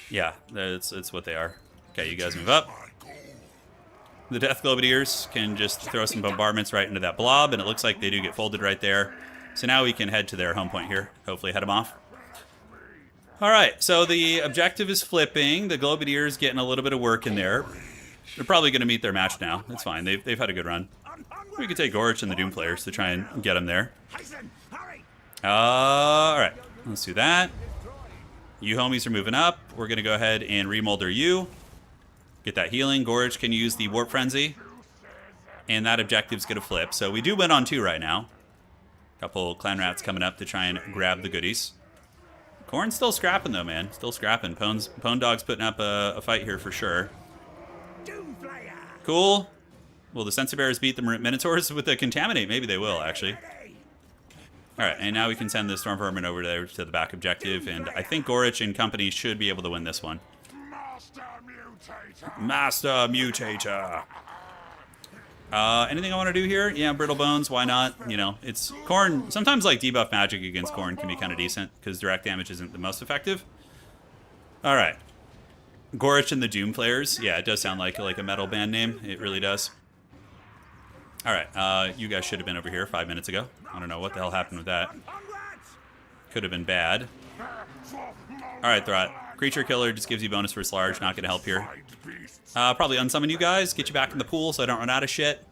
Yeah, it's what they are. Okay, you guys move up. The Death Globadeers can just throw some bombardments right into that blob, and it looks like they do get folded right there. So now we can head to their home point here. Hopefully head them off. All right, so the objective is flipping. The Globadeers getting a little bit of work in there. They're probably going to meet their match now. That's fine. They've had a good run. We could take Gorich and the Doom Players to try and get them there. All right, let's do that. You homies are moving up. We're going to go ahead and remolder you. Get that healing. Gorich can use the Warp Frenzy. And that objective's going to flip. So we do win on 2 right now. Couple Clan Rats coming up to try and grab the goodies. Khorne's still scrapping, though, man. Still scrapping. Pwn Dog's putting up a fight here for sure. Cool. Will the Sensor Bearers beat the Minotaurs with the Contaminate? Maybe they will, actually. All right, and now we can send the Stormvermin over there to the back objective, and I think Gorich and company should be able to win this one. Master Mutator. Anything I want to do here? Yeah, Brittle Bones, why not? You know, it's Khorne. Sometimes, like, debuff magic against Khorne can be kind of decent, because direct damage isn't the most effective. All right. Gorich and the Doom Players. Yeah, it does sound like a metal band name. It really does. All right, you guys should have been over here 5 minutes ago. I don't know what the hell happened with that. Could have been bad. All right, Throt. Creature Killer just gives you bonus versus large. Not going to help here. Probably unsummon you guys. Get you back in the pool so I don't run out of shit.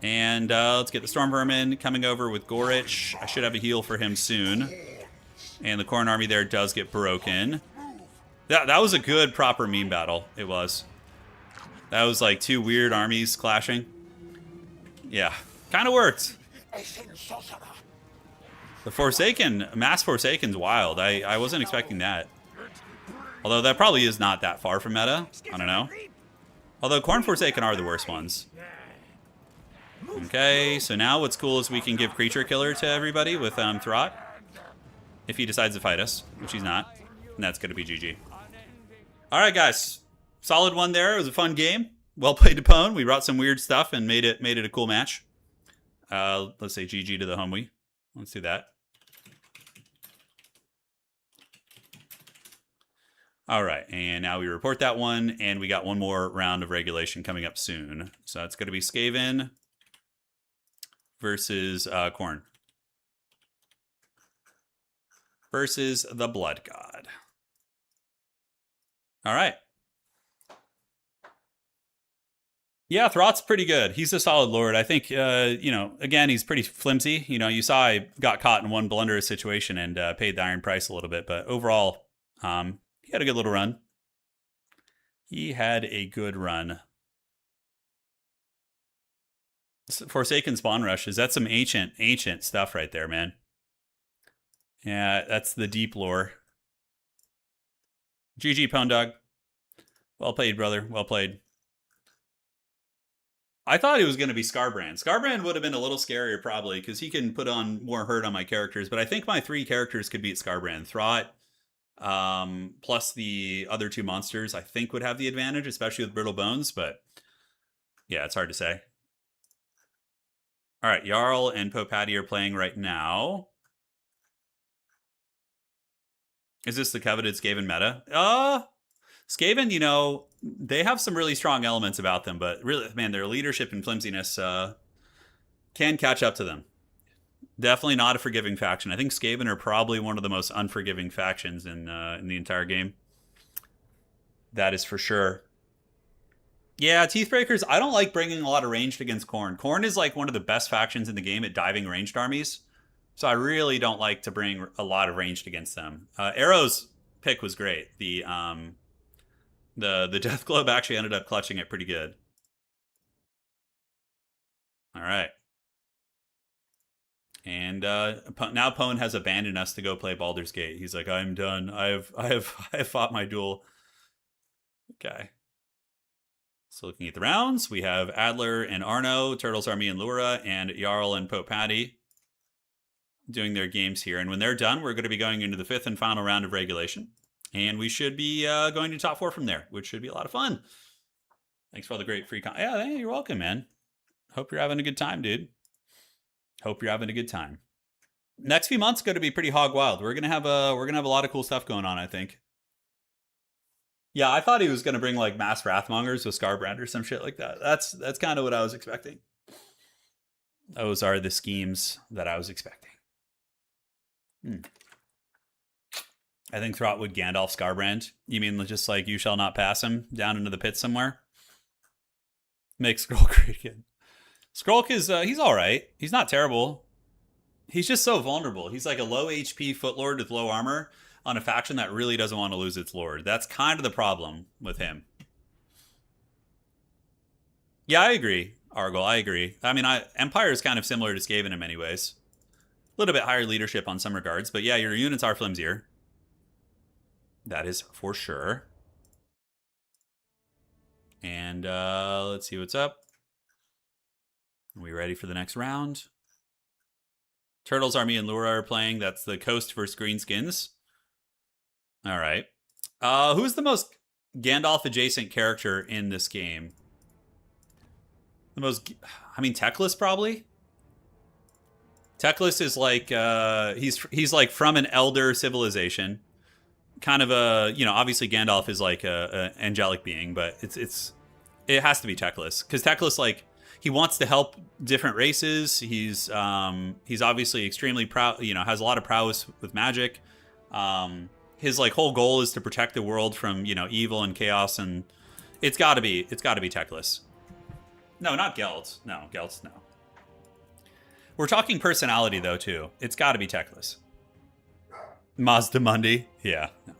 And let's get the Stormvermin coming over with Gorich. I should have a heal for him soon. And the Khorne army there does get broken. That was a good, proper meme battle. It was. That was like 2 weird armies clashing. Yeah, kind of worked. The Forsaken, Mass Forsaken's wild. I wasn't expecting that. Although that probably is not that far from meta. I don't know. Although Khorne Forsaken are the worst ones. Okay, so now what's cool is we can give Creature Killer to everybody with Throt. If he decides to fight us, which he's not. And that's going to be GG. Alright guys, solid one there. It was a fun game. Well played to Pwn. We brought some weird stuff and made it a cool match. Let's say GG to the homie. Let's do that. All right, and now we report that one, and we got one more round of regulation coming up soon. So it's going to be Skaven versus Khorne. Versus the Blood God. All right. Yeah, Throt's pretty good. He's a solid lord. I think, you know, again, he's pretty flimsy. You know, you saw I got caught in one blunderous situation and paid the iron price a little bit. But overall, he had a good little run. He had a good run. Forsaken Spawn Rushes. That's some ancient stuff right there, man. Yeah, that's the deep lore. GG, Pwn Dog. Well played, brother. Well played. I thought it was going to be Scarbrand. Scarbrand would have been a little scarier probably because he can put on more hurt on my characters. But I think my 3 characters could beat Scarbrand. Throt, plus the other 2 monsters, I think would have the advantage, especially with Brittle Bones. But yeah, it's hard to say. All right, Jarl and Popatty are playing right now. Is this the coveted Skaven meta? Skaven, you know, they have some really strong elements about them, but really, man, their leadership and flimsiness can catch up to them. Definitely not a forgiving faction. I think Skaven are probably one of the most unforgiving factions in the entire game. That is for sure. Yeah, Teethbreakers, I don't like bringing a lot of ranged against Khorne. Khorne is like one of the best factions in the game at diving ranged armies. So I really don't like to bring a lot of ranged against them. Arrow's pick was great. The Death Globe actually ended up clutching it pretty good. All right. And now Pwn has abandoned us to go play Baldur's Gate. He's like, I'm done. I have fought my duel. Okay. So looking at the rounds, we have Adler and Arno, Turtles Army and Lura, and Jarl and Popatty doing their games here. And when they're done, we're going to be going into the 5th and final round of regulation. And we should be going to top 4 from there, which should be a lot of fun. Thanks for all the great free content. Yeah, you're welcome, man. Hope you're having a good time, dude. Hope you're having a good time. Next few months going to be pretty hog wild. We're gonna have a lot of cool stuff going on, I think. Yeah, I thought he was gonna bring like mass Wrathmongers with Scarbrand or some shit like that. That's kind of what I was expecting. Those are the schemes that I was expecting. I think Throt would Gandalf Scarbrand. You mean just like you shall not pass him down into the pit somewhere? Make Skrulk great again. Skrulk is, he's alright. He's not terrible. He's just so vulnerable. He's like a low HP Footlord with low armor on a faction that really doesn't want to lose its lord. That's kind of the problem with him. Yeah, I agree, Argyle. I agree. I mean, Empire is kind of similar to Skaven in many ways. A little bit higher leadership on some regards, but yeah, your units are flimsier. That is for sure. And let's see what's up. Are we ready for the next round? Turtles Army and Lura are playing. That's the Coast versus Greenskins. All right. Who's the most Gandalf adjacent character in this game? The most, I mean, Teclis probably. Teclis is like he's like from an elder civilization. Kind of a, you know, obviously Gandalf is like a angelic being, but it has to be Teclis because Teclis, like, he wants to help different races. He's obviously extremely proud, you know, has a lot of prowess with magic. His like whole goal is to protect the world from, you know, evil and chaos, and it's got to be Teclis. No, not Gelt. No, Gelt's no. We're talking personality though too. It's got to be Teclis. Mazda Mundi? Yeah. No.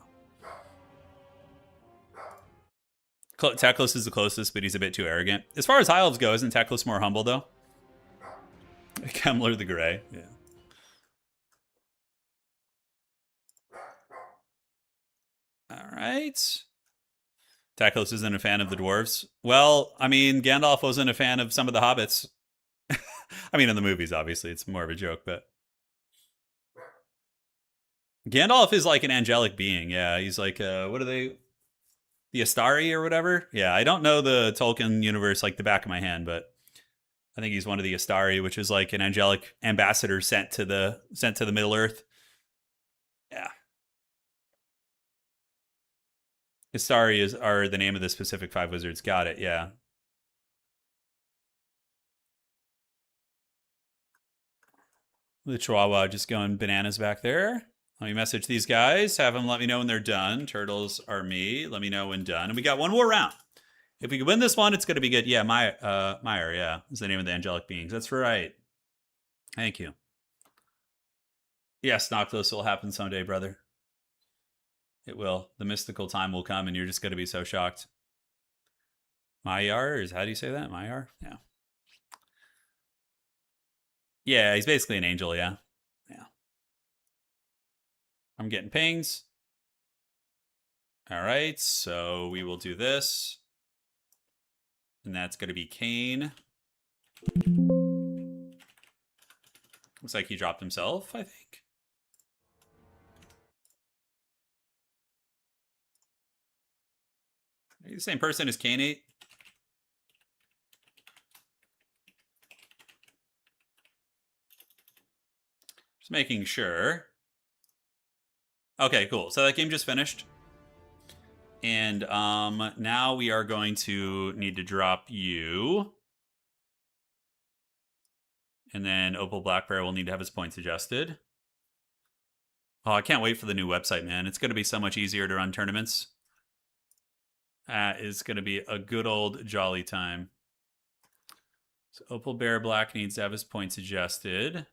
Teclis is the closest, but he's a bit too arrogant. As far as High Elves go, isn't Teclis more humble, though? Kemmler the Grey. Yeah. All right. Tacos isn't a fan of the dwarves. Well, I mean, Gandalf wasn't a fan of some of the hobbits. I mean, in the movies, obviously, it's more of a joke, but Gandalf is like an angelic being. Yeah, he's like, what are they? The Astari or whatever? Yeah, I don't know the Tolkien universe like the back of my hand, but I think he's one of the Astari, which is like an angelic ambassador sent to the Middle Earth. Yeah, are the name of the specific five wizards. Got it. Yeah. The Chihuahua just going bananas back there. Let me message these guys. Have them let me know when they're done. Turtles are me. Let me know when done. And we got one more round. If we can win this one, it's going to be good. Yeah, Meyer, yeah, is the name of the angelic beings. That's right. Thank you. Yes, Noctis will happen someday, brother. It will. The mystical time will come, and you're just going to be so shocked. Mayar is how do you say that? Mayar? Yeah. Yeah, he's basically an angel. Yeah. Yeah. I'm getting pings. All right, so we will do this. And that's going to be Kane. Looks like he dropped himself, I think. Are you the same person as Kane 8? Just making sure. Okay, cool. So that game just finished. And now we are going to need to drop you. And then Opal Black Bear will need to have his points adjusted. Oh, I can't wait for the new website, man. It's going to be so much easier to run tournaments. That is going to be a good old jolly time. So Opal Bear Black needs to have his points adjusted.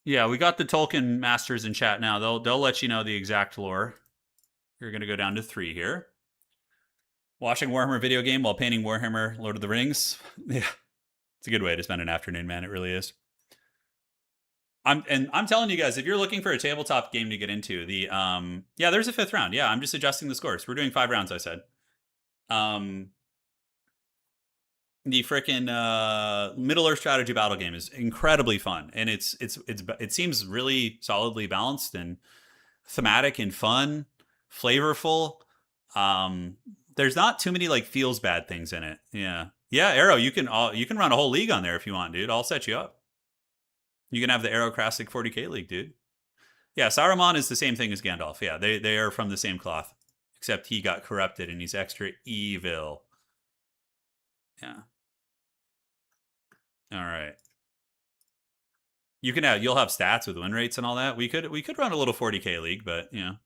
Yeah, we got the Tolkien masters in chat now. They'll let you know the exact lore. You're going to go down to 3 here. Watching Warhammer video game while painting Warhammer Lord of the Rings. Yeah, it's a good way to spend an afternoon, man. It really is. I'm telling you guys, if you're looking for a tabletop game to get into, yeah, there's a 5th round. Yeah, I'm just adjusting the scores. We're doing 5 rounds, I said. The frickin' Middle Earth strategy battle game is incredibly fun, and it seems really solidly balanced and thematic and fun, flavorful. There's not too many like feels bad things in it. Yeah, Arrow, you can run a whole league on there if you want, dude. I'll set you up. You can have the Arrow Classic 40K league, dude. Yeah, Saruman is the same thing as Gandalf. Yeah, they are from the same cloth, except he got corrupted and he's extra evil. Yeah. All right. You'll have stats with win rates and all that. We could run a little 40K league, but you know,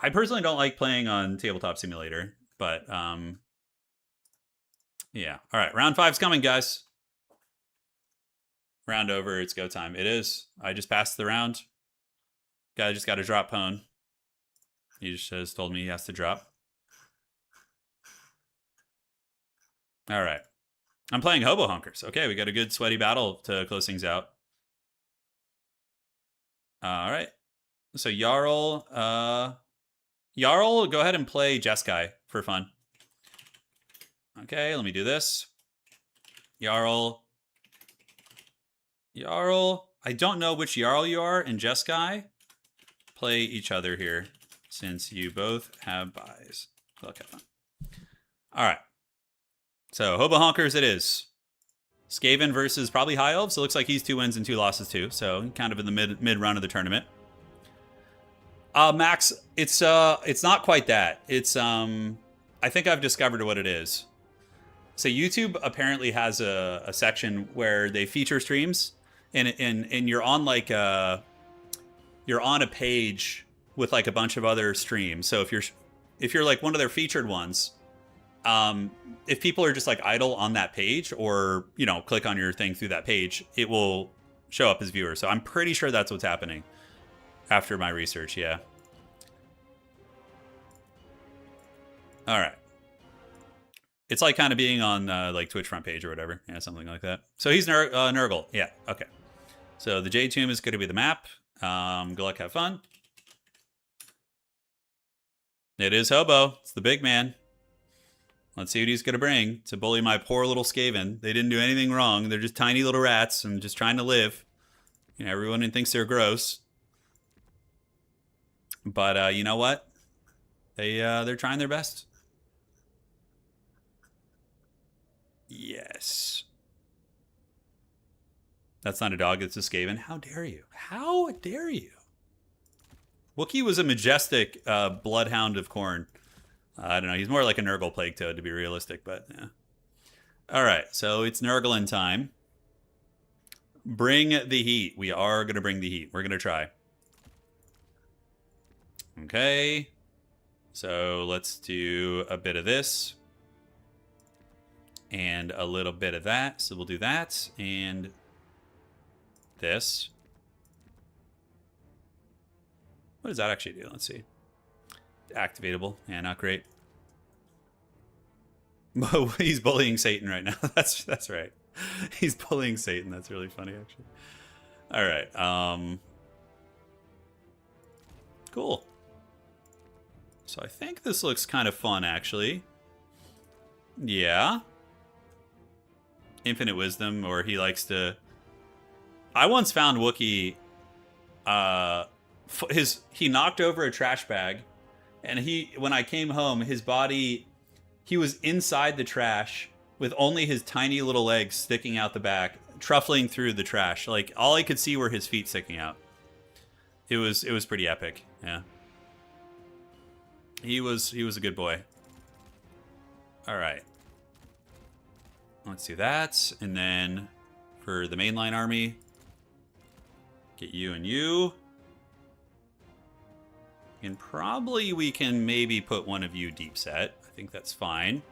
I personally don't like playing on Tabletop Simulator, but yeah. All right, round 5's coming, guys. Round over. It's go time. It is. I just passed the round. Guy just got to drop Pwn. He just has told me he has to drop. All right. I'm playing Hobo Hunkers. Okay, we got a good sweaty battle to close things out. All right. So Jarl, go ahead and play Jeskai for fun. Okay, let me do this. Jarl. I don't know which Jarl you are in Jeskai. Play each other here since you both have buys. Okay, fun. All right. So Hobo Honkers it is. Skaven versus probably High Elves. So it looks like he's 2 wins and 2 losses too. So kind of in the mid run of the tournament. Max, it's not quite that. It's I think I've discovered what it is. So YouTube apparently has a section where they feature streams, and you're on like you're on a page with like a bunch of other streams. So if you're like one of their featured ones, if people are just like idle on that page or, you know, click on your thing through that page, it will show up as viewers. So I'm pretty sure that's what's happening after my research. Yeah. All right. It's like kind of being on like Twitch front page or whatever. Yeah, something like that. So he's Nurgle. Yeah, okay. So the Jade Tomb is going to be the map. Good luck, have fun. It is Hobo. It's the big man. Let's see what he's going to bring to bully my poor little Skaven. They didn't do anything wrong. They're just tiny little rats and just trying to live. You know, everyone thinks they're gross. But you know what? They're trying their best. Yes. That's not a dog, it's a Skaven. How dare you? How dare you? Wookiee was a majestic bloodhound of Khorne. I don't know. He's more like a Nurgle Plague Toad, to be realistic, but yeah. All right, so it's Nurgle time. Bring the heat. We are going to bring the heat. We're going to try. Okay. So let's do a bit of this. And a little bit of that. So we'll do that. And this. What does that actually do? Let's see. Activatable. Yeah, not great. He's bullying Satan right now. That's right. He's bullying Satan. That's really funny, actually. All right. Cool. So I think this looks kind of fun, actually. Yeah. Infinite wisdom, or he likes to... I once found Wookiee... he knocked over a trash bag, and when I came home, his body... He was inside the trash with only his tiny little legs sticking out the back, truffling through the trash. Like, all I could see were his feet sticking out. It was pretty epic. Yeah. He was a good boy. All right. Let's do that. And then for the mainline army, get you and you. And probably we can maybe put one of you deep set. I think that's fine.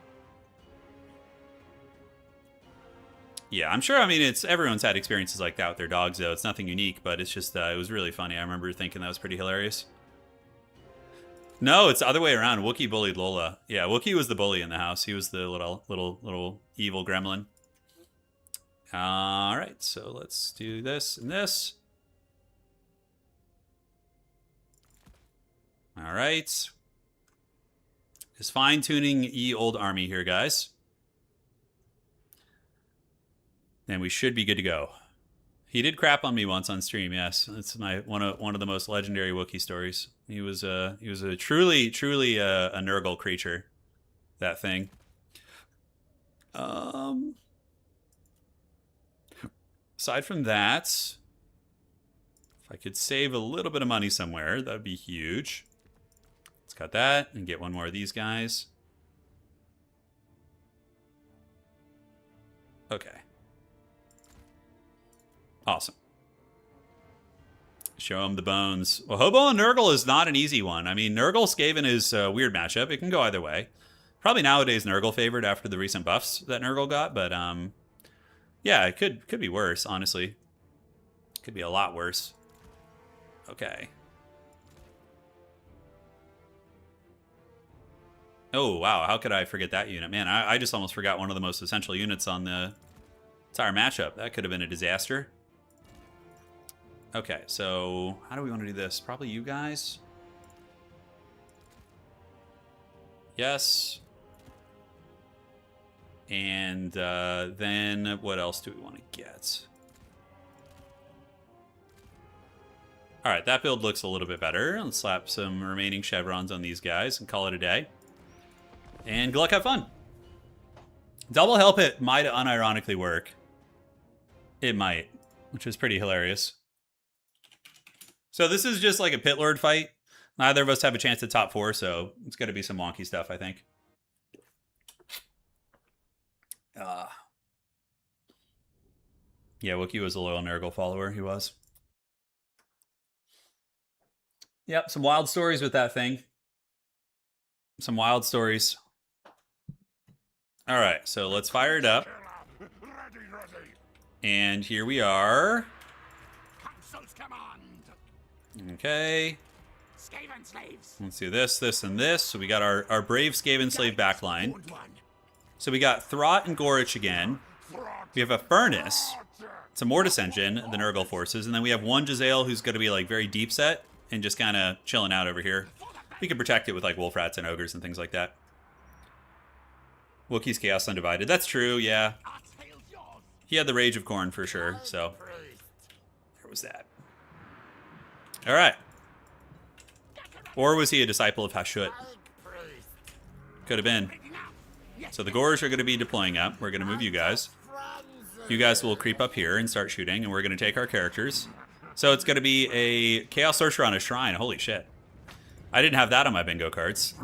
Yeah, I'm sure, I mean, everyone's had experiences like that with their dogs, though. It's nothing unique, but it's just, it was really funny. I remember thinking that was pretty hilarious. No, it's the other way around. Wookiee bullied Lola. Yeah, Wookiee was the bully in the house. He was the little evil gremlin. All right, so let's do this and this. All right. Just fine-tuning ye old army here, guys. Then we should be good to go. He did crap on me once on stream. Yes, it's one of the most legendary Wookiee stories. He was a truly a Nurgle creature. That thing. Aside from that, if I could save a little bit of money somewhere, that would be huge. Let's cut that and get one more of these guys. Okay. Awesome. Show him the bones. Well, Hobo and Nurgle is not an easy one. I mean, Nurgle Skaven is a weird matchup. It can go either way. Probably nowadays Nurgle favored after the recent buffs that Nurgle got, but yeah, it could be worse, honestly. Could be a lot worse. Okay. Oh, wow. How could I forget that unit? Man, I just almost forgot one of the most essential units on the entire matchup. That could have been a disaster. Okay, so how do we want to do this? Probably you guys. Yes. And then what else do we want to get? All right, that build looks a little bit better. Let's slap some remaining chevrons on these guys and call it a day. And good luck, have fun. Double help it might unironically work. It might, which is pretty hilarious. So this is just like a pit lord fight. Neither of us have a chance at top 4, so it's going to be some wonky stuff, I think. Yeah, Wookiee was a loyal Nurgle follower. He was. Yep, some wild stories with that thing. Some wild stories. All right, so let's fire it up. And here we are. Okay. Let's do this, this, and this. So we got our brave Skaven slave backline. So we got Throt and Gorich again. We have a Furnace. It's a Mortis engine, the Nurgle forces. And then we have one Jezzail who's going to be like very deep set and just kind of chilling out over here. We can protect it with like Wolf Rats and Ogres and things like that. Wookiee's Chaos Undivided. That's true, yeah. He had the Rage of Khorne for sure, so there was that. All right. Or was he a disciple of Hashut? Could have been. So the Gores are going to be deploying up. We're going to move you guys. You guys will creep up here and start shooting, and we're going to take our characters. So it's going to be a Chaos Sorcerer on a Shrine. Holy shit. I didn't have that on my bingo cards.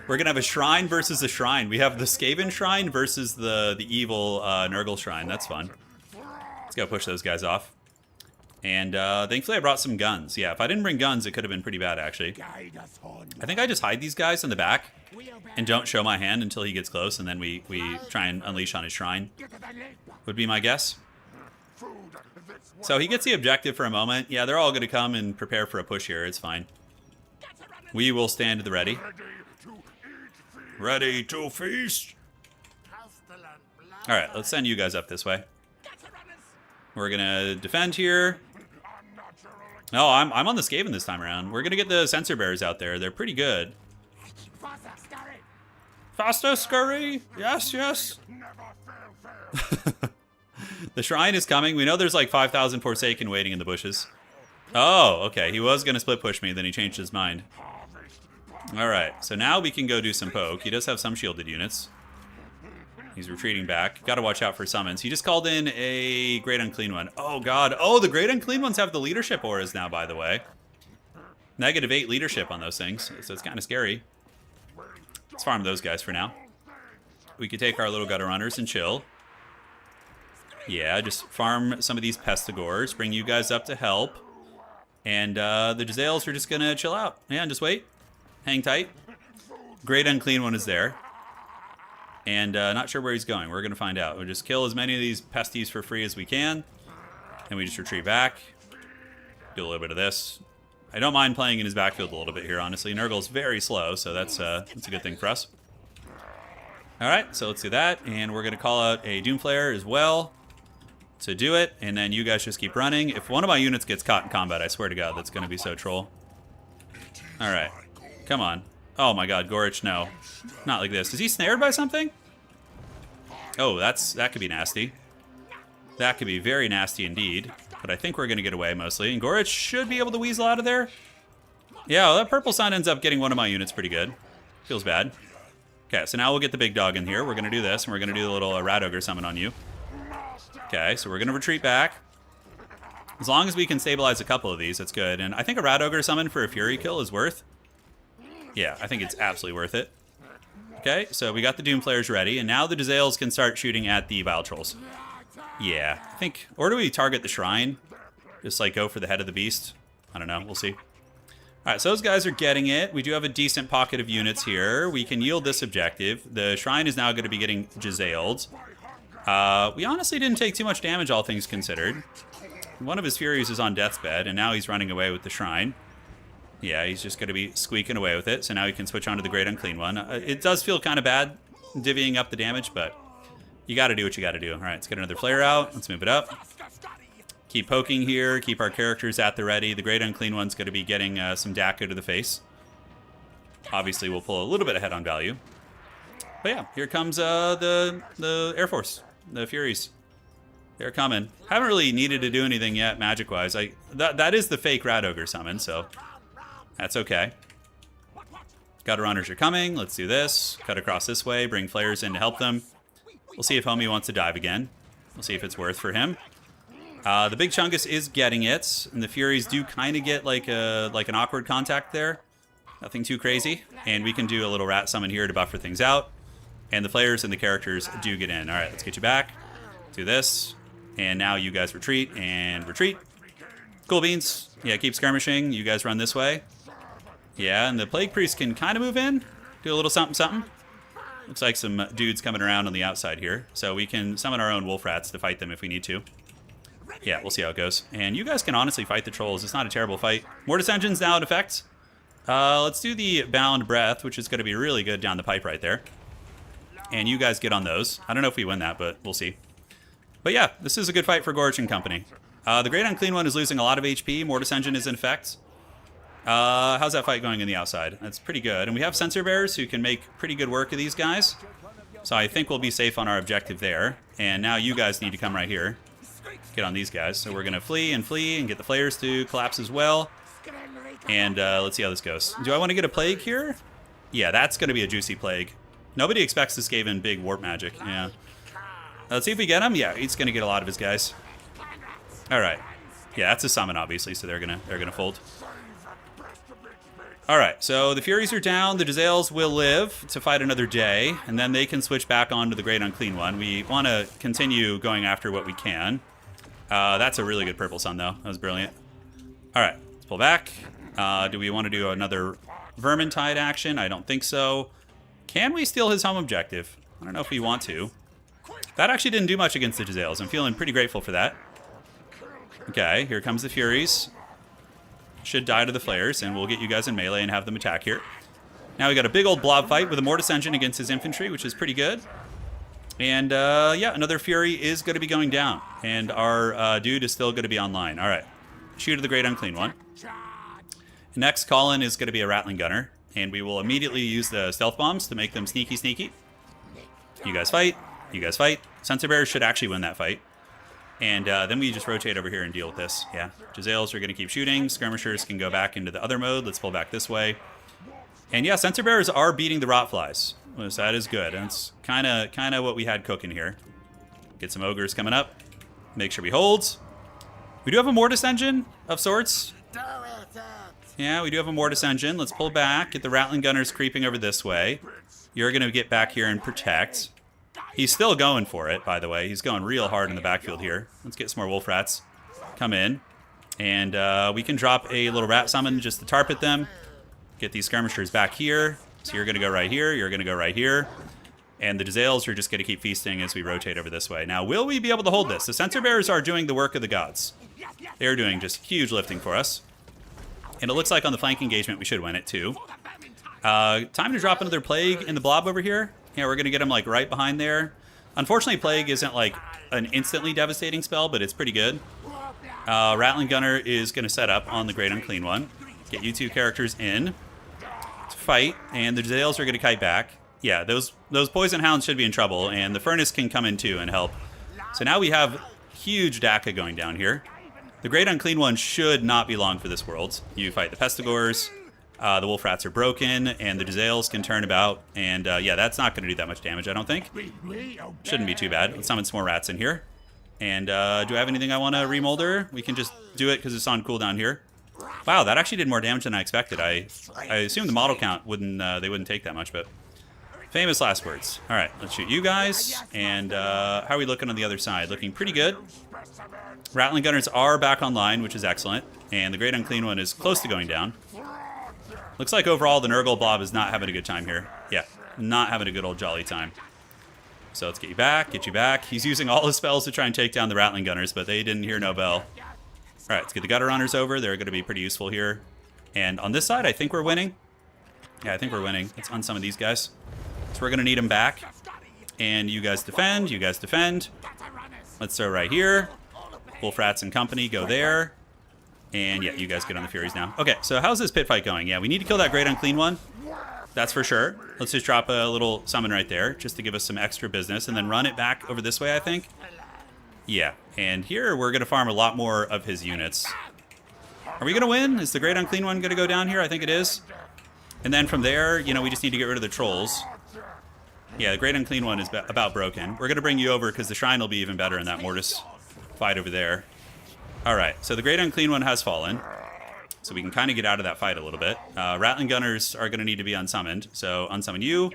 We're going to have a Shrine versus a Shrine. We have the Skaven Shrine versus the evil Nurgle Shrine. That's fun. Let's go push those guys off. And thankfully I brought some guns. Yeah, if I didn't bring guns, it could have been pretty bad, actually. I think I just hide these guys in the back and don't show my hand until he gets close, and then we try and unleash on his Shrine. Would be my guess. So he gets the objective for a moment. Yeah, they're all going to come and prepare for a push here. It's fine. We will stand to the ready. Ready to feast. All right, let's send you guys up this way. We're going to defend here. No, I'm on the Skaven this time around. We're going to get the Sensor Bearers out there. They're pretty good. Faster scurry! Yes, yes! The Shrine is coming. We know there's like 5,000 Forsaken waiting in the bushes. Oh, okay. He was going to split push me, then he changed his mind. Alright, so now we can go do some poke. He does have some shielded units. He's retreating back. Got to watch out for summons. He just called in a Great Unclean One. Oh, God. Oh, the Great Unclean Ones have the leadership auras now, by the way. -8 leadership on those things, so it's kind of scary. Let's farm those guys for now. We could take our little gutter runners and chill. Yeah, just farm some of these Pestigors. Bring you guys up to help. And the Jezzails are just going to chill out. Yeah, just wait. Hang tight. Great Unclean One is there. And not sure where he's going. We're going to find out. We'll just kill as many of these pesties for free as we can. And we just retreat back. Do a little bit of this. I don't mind playing in his backfield a little bit here, honestly. Nurgle's very slow, so that's a good thing for us. Alright, so let's do that. And we're going to call out a Doomflayer as well to do it. And then you guys just keep running. If one of my units gets caught in combat, I swear to God, that's going to be so troll. Alright, come on. Oh my God, Gorich, no. Not like this. Is he snared by something? Oh, that could be nasty. That could be very nasty indeed. But I think we're going to get away mostly. And Gorich should be able to weasel out of there. Yeah, well, that purple sun ends up getting one of my units pretty good. Feels bad. Okay, so now we'll get the big dog in here. We're going to do this, and we're going to do the little Rat Ogre summon on you. Okay, so we're going to retreat back. As long as we can stabilize a couple of these, that's good. And I think a Rat Ogre summon for a Fury kill is worth. Yeah, I think it's absolutely worth it. Okay, so we got the Doomflayers ready, and now the Jezzails can start shooting at the Vile Trolls. Yeah, I think... Or do we target the Shrine? Just, like, go for the head of the beast? I don't know. We'll see. Alright, so those guys are getting it. We do have a decent pocket of units here. We can yield this objective. The Shrine is now going to be getting Jezzailed. We honestly didn't take too much damage, all things considered. One of his Furies is on death's bed, and now he's running away with the Shrine. Yeah, he's just going to be squeaking away with it, so now he can switch on to the Great Unclean One. It does feel kind of bad divvying up the damage, but you got to do what you got to do. All right, let's get another Flare out. Let's move it up. Keep poking here. Keep our characters at the ready. The Great Unclean One's going to be getting some Dako to the face. Obviously, we'll pull a little bit ahead on value. But yeah, here comes the Air Force, the Furies. They're coming. Haven't really needed to do anything yet, magic-wise. That is the fake Rat Ogre summon, so that's okay. Gutter Runners are coming. Let's do this. Cut across this way. Bring Flares in to help them. We'll see if Homie wants to dive again. We'll see if it's worth for him. The Big Chungus is getting it, and the Furies do kind of get like an awkward contact there. Nothing too crazy. And we can do a little Rat Summon here to buffer things out. And the Flares and the characters do get in. All right, let's get you back. Do this. And now you guys retreat and retreat. Cool beans. Yeah, keep skirmishing. You guys run this way. Yeah, and the Plague Priest can kind of move in. Do a little something, something. Looks like some dudes coming around on the outside here. So we can summon our own Wolf Rats to fight them if we need to. Yeah, we'll see how it goes. And you guys can honestly fight the Trolls. It's not a terrible fight. Mortis Engine's now in effect. Let's do the Bound Breath, which is going to be really good down the pipe right there. And you guys get on those. I don't know if we win that, but we'll see. But yeah, this is a good fight for Gorge and company. The Great Unclean One is losing a lot of HP. Mortis Engine is in effect. How's that fight going in the outside? That's pretty good. And we have Sensor Bears who can make pretty good work of these guys. So I think we'll be safe on our objective there. And now you guys need to come right here. Get on these guys. So we're going to flee and get the flares to collapse as well. And let's see how this goes. Do I want to get a plague here? Yeah, that's going to be a juicy plague. Nobody expects this gave in big warp magic. Yeah. Let's see if we get him. Yeah, he's going to get a lot of his guys. All right. Yeah, that's a summon, obviously, so they're gonna fold. All right, so the Furies are down. The Jezzails will live to fight another day, and then they can switch back onto the Great Unclean One. We want to continue going after what we can. That's a really good purple sun, though. That was brilliant. All right, let's pull back. Do we want to do another Vermintide action? I don't think so. Can we steal his home objective? I don't know if we want to. That actually didn't do much against the Jezzails. I'm feeling pretty grateful for that. Okay, here comes the Furies. Should die to the flares, and we'll get you guys in melee and have them attack here. Now we got a big old blob fight with a Mortis Engine against his infantry, which is pretty good. And yeah, another Fury is going to be going down, and our dude is still going to be online. All right, shoot at the Great Unclean One. Next call-in is going to be a Rattling Gunner, and we will immediately use the Stealth Bombs to make them sneaky, sneaky. You guys fight. You guys fight. Sensor Bears should actually win that fight. And then we just rotate over here and deal with this. Yeah, Jezzails are going to keep shooting. Skirmishers can go back into the other mode. Let's pull back this way. And yeah, Sensor Bears are beating the Rotflies. So that is good. And it's kind of what we had cooking here. Get some Ogres coming up. Make sure we hold. We do have a Mortis Engine of sorts. Yeah, we do have a Mortis Engine. Let's pull back. Get the Rattling Gunners creeping over this way. You're going to get back here and protect. He's still going for it, by the way. He's going real hard in the backfield here. Let's get some more Wolf Rats. Come in. And we can drop a little Rat Summon just to tarp at them. Get these Skirmishers back here. So you're going to go right here. You're going to go right here. And the Jezzails are just going to keep feasting as we rotate over this way. Now, will we be able to hold this? The Sensor Bears are doing the work of the gods. They're doing just huge lifting for us. And it looks like on the flank engagement, we should win it, too. Time to drop another Plague in the blob over here. Yeah, we're going to get him, like, right behind there. Unfortunately, Plague isn't, like, an instantly devastating spell, but it's pretty good. Rattling Gunner is going to set up on the Great Unclean One. Get you two characters in to fight, and the Jezzails are going to kite back. Yeah, those Poison Hounds should be in trouble, and the Furnace can come in, too, and help. So now we have huge DACA going down here. The Great Unclean One should not be long for this world. You fight the Pestigores. The Wolf Rats are broken, and the Jezzails can turn about. And yeah, that's not going to do that much damage, I don't think. Shouldn't be too bad. Let's summon some more rats in here. And do I have anything I want to remolder? We can just do it because it's on cooldown here. Wow, that actually did more damage than I expected. I assumed the model count wouldn't they wouldn't take that much, but famous last words. All right, let's shoot you guys. And how are we looking on the other side? Looking pretty good. Rattling Gunners are back online, which is excellent. And the Great Unclean One is close to going down. Looks like overall the Nurgle Blob is not having a good time here. Yeah, not having a good old jolly time. So let's get you back, get you back. He's using all his spells to try and take down the Rattling Gunners, but they didn't hear no bell. All right, let's get the Gutter Runners over. They're going to be pretty useful here. And on this side, I think we're winning. Yeah, I think we're winning. Let's unsummon these guys. So we're going to need them back. And you guys defend, you guys defend. Let's throw right here. Wolf Rats and company go there. And yeah, you guys get on the Furies now. Okay, so how's this pit fight going? Yeah, we need to kill that Great Unclean One. That's for sure. Let's just drop a little summon right there, just to give us some extra business, and then run it back over this way, I think. Yeah, and here we're going to farm a lot more of his units. Are we going to win? Is the Great Unclean One going to go down here? I think it is. And then from there, you know, we just need to get rid of the trolls. Yeah, the Great Unclean One is about broken. We're going to bring you over because the Shrine will be even better in that Mortis fight over there. All right, so the Great Unclean One has fallen, so we can kind of get out of that fight a little bit. Rattling Gunners are going to need to be unsummoned, so unsummon you.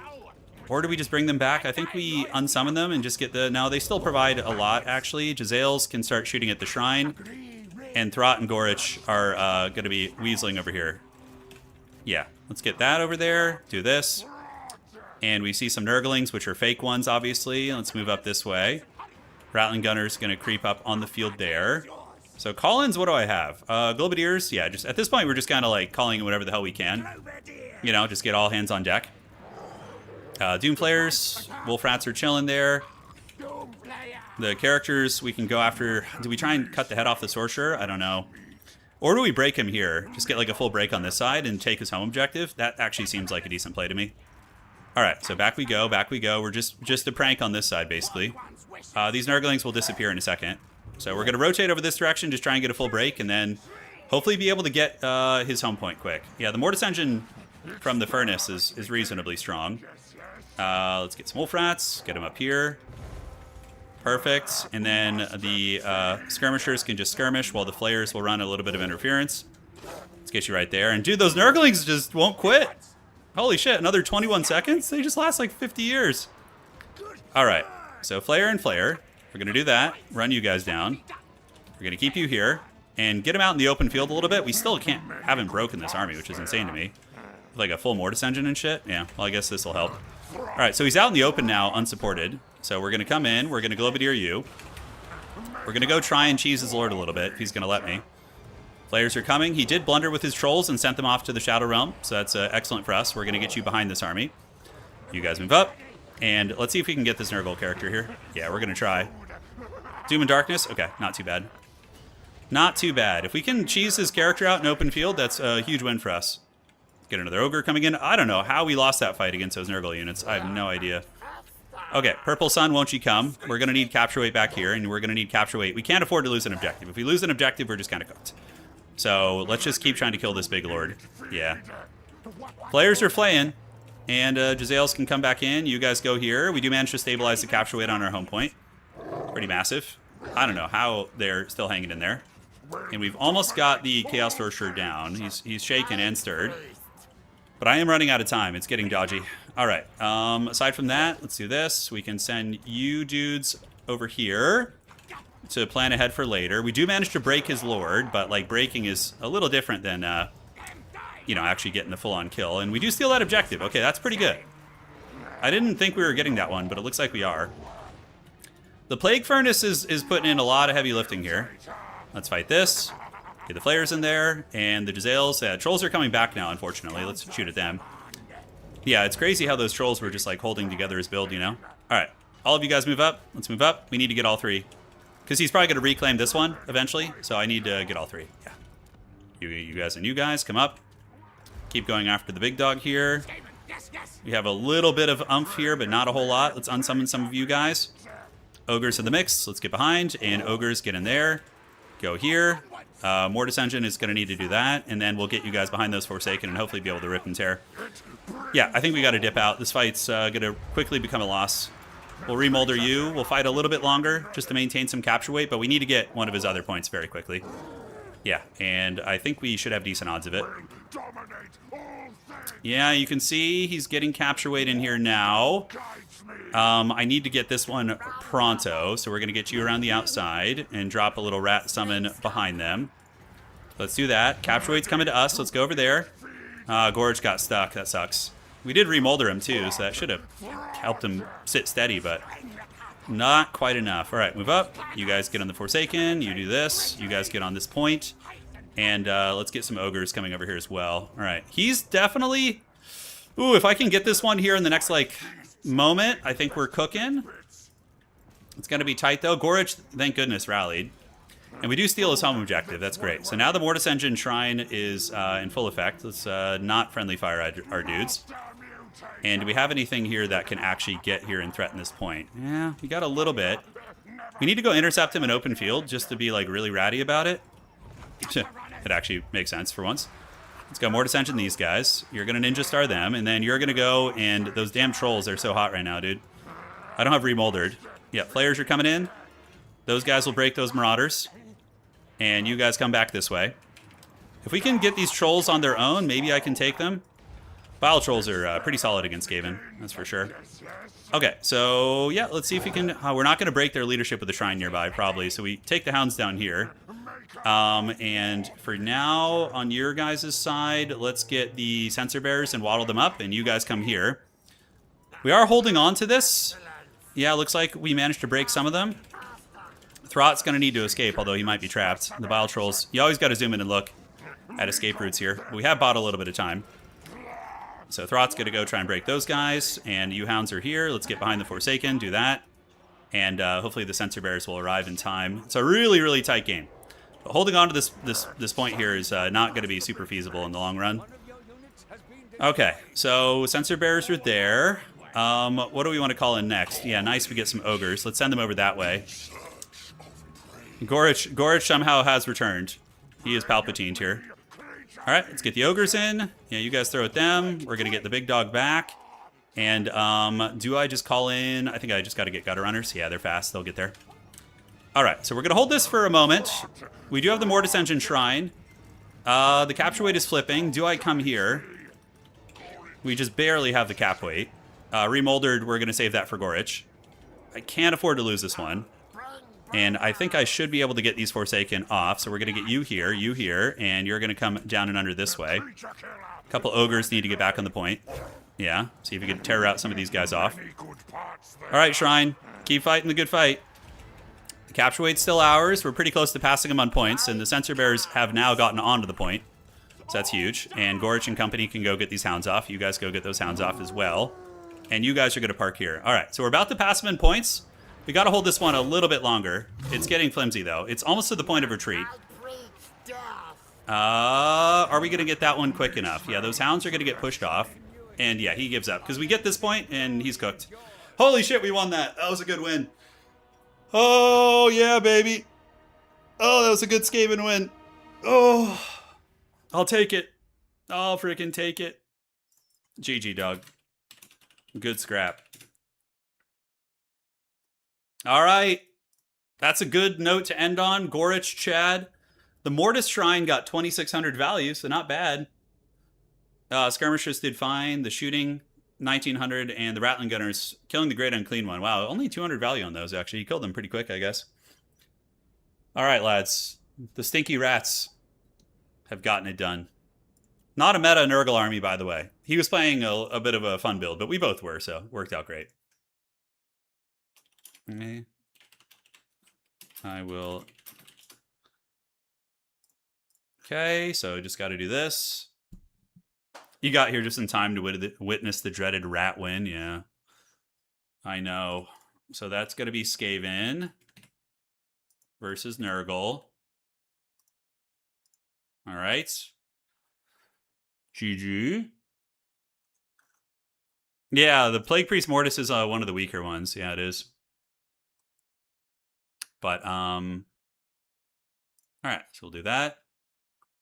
Or do we just bring them back? I think we unsummon them and just get the... No, they still provide a lot, actually. Jezzails can start shooting at the Shrine, and Throt and Gorich are going to be weaseling over here. Yeah, let's get that over there, do this. And we see some Nurglings, which are fake ones, obviously. Let's move up this way. Rattling Gunner's going to creep up on the field there. So call-ins, what do I have? Globadiers, yeah, just at this point we're just kind of like calling in whatever the hell we can. You know, just get all hands on deck. Doom Flayers, Wolf Rats are chilling there. The characters we can go after. Do we try and cut the head off the Sorcerer? I don't know. Or do we break him here? Just get like a full break on this side and take his home objective? That actually seems like a decent play to me. Alright, so back we go, back we go. We're just a prank on this side, basically. These Nurglings will disappear in a second. So we're going to rotate over this direction, just try and get a full break, and then hopefully be able to get his home point quick. Yeah, the Mortis Engine from the Furnace is reasonably strong. Let's get some Wolf Rats, get him up here. Perfect. And then the skirmishers can just skirmish while the flayers will run a little bit of interference. Let's get you right there. And dude, those Nurglings just won't quit. Holy shit, another 21 seconds? They just last like 50 years. Alright, so Flayer and Flayer. We're going to do that. Run you guys down. We're going to keep you here. And get them out in the open field a little bit. We still haven't broken this army, which is insane to me. Like a full Mortis Engine and shit. Yeah, well I guess this will help. Alright, so he's out in the open now, unsupported. So we're going to come in. We're going to Globadeer you. We're going to go try and cheese his lord a little bit, if he's going to let me. Players are coming. He did blunder with his trolls and sent them off to the Shadow Realm, so that's excellent for us. We're going to get you behind this army. You guys move up, and let's see if we can get this Nurgle character here. Yeah, we're going to try. Doom and Darkness? Okay, not too bad. Not too bad. If we can cheese his character out in open field, that's a huge win for us. Get another Ogre coming in. I don't know how we lost that fight against those Nurgle units. I have no idea. Okay, Purple Sun, won't you come? We're going to need capture weight back here, and we're going to need capture weight. We can't afford to lose an objective. If we lose an objective, we're just kind of cooked. So let's just keep trying to kill this big lord. Yeah. Players are flaying, and Jezzails can come back in. You guys go here. We do manage to stabilize the capture weight on our home point. Pretty massive. I don't know how they're still hanging in there. And we've almost got the Chaos Sorcerer down. He's shaken and stirred. But I am running out of time. It's getting dodgy. All right. Aside from that, let's do this. We can send you dudes over here to plan ahead for later. We do manage to break his lord, but like breaking is a little different than, you know, actually getting the full-on kill. And we do steal that objective. Okay, that's pretty good. I didn't think we were getting that one, but it looks like we are. The Plague Furnace is putting in a lot of heavy lifting here. Let's fight this. Get the Flayers in there, and the Jezzails. Trolls are coming back now, unfortunately. Let's shoot at them. Yeah, it's crazy how those Trolls were just like holding together his build, you know? All right, all of you guys move up. Let's move up. We need to get all three. Because he's probably going to reclaim this one eventually, so I need to get all three. Yeah. You guys and you guys, come up. Keep going after the big dog here. We have a little bit of umph here, but not a whole lot. Let's unsummon some of you guys. Ogres in the mix. Let's get behind, and Ogres get in there. Go here. Mortis Engine is going to need to do that, and then we'll get you guys behind those Forsaken and hopefully be able to rip and tear. Yeah, I think we got to dip out. This fight's going to quickly become a loss. We'll remolder you. We'll fight a little bit longer just to maintain some capture weight, but we need to get one of his other points very quickly. Yeah, and I think we should have decent odds of it. Yeah, you can see he's getting capture weight in here now. I need to get this one pronto, so we're going to get you around the outside and drop a little rat summon behind them. Let's do that. Capture weight's coming to us, so let's go over there. Gorge got stuck. That sucks. We did remolder him too, so that should have helped him sit steady, but not quite enough. All right, move up. You guys get on the Forsaken. You do this. You guys get on this point. And let's get some Ogres coming over here as well. All right, he's definitely... Ooh, if I can get this one here in the next, like, moment, I think we're cooking. It's going to be tight, though. Gorge, thank goodness, rallied. And we do steal his home objective. That's great. So now the Mortis Engine Shrine is in full effect. Let's not friendly fire our dudes. And do we have anything here that can actually get here and threaten this point? Yeah, we got a little bit. We need to go intercept him in open field just to be, like, really ratty about it. It actually makes sense for once. Let's go Mortis Engine these guys. You're going to Ninja Star them, and then you're going to go, and those damn Trolls, they're so hot right now, dude. I don't have remoldered. Yeah, Players are coming in. Those guys will break those Marauders. And you guys come back this way. If we can get these Trolls on their own, maybe I can take them. Bile Trolls are pretty solid against Skaven, that's for sure. Okay, so yeah, let's see if we can... we're not going to break their leadership with the Shrine nearby, probably. So we take the Hounds down here. And for now, on your guys' side, let's get the Sensor Bearers and waddle them up, and you guys come here. We are holding on to this. Yeah, looks like we managed to break some of them. Throt's going to need to escape, although he might be trapped. The Bile Trolls, you always got to zoom in and look at escape routes here. We have bought a little bit of time. so Thrott's going to go try and break those guys, and you hounds are here. Let's get behind the Forsaken, do that, and hopefully the Sensor Bears will arrive in time. It's a really, really tight game. But holding on to this point here is not going to be super feasible in the long run. Okay, so Sensor Bears are there. What do we want to call in next? Yeah, nice, we get some Ogres. Let's send them over that way. Gorich somehow has returned. He is Palpatined here. All right, let's get the Ogres in. Yeah, you guys throw at them. We're going to get the big dog back. And do I just call in? I think I just got to get Gutter Runners. Yeah, they're fast. They'll get there. All right, so we're going to hold this for a moment. We do have the Mortis Engine Shrine. The capture weight is flipping. Do I come here? We just barely have the cap weight. Remoldered, we're going to save that for Gorich. I can't afford to lose this one. And I think I should be able to get these Forsaken off. So we're going to get you here, and you're going to come down and under this way. A couple Ogres need to get back on the point. Yeah, see if we can tear out some of these guys off. All right, Shrine, keep fighting the good fight. The capture weight's still ours. We're pretty close to passing them on points, and the Sensor Bears have now gotten onto the point. So that's huge. And Gorich and company can go get these hounds off. You guys go get those hounds off as well. And you guys are going to park here. All right, so we're about to pass them in points. We got to hold this one a little bit longer. It's getting flimsy, though. It's almost to the point of retreat. Are we going to get that one quick enough? Yeah, those hounds are going to get pushed off. And yeah, he gives up. Because we get this point, and he's cooked. Holy shit, we won that. That was a good win. Oh, yeah, baby. Oh, that was a good Skaven win. Oh, I'll take it. I'll freaking take it. GG, dog. Good scrap. All right. That's a good note to end on. Gorich, Chad. The Mortis Shrine got 2,600 value, so not bad. Skirmishers did fine. The shooting, 1,900. And the Rattling Gunners killing the Great Unclean One. Wow, only 200 value on those, actually. He killed them pretty quick, I guess. All right, lads. The Stinky Rats have gotten it done. Not a meta Nurgle army, by the way. He was playing a bit of a fun build, but we both were, so worked out great. Okay. I will... Okay, so just got to do this. You got here just in time to witness the dreaded rat win, yeah. I know. So that's going to be Skaven versus Nurgle. All right. GG. Yeah, the Plague Priest Mortis is one of the weaker ones. Yeah, it is. But, all right, so we'll do that.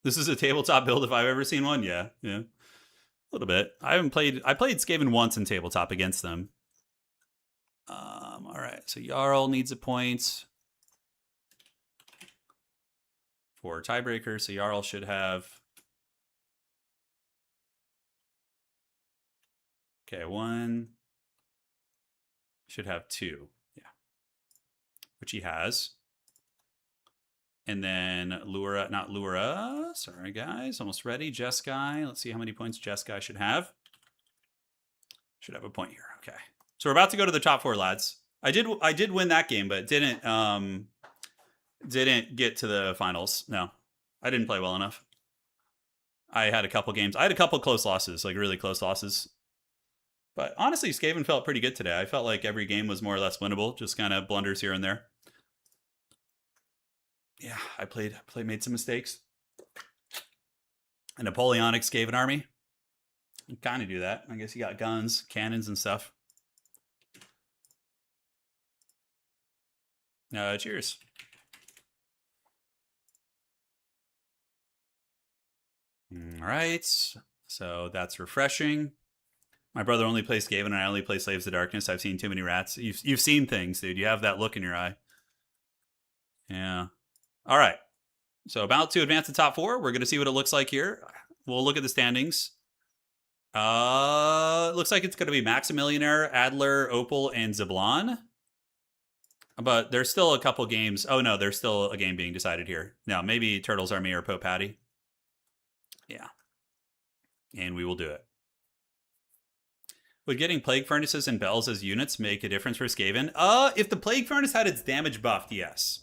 This is a tabletop build if I've ever seen one. Yeah, yeah. A little bit. I played Skaven once in tabletop against them. All right, so Jarl needs a point for tiebreaker, so Jarl should have... Okay, 1. Should have 2. Yeah. Which he has. And then Lura, not Lura. Sorry, guys. Almost ready. Jeskai. Let's see how many points Jeskai should have. Should have a point here. Okay. So we're about to go to the top 4, lads. I did win that game, but didn't get to the finals. No. I didn't play well enough. I had a couple games. I had a couple close losses, like really close losses. But honestly, Skaven felt pretty good today. I felt like every game was more or less winnable, just kind of blunders here and there. Yeah, I made some mistakes. A Napoleonic Skaven army. You kind of do that. I guess you got guns, cannons, and stuff. Cheers. All right. So that's refreshing. My brother only plays Skaven, and I only play Slaves of Darkness. I've seen too many rats. You've seen things, dude. You have that look in your eye. Yeah. All right. So about to advance to top 4. We're going to see what it looks like here. We'll look at the standings. It looks like it's going to be Maximilianaire, Adler, Opal, and Zablon. But there's still a couple games. Oh, no, there's still a game being decided here. No, maybe Turtles Army or Pope Patty. Yeah. And we will do it. Would getting Plague Furnaces and Bells as units make a difference for Skaven? If the Plague Furnace had its damage buffed, yes.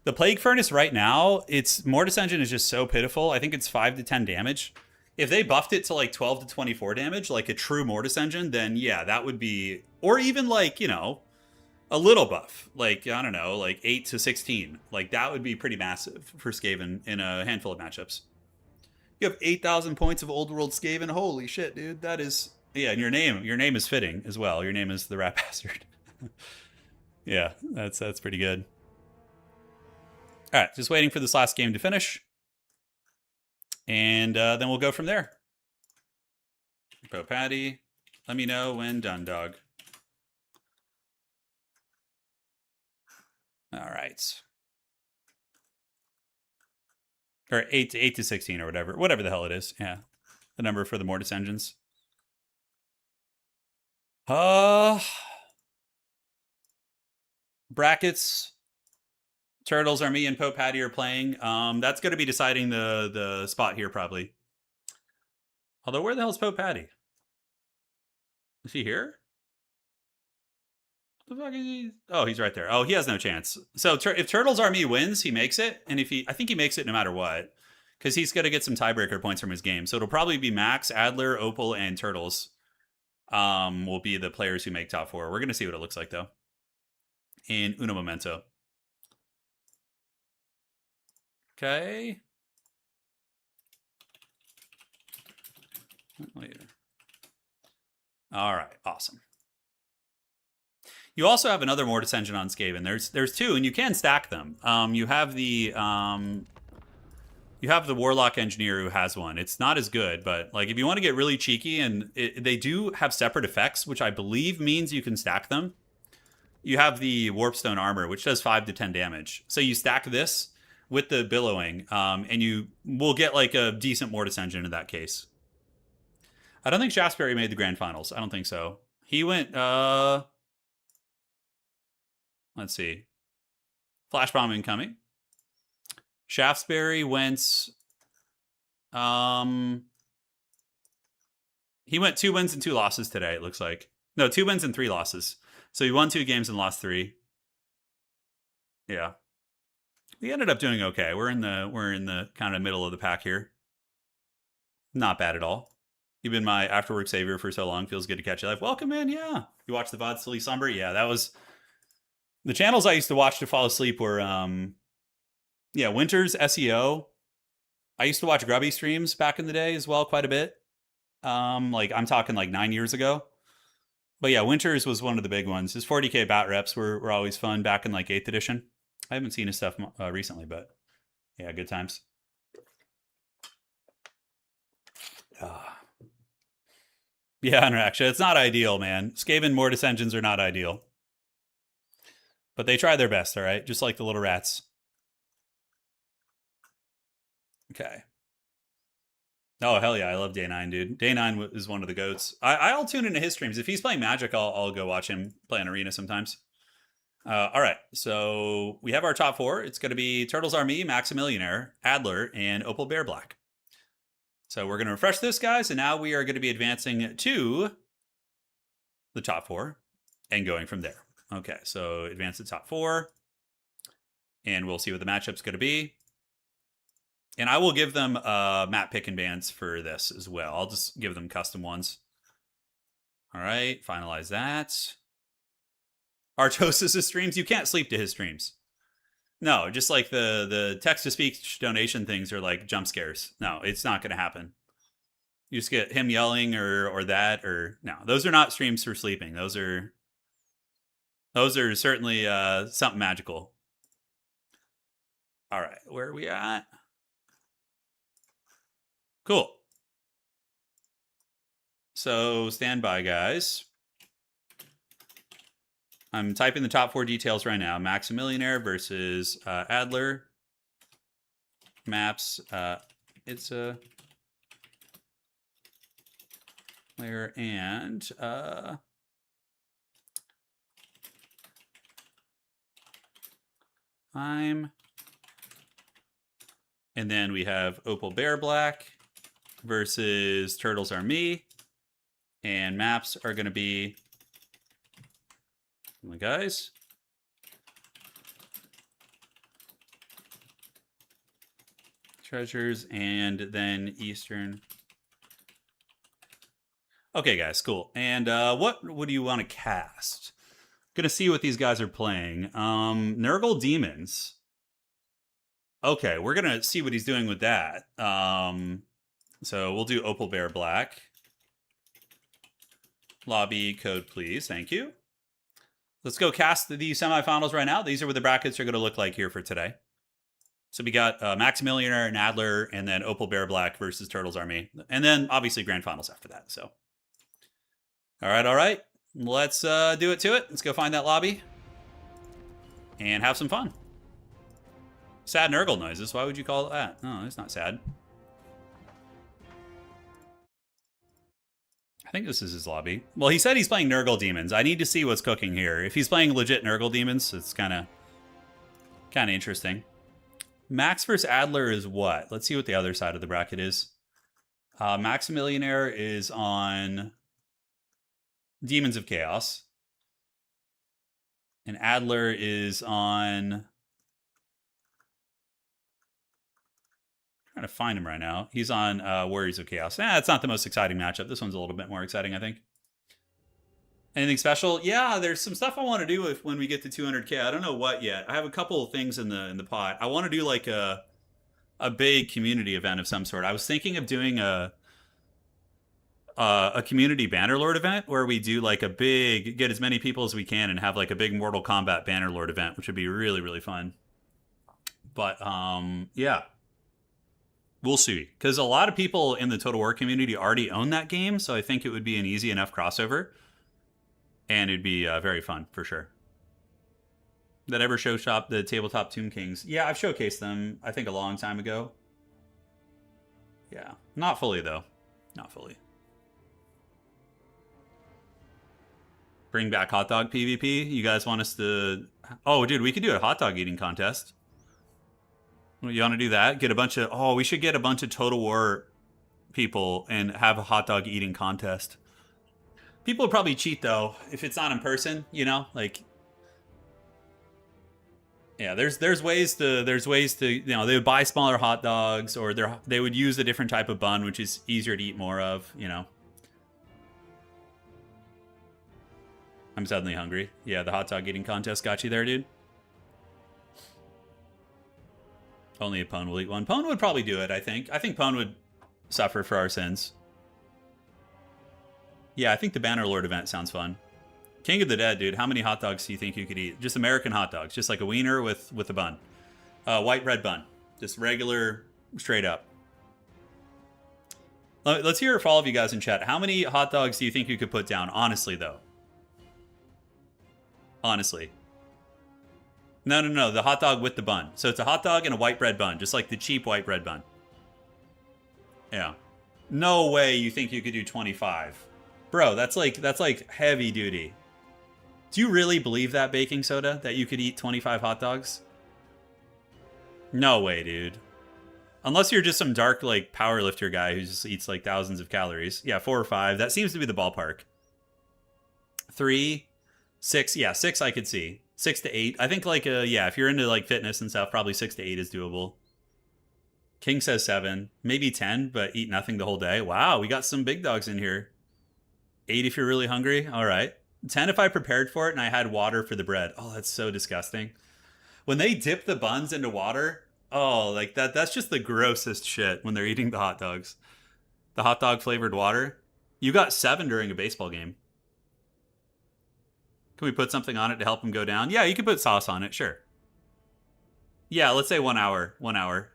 The Plague Furnace right now, its Mortis Engine is just so pitiful. I think it's 5 to 10 damage. If they buffed it to like 12 to 24 damage, like a true Mortis engine, then yeah, that would be, or even like, you know, a little buff, like I don't know, like 8 to 16. Like that would be pretty massive for Skaven in a handful of matchups. You have 8,000 points of Old World Skaven. Holy shit, dude. That is, yeah, and your name is fitting as well. Your name is the Rat Bastard. Yeah, that's pretty good. All right, just waiting for this last game to finish. And then we'll go from there. Pro Patty, let me know when done, dog. All right. Or 8 to 16 or whatever the hell it is. Yeah, the number for the Mortis engines. Brackets. Turtles are me and Pope Patty are playing. That's going to be deciding the spot here probably. Although where the hell is Pope Patty? Is he here? The fuck is he? Oh, he's right there. Oh, he has no chance. So if Turtles are me wins, he makes it, and I think he makes it no matter what, because he's going to get some tiebreaker points from his game. So it'll probably be Max, Adler, Opal, and Turtles. Will be the players who make top 4. We're going to see what it looks like though. In uno momento. Okay. Later. All right, awesome. You also have another Mortis engine on Skaven. There's 2, and you can stack them. You have the Warlock Engineer who has one. It's not as good, but like if you want to get really cheeky, and they do have separate effects, which I believe means you can stack them. You have the Warpstone Armor, which does 5 to 10 damage. So you stack this with the Billowing, and you will get like a decent Mortis engine in that case. I don't think Shaftesbury made the Grand Finals. I don't think so. He went, let's see. Flash Bomb incoming. Shaftesbury went, he went 2 wins and 2 losses today, it looks like. No, 2 wins and 3 losses. So he won 2 games and lost 3. Yeah. We ended up doing okay. We're in the kind of middle of the pack here. Not bad at all. You've been my after-work savior for so long. Feels good to catch you live. Welcome in, yeah. You watched the VOD Silly Slumber? Yeah, that was... The channels I used to watch to fall asleep were, yeah, Winters, SEO. I used to watch Grubby streams back in the day as well, quite a bit. Like, I'm talking like 9 years ago. But yeah, Winters was one of the big ones. His 40k bat reps were always fun back in like 8th edition. I haven't seen his stuff recently, but yeah, good times. Yeah, interaction. It's not ideal, man. Skaven Mortis engines are not ideal. But they try their best, all right? Just like the little rats. Okay. Oh, hell yeah. I love Day 9, dude. Day 9 is one of the goats. I'll tune into his streams. If he's playing Magic, I'll go watch him play an arena sometimes. All right. So we have our top 4. It's going to be Turtles Are Me, Maximillionaire, Adler, and Opal Bear Black. So we're going to refresh this, guys, and now we are going to be advancing to the top 4 and going from there. Okay, so advance to top 4, and we'll see what the matchup's going to be. And I will give them map pick and bans for this as well. I'll just give them custom ones. All right, finalize that. Artosis' streams, you can't sleep to his streams. No, just like the text-to-speech donation things are like jump scares. No, it's not going to happen. You just get him yelling or that, or no. Those are not streams for sleeping. Those are certainly something magical. All right, where are we at? Cool. So stand by, guys. I'm typing the top 4 details right now. Maximillionaire versus Adler. Maps. It's a player and I'm. And then we have Opal Bear Black versus Turtles Are Me. And maps are going to be, guys, treasures, and then Eastern Okay, guys, cool. And what would you want to cast? Gonna see what these guys are playing. Nurgle Demons. Okay, we're gonna see what he's doing with that. So we'll do Opal Bear Black. Lobby code, please. Thank you. Let's go cast the semifinals right now. These are what the brackets are going to look like here for today. So we got Maximilianer and Adler, and then Opal Bear Black versus Turtles Army. And then, obviously, Grand Finals after that. So, all right. Let's do it to it. Let's go find that lobby and have some fun. Sad Nurgle noises. Why would you call it that? No, it's not sad. I think this is his lobby. Well, he said he's playing Nurgle Demons. I need to see what's cooking here. If he's playing legit Nurgle Demons, it's kind of interesting. Max versus Adler is what? Let's see what the other side of the bracket is. Maximilianer is on Demons of Chaos. And Adler is on... trying to find him right now. He's on Warriors of Chaos. It's not the most exciting matchup. This one's a little bit more exciting, I think. Anything special? Yeah, there's some stuff I want to do when we get to 200K. I don't know what yet. I have a couple of things in the pot. I want to do like a big community event of some sort. I was thinking of doing a community Bannerlord event where we do like a big, get as many people as we can and have like a big Mortal Kombat Bannerlord event, which would be really, really fun. But yeah. We'll see. Because a lot of people in the Total War community already own that game, so I think it would be an easy enough crossover. And it'd be very fun, for sure. That ever show shop the Tabletop Tomb Kings? Yeah, I've showcased them, I think, a long time ago. Yeah. Not fully, though. Not fully. Bring back hot dog PvP? You guys want us to... Oh, dude, we could do a hot dog eating contest. You want to do that? Get a bunch of... Oh, we should get a bunch of Total War people and have a hot dog eating contest. People would probably cheat, though, if it's not in person, you know? Like... Yeah, there's ways to... You know, they would buy smaller hot dogs, or they would use a different type of bun, which is easier to eat more of, you know? I'm suddenly hungry. Yeah, the hot dog eating contest got you there, dude. Only a Pwn will eat one. Pwn would probably do it, I think. I think Pwn would suffer for our sins. Yeah, I think the Bannerlord event sounds fun. King of the Dead, dude. How many hot dogs do you think you could eat? Just American hot dogs. Just like a wiener with a bun. White bread bun. Just regular, straight up. Let's hear it for all of you guys in chat. How many hot dogs do you think you could put down? Honestly, though. Honestly. No. The hot dog with the bun. So it's a hot dog and a white bread bun. Just like the cheap white bread bun. Yeah. No way you think you could do 25. Bro, that's like heavy duty. Do you really believe that, Baking Soda? That you could eat 25 hot dogs? No way, dude. Unless you're just some dark, like, powerlifter guy who just eats, like, thousands of calories. Yeah, 4 or 5. That seems to be the ballpark. 3, 6. Yeah, 6 I could see. 6 to 8. I think, like, yeah, if you're into, like, fitness and stuff, probably 6 to 8 is doable. King says 7. Maybe 10, but eat nothing the whole day. Wow, we got some big dogs in here. 8 if you're really hungry. All right. 10 if I prepared for it and I had water for the bread. Oh, that's so disgusting. When they dip the buns into water, oh, like that's just the grossest shit when they're eating the hot dogs. The hot dog flavored water. You got 7 during a baseball game. Can we put something on it to help them go down? Yeah, you can put sauce on it, sure. Yeah, let's say 1 hour. 1 hour.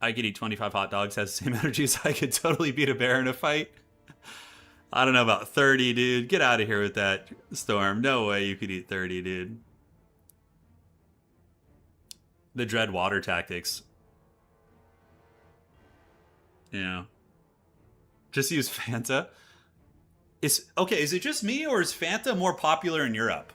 I could eat 25 hot dogs, has the same energy as I could totally beat a bear in a fight. I don't know about 30, dude. Get out of here with that, Storm. No way you could eat 30, dude. The dread water tactics. Yeah. Just use Fanta. Okay, is it just me, or is Fanta more popular in Europe?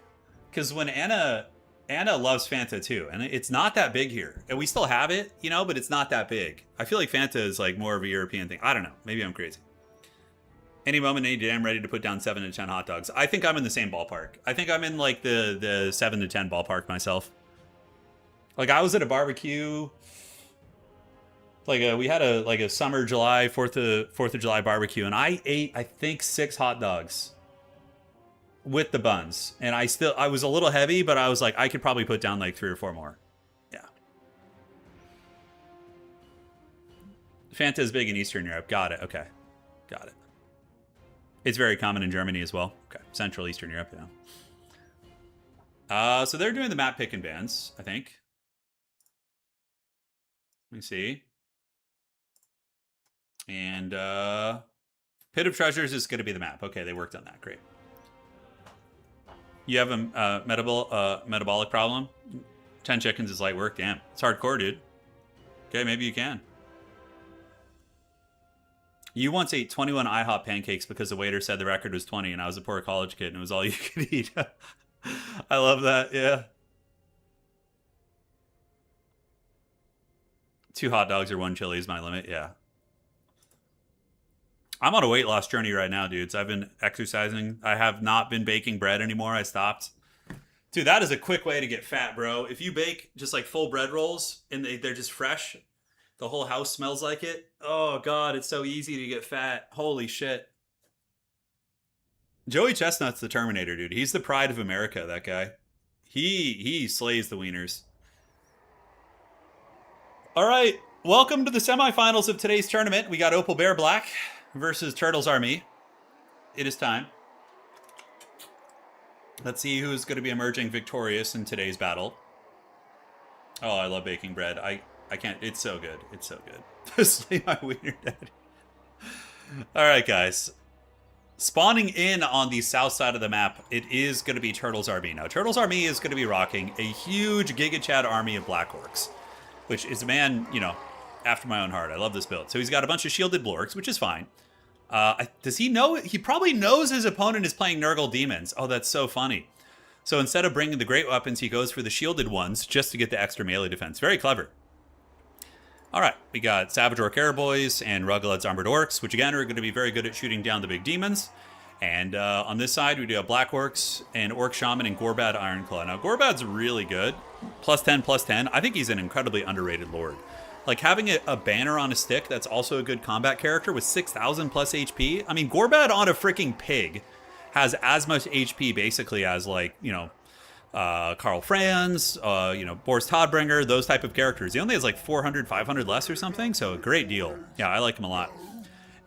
Because when Anna loves Fanta too, and it's not that big here. And we still have it, you know, but it's not that big. I feel like Fanta is like more of a European thing. I don't know. Maybe I'm crazy. Any moment, any day, I'm ready to put down 7 to 10 hot dogs. I think I'm in the same ballpark. I think I'm in like the 7 to 10 ballpark myself. Like I was at a barbecue Like we had a summer July Fourth of July barbecue, and I ate I think 6 hot dogs with the buns, and I was a little heavy, but I was like I could probably put down like 3 or 4 more. Yeah. Fanta is big in Eastern Europe. Got it. Okay, got it. It's very common in Germany as well. Okay, Central Eastern Europe. Yeah. So they're doing the map pick and bans, I think. Let me see. And Pit of Treasures is going to be the map. Okay, they worked on that. Great. You have a metabolic problem? 10 chickens is light work? Damn. It's hardcore, dude. Okay, maybe you can. You once ate 21 IHOP pancakes because the waiter said the record was 20 and I was a poor college kid and it was all you could eat. I love that, yeah. 2 hot dogs or 1 chili is my limit, yeah. I'm on a weight loss journey right now, dudes. I've been exercising. I have not been baking bread anymore. I stopped. Dude, that is a quick way to get fat, bro. If you bake just like full bread rolls and they're just fresh, the whole house smells like it. Oh, God, it's so easy to get fat. Holy shit. Joey Chestnut's the Terminator, dude. He's the pride of America, that guy. He slays the wieners. All right, welcome to the semifinals of today's tournament. We got Opal Bear Black versus Turtles Army. It is time. Let's see who's going to be emerging victorious in today's battle. Oh, I love baking bread. I can't. It's so good. It's so good. Slay my wiener daddy. All right, guys. Spawning in on the south side of the map, it is going to be Turtles Army. Now, Turtles Army is going to be rocking a huge Giga Chad army of Black Orcs, which is a man, you know, after my own heart. I love this build. So he's got a bunch of shielded Blorks, which is fine. Does he know? He probably knows his opponent is playing Nurgle Demons. Oh, that's so funny. So instead of bringing the great weapons, he goes for the shielded ones just to get the extra melee defense. Very clever. All right, we got Savage Orc Airboys and Ruggled's Armored Orcs, which again are going to be very good at shooting down the big demons. And on this side, we do have Black Orcs and Orc Shaman and Gorbad Ironclaw. Now, Gorbad's really good. +10, +10. I think he's an incredibly underrated lord. Like, having a banner on a stick that's also a good combat character with 6,000 plus HP. I mean, Gorbad on a freaking pig has as much HP, basically, as, like, you know, Karl Franz, you know, Boris Todbringer, those type of characters. He only has, like, 400, 500 less or something, so a great deal. Yeah, I like him a lot.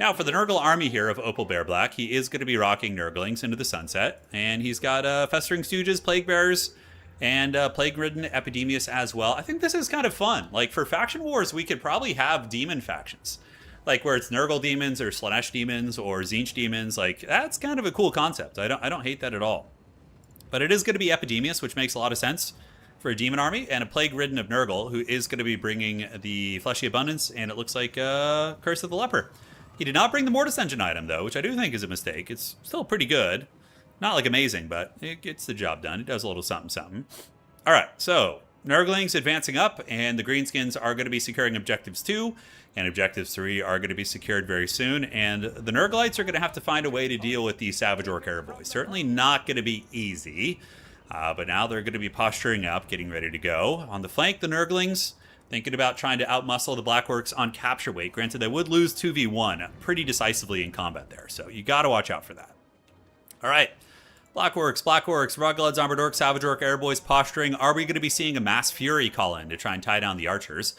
Now, for the Nurgle army here of Opal Bear Black, he is going to be rocking Nurglings into the sunset, and he's got Festering Stooges, Plague Bearers, and Plague-Ridden Epidemius as well. I think this is kind of fun. Like, for Faction Wars, we could probably have demon factions. Like, where it's Nurgle Demons or Slanesh Demons or Tzeentch Demons. Like, that's kind of a cool concept. I don't hate that at all. But it is going to be Epidemius, which makes a lot of sense for a demon army, and a Plague-Ridden of Nurgle, who is going to be bringing the Fleshy Abundance, and it looks like Curse of the Leper. He did not bring the Mortis Engine item, though, which I do think is a mistake. It's still pretty good. Not, like, amazing, but it gets the job done. It does a little something, something. All right, so Nurglings advancing up, and the Greenskins are going to be securing Objectives 2, and Objectives 3 are going to be secured very soon, and the Nurglites are going to have to find a way to deal with these Savage Orc Airboys. Certainly not going to be easy, but now they're going to be posturing up, getting ready to go. On the flank, the Nurglings thinking about trying to outmuscle the Black Orcs on capture weight. Granted, they would lose 2v1 pretty decisively in combat there, so you got to watch out for that. All right. Black Orcs, Ruggled's Armored Orcs, Savage Orc Airboys posturing. Are we going to be seeing a Mass Fury call in to try and tie down the archers?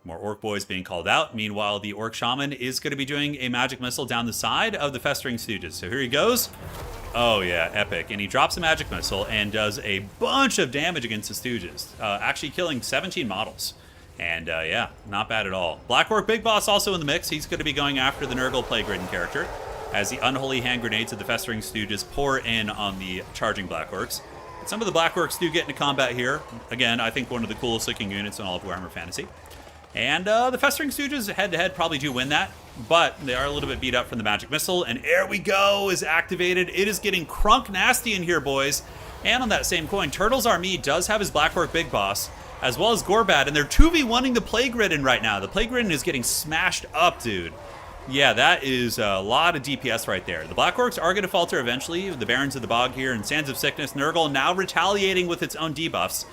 More Orc Boys being called out. Meanwhile, the Orc Shaman is going to be doing a magic missile down the side of the Festering Stooges. So here he goes. Oh yeah, epic. And he drops a magic missile and does a bunch of damage against the Stooges. Actually killing 17 models. And yeah, not bad at all. Black Orc Big Boss also in the mix. He's going to be going after the Nurgle Plague-Ridden character, as the unholy hand grenades of the Festering Stooges pour in on the charging Black Orcs. Some of the Black Orcs do get into combat here. Again, I think one of the coolest looking units in all of Warhammer Fantasy. And the Festering Stooges head-to-head probably do win that, but they are a little bit beat up from the magic missile. And Here We Go is activated. It is getting crunk nasty in here, boys. And on that same coin, Turtles Army does have his Black Orc Big Boss, as well as Gorbad, and they're 2v1ing the Plague-Ridden right now. The Plague-Ridden is getting smashed up, dude. Yeah, that is a lot of DPS right there. The Black Orcs are going to falter eventually. The Barons of the Bog here and Sands of Sickness. Nurgle now retaliating with its own debuffs.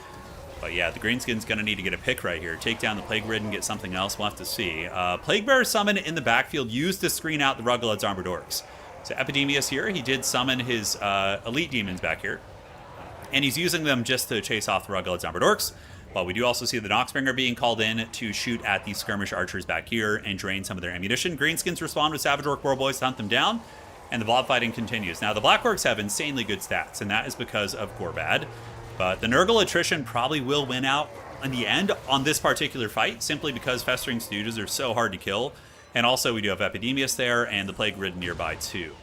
But yeah, the Greenskin's going to need to get a pick right here. Take down the Plague Ridden, get something else. We'll have to see. Plague Bearer summon in the backfield used to screen out the Ruggelad's Armored Orcs. So Epidemius here, he did summon his Elite Demons back here. And he's using them just to chase off the Ruggelad's Armored Orcs. But we do also see the Noxbringer being called in to shoot at the Skirmish Archers back here and drain some of their ammunition. Greenskins respond with Savage Orc War Boys to hunt them down. And the blob fighting continues. Now, the Black Orcs have insanely good stats, and that is because of Gorbad. But the Nurgle attrition probably will win out in the end on this particular fight, simply because Festering Stooges are so hard to kill. And also, we do have Epidemius there, and the Plague Ridden nearby, too.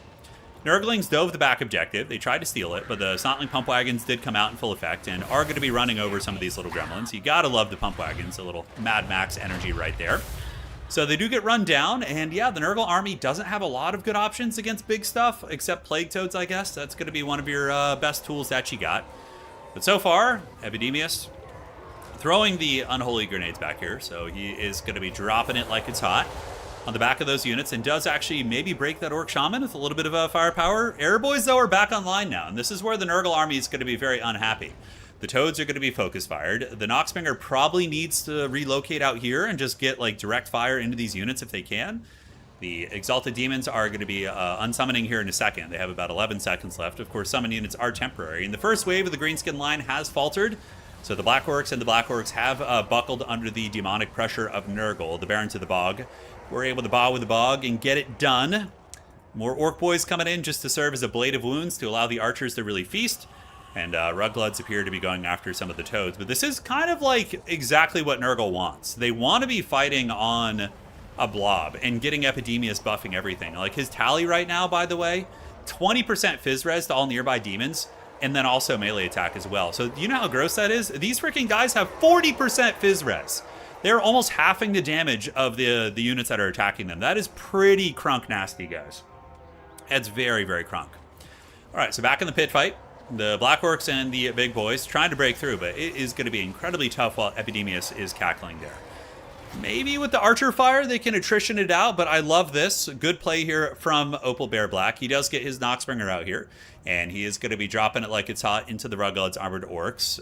Nurglings dove the back objective. They tried to steal it, but the Snotling Pump Wagons did come out in full effect and are going to be running over some of these little gremlins. You gotta love the Pump Wagons, a little Mad Max energy right there. So they do get run down, and yeah, the Nurgle army doesn't have a lot of good options against big stuff, except Plague Toads, I guess. That's going to be one of your best tools that you got. But so far, Epidemius throwing the Unholy Grenades back here, so he is going to be dropping it like it's hot on the back of those units, and does actually maybe break that Orc Shaman with a little bit of firepower. Air Boys, though, are back online now, and this is where the Nurgle army is going to be very unhappy. The Toads are going to be focus fired. The Noxbringer probably needs to relocate out here and just get like direct fire into these units if they can. The Exalted Demons are going to be unsummoning here in a second. They have about 11 seconds left. Of course, summon units are temporary. And the first wave of the Greenskin line has faltered. So the Black Orcs and the Black Orcs have buckled under the demonic pressure of Nurgle, the Barons of the Bog. We're able to bow with the Bog and get it done. More Orc Boys coming in just to serve as a blade of wounds to allow the archers to really feast. And Rugloods appear to be going after some of the Toads. But this is kind of like exactly what Nurgle wants. They want to be fighting on a blob and getting Epidemius buffing everything. Like his tally right now, by the way, 20% Fizz Res to all nearby demons, and then also melee attack as well. So you know how gross that is? These freaking guys have 40% Fizz Res. They're almost halving the damage of the units that are attacking them. That is pretty crunk nasty, guys. That's very, very crunk. All right, so back in the pit fight. The Black Orcs and the big boys trying to break through, but it is going to be incredibly tough while Epidemius is cackling there. Maybe with the Archer Fire, they can attrition it out, but I love this. Good play here from Opal Bear Black. He does get his Noxbringer out here, and he is going to be dropping it like it's hot into the Ruggelad's Armored Orcs.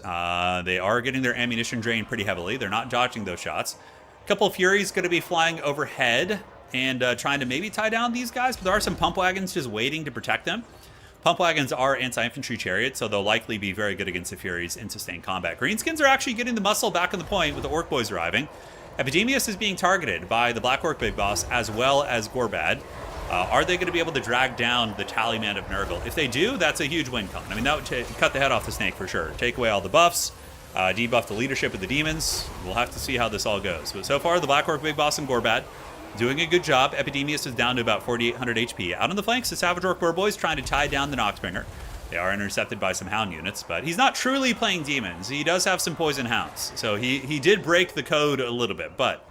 They are getting their ammunition drained pretty heavily. They're not dodging those shots. A couple of Furies going to be flying overhead and trying to maybe tie down these guys, but there are some Pump Wagons just waiting to protect them. Pump Wagons are anti-infantry chariots, so they'll likely be very good against the Furies in sustained combat. Greenskins are actually getting the muscle back on the point with the Orc Boys arriving. Epidemius is being targeted by the Black Orc Big Boss as well as Gorbad. Are they going to be able to drag down the Tallyman of Nurgle? If they do, that's a huge win con. I mean, that would cut the head off the snake for sure. Take away all the buffs, debuff the leadership of the demons. We'll have to see how this all goes. But so far, the Black Orc Big Boss and Gorbad doing a good job. Epidemius is down to about 4,800 HP. Out on the flanks, the Savage Orc War Boys trying to tie down the Noxbringer. They are intercepted by some Hound units, but he's not truly playing demons. He does have some Poison Hounds, so he did break the code a little bit, but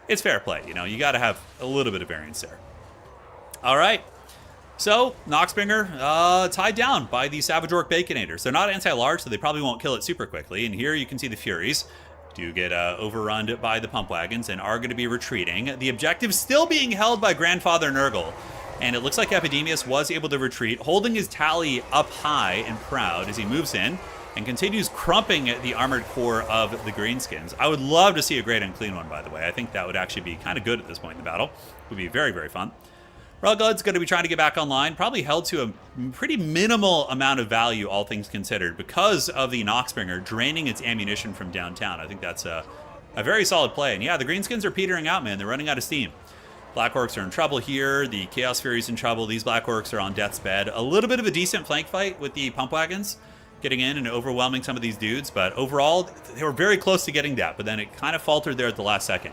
it's fair play. You know, you got to have a little bit of variance there. All right, so Noxbringer tied down by the Savage Orc Baconators. They're not anti-large, so they probably won't kill it super quickly, and here you can see the Furies do get overrun by the Pump Wagons and are going to be retreating. The objective still being held by Grandfather Nurgle, and it looks like Epidemius was able to retreat, holding his tally up high and proud as he moves in and continues crumping the armored core of the Greenskins. I would love to see a Great Unclean one, by the way. I think that would actually be kind of good at this point in the battle. It would be very, very fun. Ruggelad's going to be trying to get back online, probably held to a pretty minimal amount of value, all things considered, because of the Noxbringer draining its ammunition from downtown. I think that's a very solid play. And yeah, the Greenskins are petering out, man. They're running out of steam. Black Orcs are in trouble here. The Chaos Fury's in trouble. These Black Orcs are on death's bed. A little bit of a decent flank fight with the Pump Wagons getting in and overwhelming some of these dudes, but overall, they were very close to getting that, but then it kind of faltered there at the last second.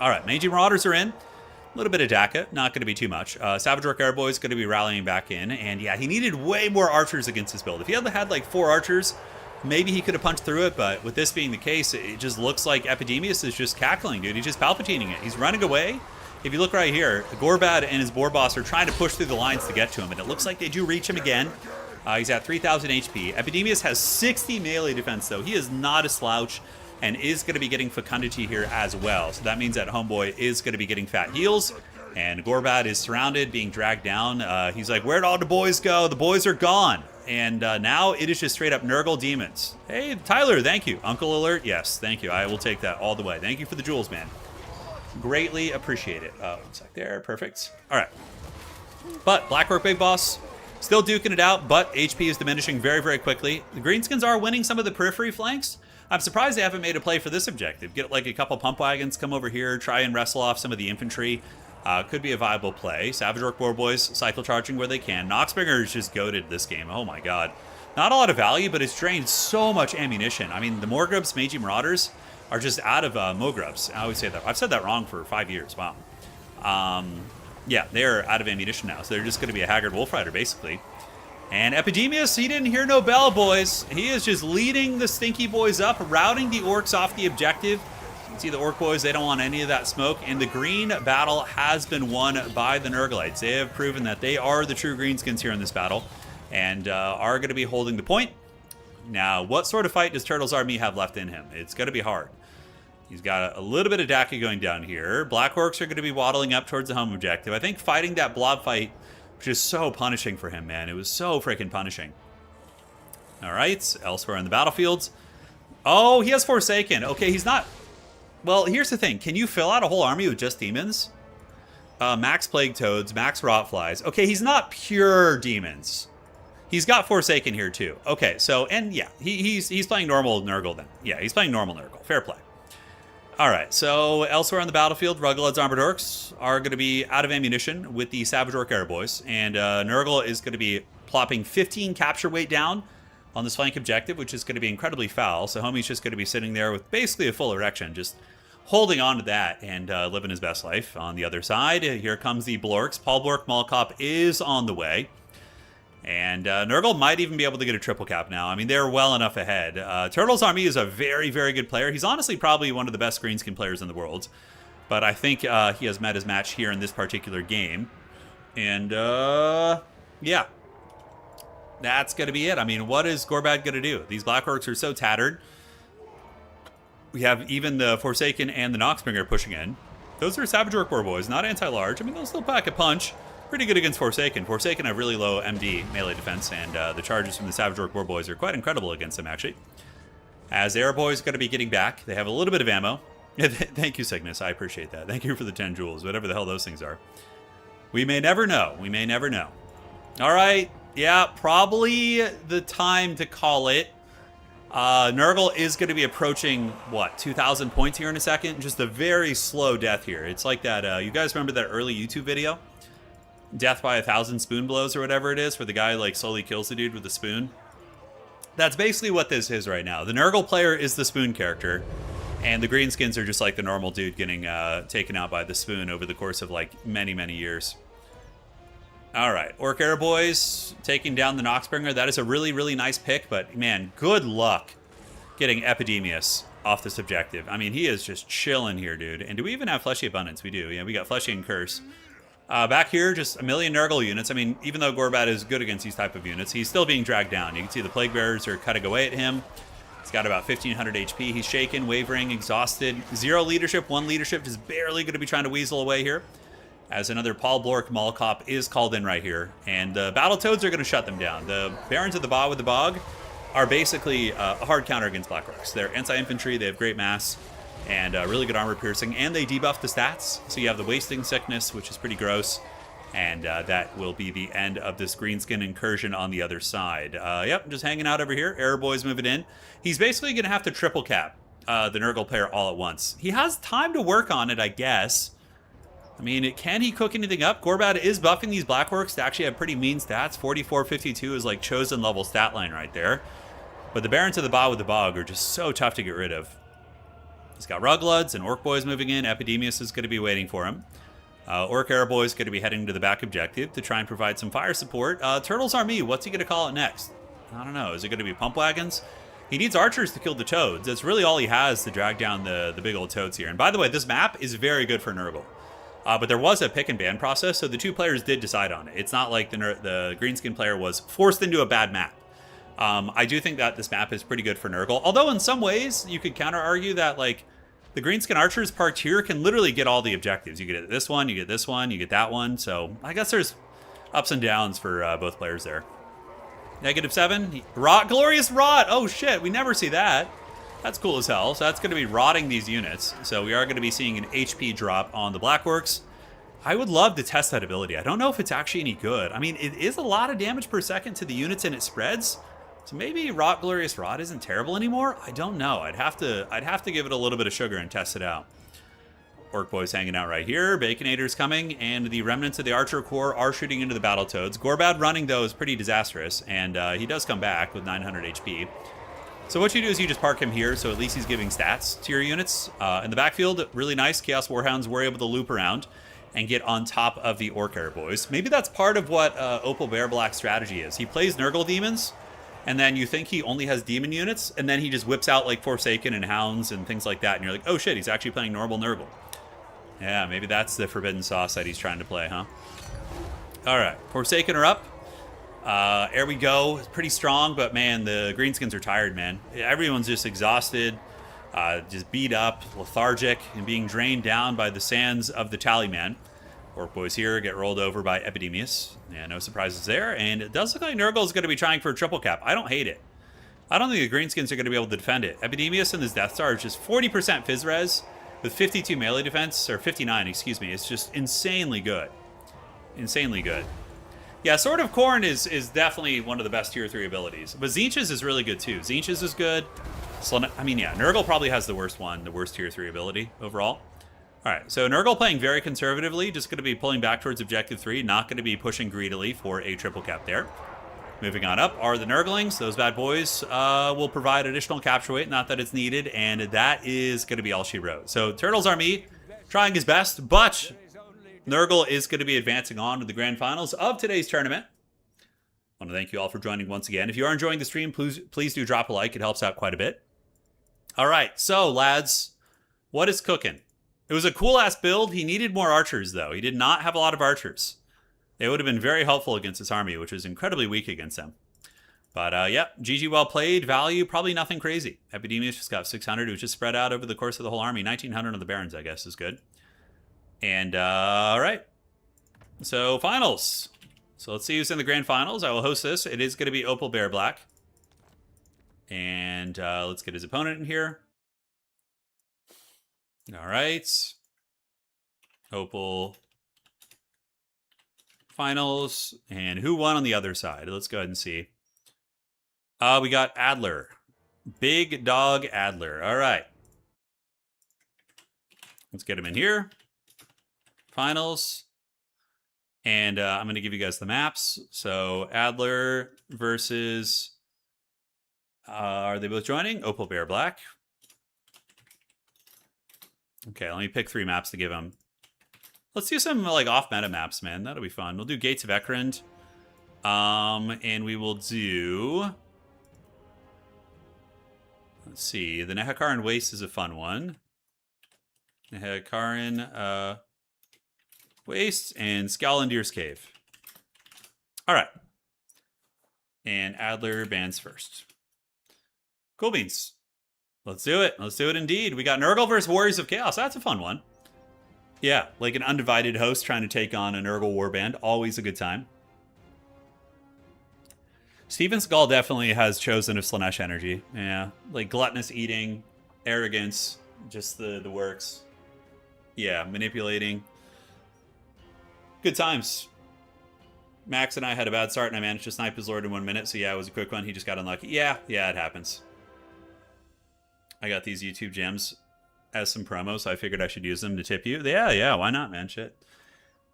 All right, Mangy Marauders are in. A little bit of DACA, not going to be too much. Savage Orc Airboy is going to be rallying back in, and yeah, he needed way more archers against this build. If he had like 4 archers, maybe he could have punched through it, but with this being the case, it just looks like Epidemius is just cackling, dude. He's just palpitating it. He's running away. If you look right here, Gorbad and his Boar Boss are trying to push through the lines to get to him, and it looks like they do reach him again. He's at 3,000 HP. Epidemius has 60 melee defense, though. He is not a slouch and is going to be getting fecundity here as well. So that means that Homeboy is going to be getting fat heals, and Gorbad is surrounded, being dragged down. He's like, where'd all the boys go? The boys are gone. And now it is just straight up Nurgle demons. Hey, Tyler, thank you. Uncle Alert, yes, thank you. I will take that all the way. Thank you for the jewels, man. Greatly appreciate it. Oh, one sec there. Perfect. All right. But Black Orc Big Boss still duking it out, but HP is diminishing very, very quickly. The Greenskins are winning some of the periphery flanks. I'm surprised they haven't made a play for this objective. Get like a couple pump wagons, come over here, try and wrestle off some of the infantry. Could be a viable play. Savage Orc War Boys cycle charging where they can. Noxbringer is just goated this game. Oh my god. Not a lot of value, but it's drained so much ammunition. I mean, the Morgrubs, Meiji Marauders are just out of Mogrubs. I always say that. I've said that wrong for 5 years. Wow. Yeah, they're out of ammunition now, so they're just going to be a Haggard Wolf Rider, basically. And Epidemius, he didn't hear no bell, boys. He is just leading the Stinky Boys up, routing the Orcs off the objective. You can see the Orc Boys, they don't want any of that smoke. And the green battle has been won by the Nurglites. They have proven that they are the true Greenskins here in this battle and are going to be holding the point. Now, what sort of fight does Turtle's army have left in him? It's going to be hard. He's got a little bit of Daka going down here. Black Orcs are going to be waddling up towards the home objective. I think fighting that blob fight was just so punishing for him, man. It was so freaking punishing. All right, elsewhere on the battlefields. Oh, he has Forsaken. Okay, he's not... Well, here's the thing. Can you fill out a whole army with just demons? Max Plague Toads, Max Rotflies. Okay, he's not pure demons. He's got Forsaken here, too. Okay, so, and yeah, he's playing normal Nurgle then. Yeah, he's playing normal Nurgle. Fair play. All right, so elsewhere on the battlefield, Ruggled's Armored Orcs are going to be out of ammunition with the Savage Orc Airboys, and Nurgle is going to be plopping 15 capture weight down on this flank objective, which is going to be incredibly foul. So Homie's just going to be sitting there with basically a full erection, just holding on to that and living his best life. On the other side, here comes the Blorks. Paul Blork Mallcop is on the way. And Nurgle might even be able to get a triple cap now. I mean, they're well enough ahead. Turtle's army is a very, very good player. He's honestly probably one of the best greenskin players in the world. But I think he has met his match here in this particular game. And, yeah. That's going to be it. I mean, what is Gorbad going to do? These Black Orcs are so tattered. We have even the Forsaken and the Noxbringer pushing in. Those are Savage Orc War Boys, not anti-large. I mean, they'll still pack a punch. Pretty good against Forsaken. Forsaken have really low MD, melee defense, and the charges from the Savage Orc War Boys are quite incredible against them, actually. As the Air Boys are going to be getting back, they have a little bit of ammo. Thank you, Cygnus. I appreciate that. Thank you for the 10 jewels, whatever the hell those things are. We may never know. We may never know. All right. Yeah, probably the time to call it. Nurgle is going to be approaching, what, 2,000 points here in a second? Just a very slow death here. It's like that, you guys remember that early YouTube video? Death by 1,000 spoon blows or whatever it is, where the guy like slowly kills the dude with a spoon. That's basically what this is right now. The Nurgle player is the spoon character, and the Greenskins are just like the normal dude getting taken out by the spoon over the course of like many, many years. All right, Orc Air Boys taking down the Noxbringer. That is a really, really nice pick, but man, good luck getting Epidemius off this objective. I mean, he is just chilling here, dude. And do we even have Fleshy Abundance? We do. Yeah, we got Fleshy and Curse. Back here, just a million Nurgle units. I mean, even though Gorbad is good against these type of units, he's still being dragged down. You can see the Plague Bearers are cutting away at him. He's got about 1,500 HP. He's shaken, wavering, exhausted. 0 leadership, 1 leadership, just barely going to be trying to weasel away here. As another Paul Blork Mallcop is called in right here. And the Battle Toads are going to shut them down. The Barons of the Bog with the Bog are basically a hard counter against Black Orcs. They're anti-infantry, they have great mass, and really good armor piercing, and they debuff the stats. So you have the Wasting Sickness, which is pretty gross, and that will be the end of this Greenskin incursion on the other side. Yep, just hanging out over here. Air Boy's moving in. He's basically going to have to triple cap the Nurgle player all at once. He has time to work on it, I guess. I mean, can he cook anything up? Gorbad is buffing these Black Orcs to actually have pretty mean stats. 44-52 is like chosen level stat line right there. But the Barons of the Bog with the Bog are just so tough to get rid of. He's got Rugloods and Orc Boys moving in. Epidemius is going to be waiting for him. Orc Air Boy is going to be heading to the back objective to try and provide some fire support. Turtles Army, what's he going to call it next? I don't know. Is it going to be pump wagons? He needs archers to kill the toads. That's really all he has to drag down the big old toads here. And by the way, this map is very good for Nurgle. But there was a pick and ban process, so the two players did decide on it. It's not like the Greenskin player was forced into a bad map. I do think that this map is pretty good for Nurgle. Although in some ways, you could counter-argue that like the Greenskin archers parked here can literally get all the objectives. You get this one, you get this one, you get that one. So I guess there's ups and downs for both players there. -7. Rot, glorious rot. Oh shit, we never see that. That's cool as hell. So that's going to be rotting these units. So we are going to be seeing an HP drop on the Blackworks. I would love to test that ability. I don't know if it's actually any good. I mean, it is a lot of damage per second to the units and it spreads. So maybe Rot Glorious Rot isn't terrible anymore. I don't know. I'd have to give it a little bit of sugar and test it out. Orc Boy's hanging out right here. Baconator's coming, and the remnants of the Archer Corps are shooting into the Battletoads. Gorbad running, though, is pretty disastrous, and he does come back with 900 HP. So what you do is you just park him here, so at least he's giving stats to your units. In the backfield, really nice. Chaos Warhounds were able to loop around and get on top of the Orc Airboys. Maybe that's part of what Opal Bear Black's strategy is. He plays Nurgle Demons, and then you think he only has demon units, and then he just whips out like Forsaken and Hounds and things like that, and you're like, oh shit, he's actually playing normal Nurgle. Yeah, maybe that's the forbidden sauce that he's trying to play, huh? Alright, Forsaken are up. There we go. It's pretty strong, but man, the Greenskins are tired, man. Everyone's just exhausted, just beat up, lethargic, and being drained down by the sands of the Tallyman. Orc Boys here get rolled over by Epidemius. Yeah, no surprises there. And it does look like Nurgle is going to be trying for a triple cap. I don't hate it. I don't think the Greenskins are going to be able to defend it. Epidemius and his Death Star is just 40% Phys Res with 52 melee defense, or 59, excuse me. It's just insanely good. Insanely good. Yeah, Sword of Khorne is definitely one of the best tier 3 abilities. But Tzeentch's is really good too. Tzeentch's is good. I mean, yeah, Nurgle probably has the worst one, the worst tier 3 ability overall. Alright, so Nurgle playing very conservatively, just going to be pulling back towards Objective 3, not going to be pushing greedily for a triple cap there. Moving on up are the Nurglings. Those bad boys will provide additional capture weight, not that it's needed, and that is going to be all she wrote. So Turtles Army trying his best, but Nurgle is going to be advancing on to the grand finals of today's tournament. I want to thank you all for joining once again. If you are enjoying the stream, please do drop a like. It helps out quite a bit. All right, so lads, what is cooking? It was a cool-ass build. He needed more archers, though. He did not have a lot of archers. They would have been very helpful against this army, which was incredibly weak against them. But, yeah, GG well played. Value, probably nothing crazy. Epidemius just got 600. It was just spread out over the course of the whole army. 1,900 on the Barons, I guess, is good. And, all right. So, finals. So, let's see who's in the grand finals. I will host this. It is going to be Opal Bear Black. And let's get his opponent in here. All right. Opal finals. And who won on the other side? Let's go ahead and see. We got Adler. Big Dog Adler. All right. Let's get him in here. Finals. And I'm going to give you guys the maps. So Adler versus... are they both joining? Opal Bear Black. Okay, let me pick 3 maps to give him. Let's do some like off-meta maps, man. That'll be fun. We'll do Gates of Ekrend. And we will do... Let's see. The Nehekaran Waste is a fun one. Nehekaran Waste and Scalandir's Cave. All right. And Adler bans first. Cool beans. Let's do it. Let's do it indeed. We got Nurgle versus Warriors of Chaos. That's a fun one. Yeah, like an undivided host trying to take on a Nurgle warband. Always a good time. Steven Seagal definitely has chosen a Slanesh energy. Yeah, like gluttonous eating, arrogance, just the works. Yeah, manipulating. Good times. Max and I had a bad start and I managed to snipe his lord in 1 minute. So yeah, it was a quick one. He just got unlucky. Yeah, it happens. I got these YouTube gems as some promos, so I figured I should use them to tip you. Yeah, why not, man? Shit.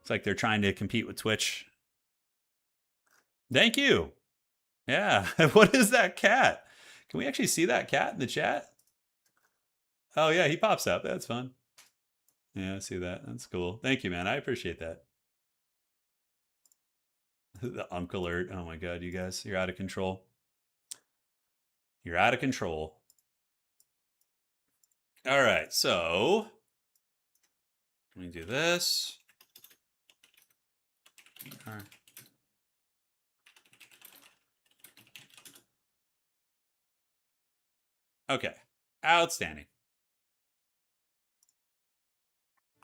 It's like they're trying to compete with Twitch. Thank you. Yeah. What is that cat? Can we actually see that cat in the chat? Oh, yeah, he pops up. That's fun. Yeah, I see that. That's cool. Thank you, man. I appreciate that. The Unk alert. Oh, my God, you guys. You're out of control. You're out of control. All right, so let me do this. All right. Okay, outstanding.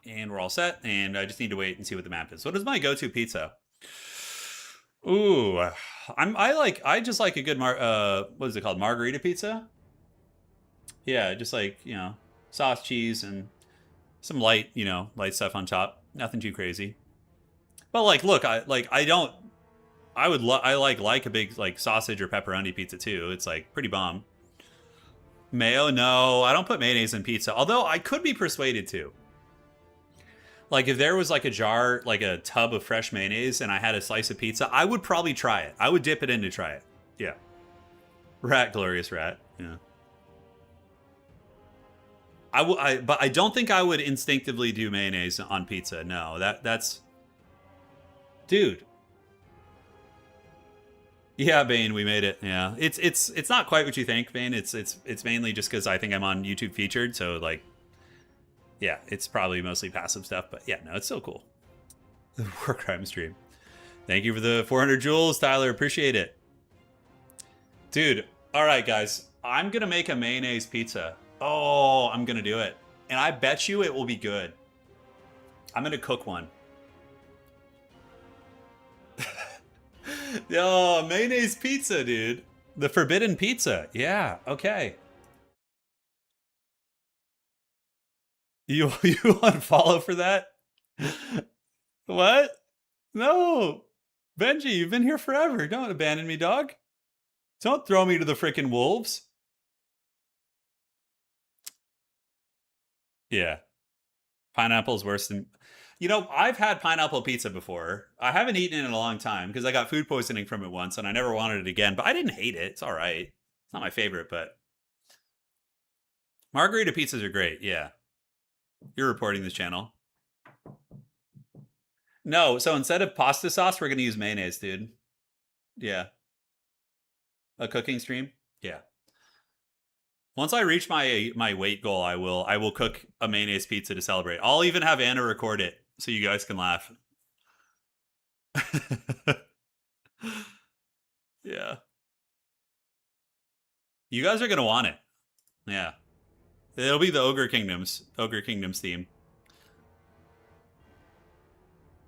And we're all set, and I just need to wait and see what the map is. What is my go-to pizza? Ooh, I just like a good what is it called? Margarita pizza? Yeah, just like, sauce, cheese, and some light, light stuff on top. Nothing too crazy. But like, look, I don't I like a big like sausage or pepperoni pizza too. It's like pretty bomb. Mayo? No, I don't put mayonnaise in pizza. Although I could be persuaded to. Like if there was like a jar, like a tub of fresh mayonnaise, and I had a slice of pizza, I would probably try it. I would dip it in to try it. Yeah. Rat, glorious rat. Yeah. But I don't think I would instinctively do mayonnaise on pizza. No, that's, dude. Yeah, Bane, we made it. Yeah, it's not quite what you think, Bane. It's mainly just because I think I'm on YouTube featured, so like, yeah, it's probably mostly passive stuff. But yeah, no, it's so cool. The war crime stream. Thank you for the 400 jewels, Tyler. Appreciate it, dude. All right, guys, I'm gonna make a mayonnaise pizza. Oh, I'm gonna do it, and I bet you it will be good. I'm gonna cook one. Oh, mayonnaise pizza, dude. The forbidden pizza. Yeah, okay. You unfollow for that? What? No. Benji, you've been here forever. Don't abandon me, dog. Don't throw me to the frickin' wolves. Yeah. Pineapple's worse than. I've had pineapple pizza before. I haven't eaten it in a long time because I got food poisoning from it once and I never wanted it again. But I didn't hate it. It's all right. It's not my favorite, but margarita pizzas are great. Yeah. You're reporting this channel. No, so instead of pasta sauce, we're gonna use mayonnaise, dude. Yeah. A cooking stream? Yeah. Once I reach my weight goal, I will cook a mayonnaise pizza to celebrate. I'll even have Anna record it so you guys can laugh. Yeah. You guys are gonna want it. Yeah. It'll be the Ogre Kingdoms theme.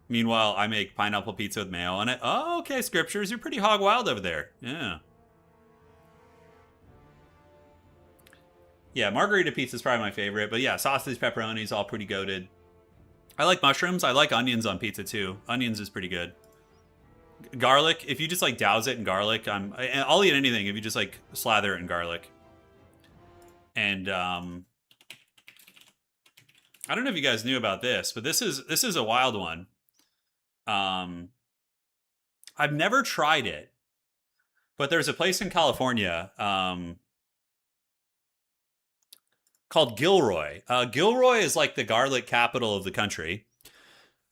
Meanwhile, I make pineapple pizza with mayo on it. Oh, okay, scriptures. You're pretty hog wild over there. Yeah. Yeah, margarita pizza is probably my favorite. But yeah, sausage, pepperoni is all pretty goated. I like mushrooms. I like onions on pizza too. Onions is pretty good. Garlic, if you just like douse it in garlic, I'll eat anything if you just like slather it in garlic. And I don't know if you guys knew about this, but this is a wild one. I've never tried it, but there's a place in California called Gilroy. Gilroy is like the garlic capital of the country.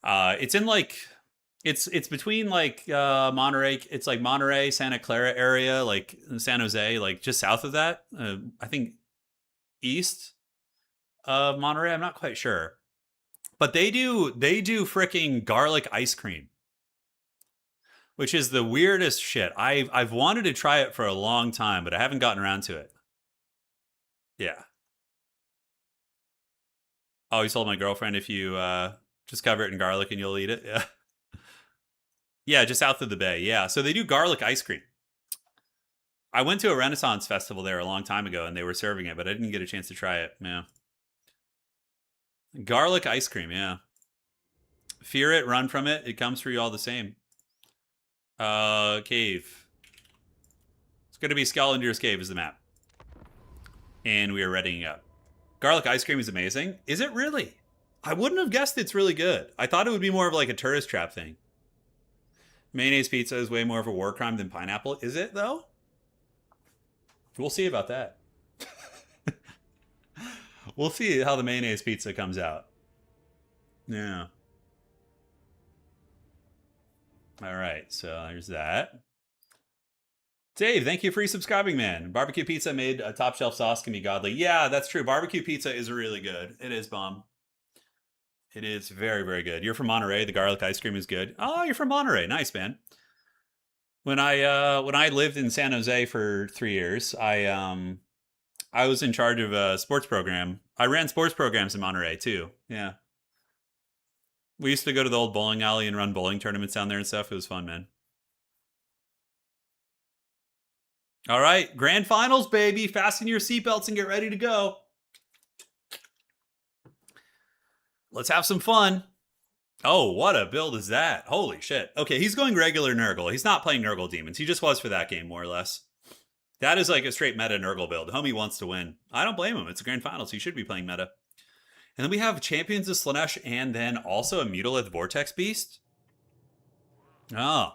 It's in like it's between like Monterey. It's like Monterey, Santa Clara area, like San Jose, like just south of that. I think east of Monterey. I'm not quite sure, but they do freaking garlic ice cream, which is the weirdest shit. I've wanted to try it for a long time, but I haven't gotten around to it. Yeah. I always told my girlfriend if you just cover it in garlic and you'll eat it. Yeah. Yeah, just south of the bay. Yeah. So they do garlic ice cream. I went to a Renaissance festival there a long time ago and they were serving it, but I didn't get a chance to try it. Yeah. Garlic ice cream, yeah. Fear it, run from it. It comes for you all the same. Cave. It's going to be Scalendir's Cave is the map. And we are readying up. Garlic ice cream is amazing. Is it really? I wouldn't have guessed it's really good. I thought it would be more of like a tourist trap thing. Mayonnaise pizza is way more of a war crime than pineapple. Is it, though? We'll see about that. We'll see how the mayonnaise pizza comes out. Yeah. All right, so there's that. Dave, thank you for resubscribing, man. Barbecue pizza made a top shelf sauce can be godly. Yeah, that's true. Barbecue pizza is really good. It is bomb. It is very, very good. You're from Monterey. The garlic ice cream is good. Oh, you're from Monterey. Nice, man. When I lived in San Jose for 3 years, I was in charge of a sports program. I ran sports programs in Monterey too. Yeah. We used to go to the old bowling alley and run bowling tournaments down there and stuff. It was fun, man. All right, grand finals, baby. Fasten your seatbelts and get ready to go. Let's have some fun. Oh, what a build is that? Holy shit. Okay, he's going regular Nurgle. He's not playing Nurgle Demons. He just was for that game, more or less. That is like a straight meta Nurgle build. Homie wants to win. I don't blame him. It's a grand final, so he should be playing meta. And then we have Champions of Slaanesh and then also a Mutalith Vortex Beast. Oh.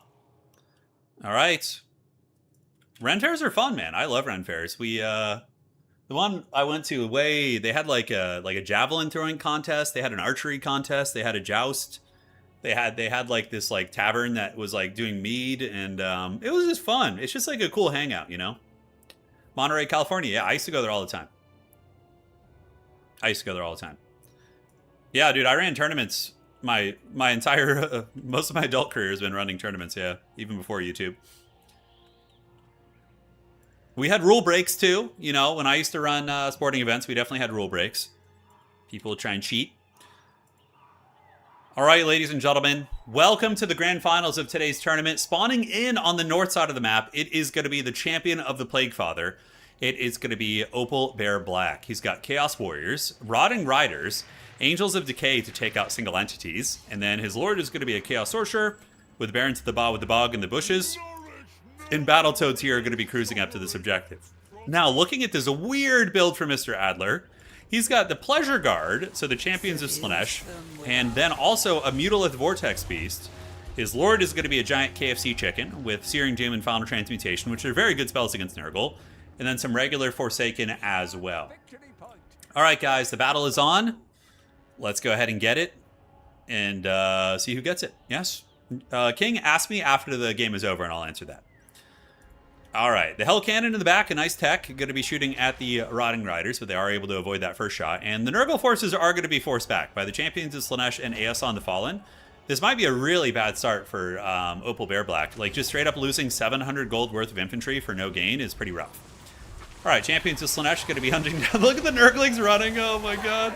All right. Ren fairs are fun, man. I love Ren fairs. The one I went to they had like a javelin throwing contest. They had an archery contest. They had a joust. They had like this like tavern that was like doing mead, and it was just fun. It's just like a cool hangout, you know. Monterey, California. Yeah, I used to go there all the time. Yeah, dude, I ran tournaments. My entire most of my adult career has been running tournaments. Yeah, even before YouTube. We had rule breaks too. You know, when I used to run sporting events, we definitely had rule breaks. People would try and cheat. All right, ladies and gentlemen, welcome to the grand finals of today's tournament. Spawning in on the north side of the map, it is going to be the champion of the Plague Father. It is going to be Opal Bear Black. He's got Chaos Warriors, Rotting Riders, Angels of Decay to take out single entities, and then his Lord is going to be a Chaos Sorcerer with Barons of the Ba with the Bog in the bushes. And Battletoads here are going to be cruising up to this objective. Now, looking at this weird build for Mr. Adler, he's got the Pleasure Guard, so the Champions of Slaanesh, and then also a Mutalith Vortex Beast. His Lord is going to be a giant KFC chicken with Searing Doom and Final Transmutation, which are very good spells against Nurgle, and then some regular Forsaken as well. All right, guys, the battle is on. Let's go ahead and get it and see who gets it. Yes? King, ask me after the game is over, and I'll answer that. All right, the Hell Cannon in the back, a nice tech, going to be shooting at the Rotting Riders, but they are able to avoid that first shot. And the Nurgle forces are going to be forced back by the Champions of Slaanesh and Aeson the Fallen. This might be a really bad start for Opal Bear Black. Like, just straight up losing 700 gold worth of infantry for no gain is pretty rough. All right, Champions of Slaanesh going to be hunting down. Look at the Nurglings running. Oh, my God.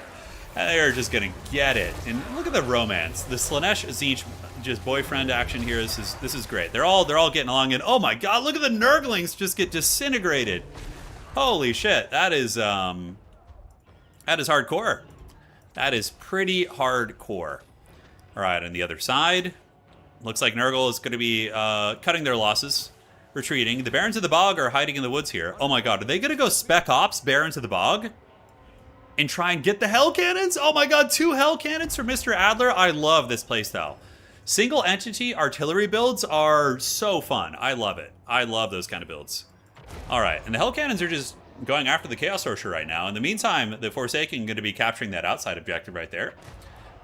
They are just going to get it. And look at the romance. The Slaanesh Tzeentch just boyfriend action here. This is great. They're all getting along, and oh my God, look at the Nurglings just get disintegrated. Holy shit, that is hardcore. That is pretty hardcore. All right, on the other side, looks like Nurgle is going to be cutting their losses, retreating. The Barons of the Bog are hiding in the woods here. Oh my God, are they going to go Spec Ops Barons of the Bog and try and get the Hell Cannons? Oh my God, 2 Hell Cannons for Mr. Adler. I love this playstyle. Single entity artillery builds are so fun. I love it. I love those kind of builds. All right, and the Hell Cannons are just going after the Chaos Sorcerer right now. In the meantime, the Forsaken going to be capturing that outside objective right there.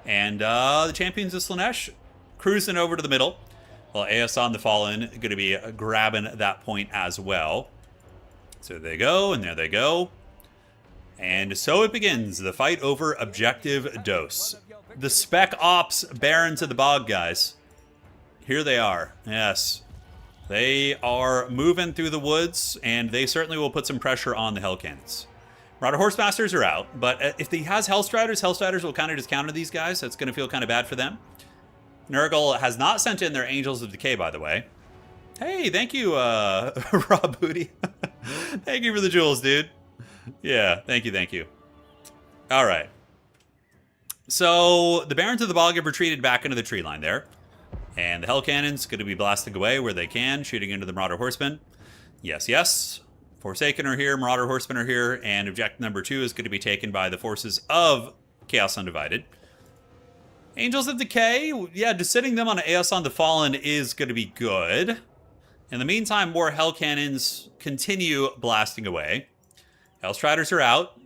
And the Champions of Slaanesh cruising over to the middle. While Aeson the Fallen going to be grabbing that point as well. So there they go, and there they go. And so it begins, the fight over Objective Dose. The Spec Ops Barons of the Bog, guys. Here they are. Yes. They are moving through the woods, and they certainly will put some pressure on the Hell Cannons. Marauder Horsemasters are out, but if he has Hellstriders will kind of just counter these guys, so it's going to feel kind of bad for them. Nurgle has not sent in their Angels of Decay, by the way. Hey, thank you, Rob Booty. Thank you for the jewels, dude. Yeah, thank you. All right. So the Barons of the Bog have retreated back into the tree line there. And the Hell Cannon's going to be blasting away where they can, shooting into the Marauder Horsemen. Yes. Forsaken are here, Marauder Horsemen are here, and objective number 2 is going to be taken by the forces of Chaos Undivided. Angels of Decay, yeah, just sitting them on Aeson the Fallen is going to be good. In the meantime, more Hell Cannons continue blasting away. Hellstriders are out.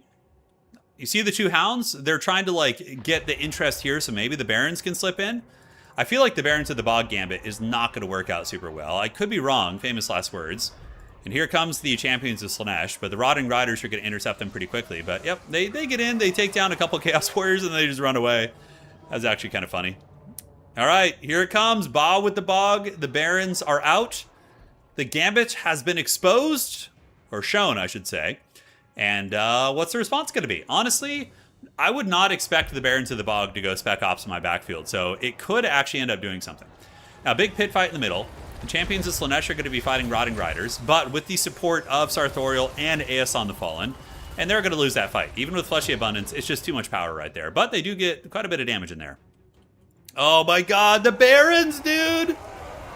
You see the 2 Hounds? They're trying to, like, get the interest here, so maybe the Barons can slip in. I feel like the Barons of the Bog Gambit is not going to work out super well. I could be wrong, famous last words. And here comes the Champions of Slaanesh, but the Rotting Riders are going to intercept them pretty quickly. But, yep, they get in, they take down a couple Chaos Warriors, and they just run away. That's actually kind of funny. All right, here it comes. Ba with the Bog. The Barons are out. The Gambit has been exposed, or shown, I should say. And what's the response going to be? Honestly, I would not expect the Barons of the Bog to go Spec Ops in my backfield, so it could actually end up doing something. Now, big pit fight in the middle. The champions of Slaanesh are going to be fighting Rotting Riders, but with the support of Sartorial and Aeson the Fallen, and they're going to lose that fight. Even with Fleshy Abundance, it's just too much power right there. But they do get quite a bit of damage in there. Oh my god, the Barons, dude!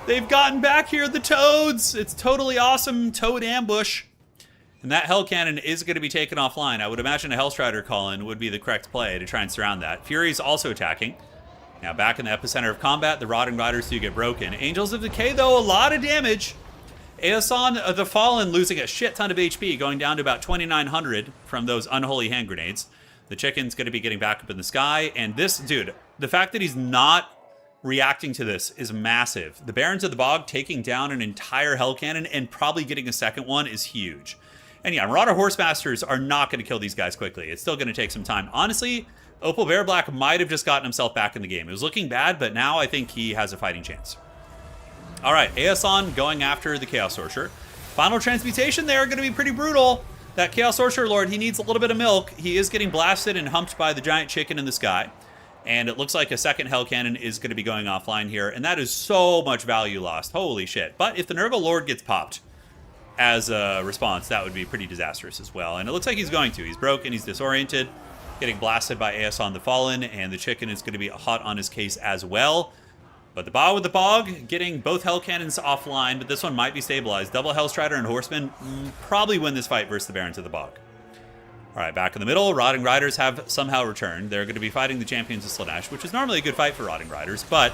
They've gotten back here, the Toads! It's totally awesome Toad ambush. And that Hell Cannon is going to be taken offline. I would imagine a Hellstrider call-in would be the correct play to try and surround that. Fury's also attacking. Now back in the epicenter of combat, the Rotting Riders do get broken. Angels of Decay, though, a lot of damage. Aeson the Fallen losing a shit ton of HP, going down to about 2,900 from those unholy hand grenades. The Chicken's going to be getting back up in the sky. And this, dude, the fact that he's not reacting to this is massive. The Barons of the Bog taking down an entire Hell Cannon and probably getting a second one is huge. And yeah, Marauder Horsemasters are not going to kill these guys quickly. It's still going to take some time. Honestly, Opal Bear Black might have just gotten himself back in the game. It was looking bad, but now I think he has a fighting chance. All right, Aeson going after the Chaos Sorcerer. Final Transmutation there, going to be pretty brutal. That Chaos Sorcerer Lord, he needs a little bit of milk. He is getting blasted and humped by the giant chicken in the sky. And it looks like a second Hell Cannon is going to be going offline here. And that is so much value lost. Holy shit. But if the Nurgle Lord gets popped as a response, that would be pretty disastrous as well. And it looks like he's going to. He's broken, he's disoriented. Getting blasted by Aeson the Fallen, and the Chicken is going to be hot on his case as well. But the Bow with the Bog getting both Hell Cannons offline, but this one might be stabilized. Double Hellstrider and Horseman probably win this fight versus the Barons of the Bog. All right, back in the middle, Rotting Riders have somehow returned. They're going to be fighting the Champions of Slaanesh, which is normally a good fight for Rotting Riders, but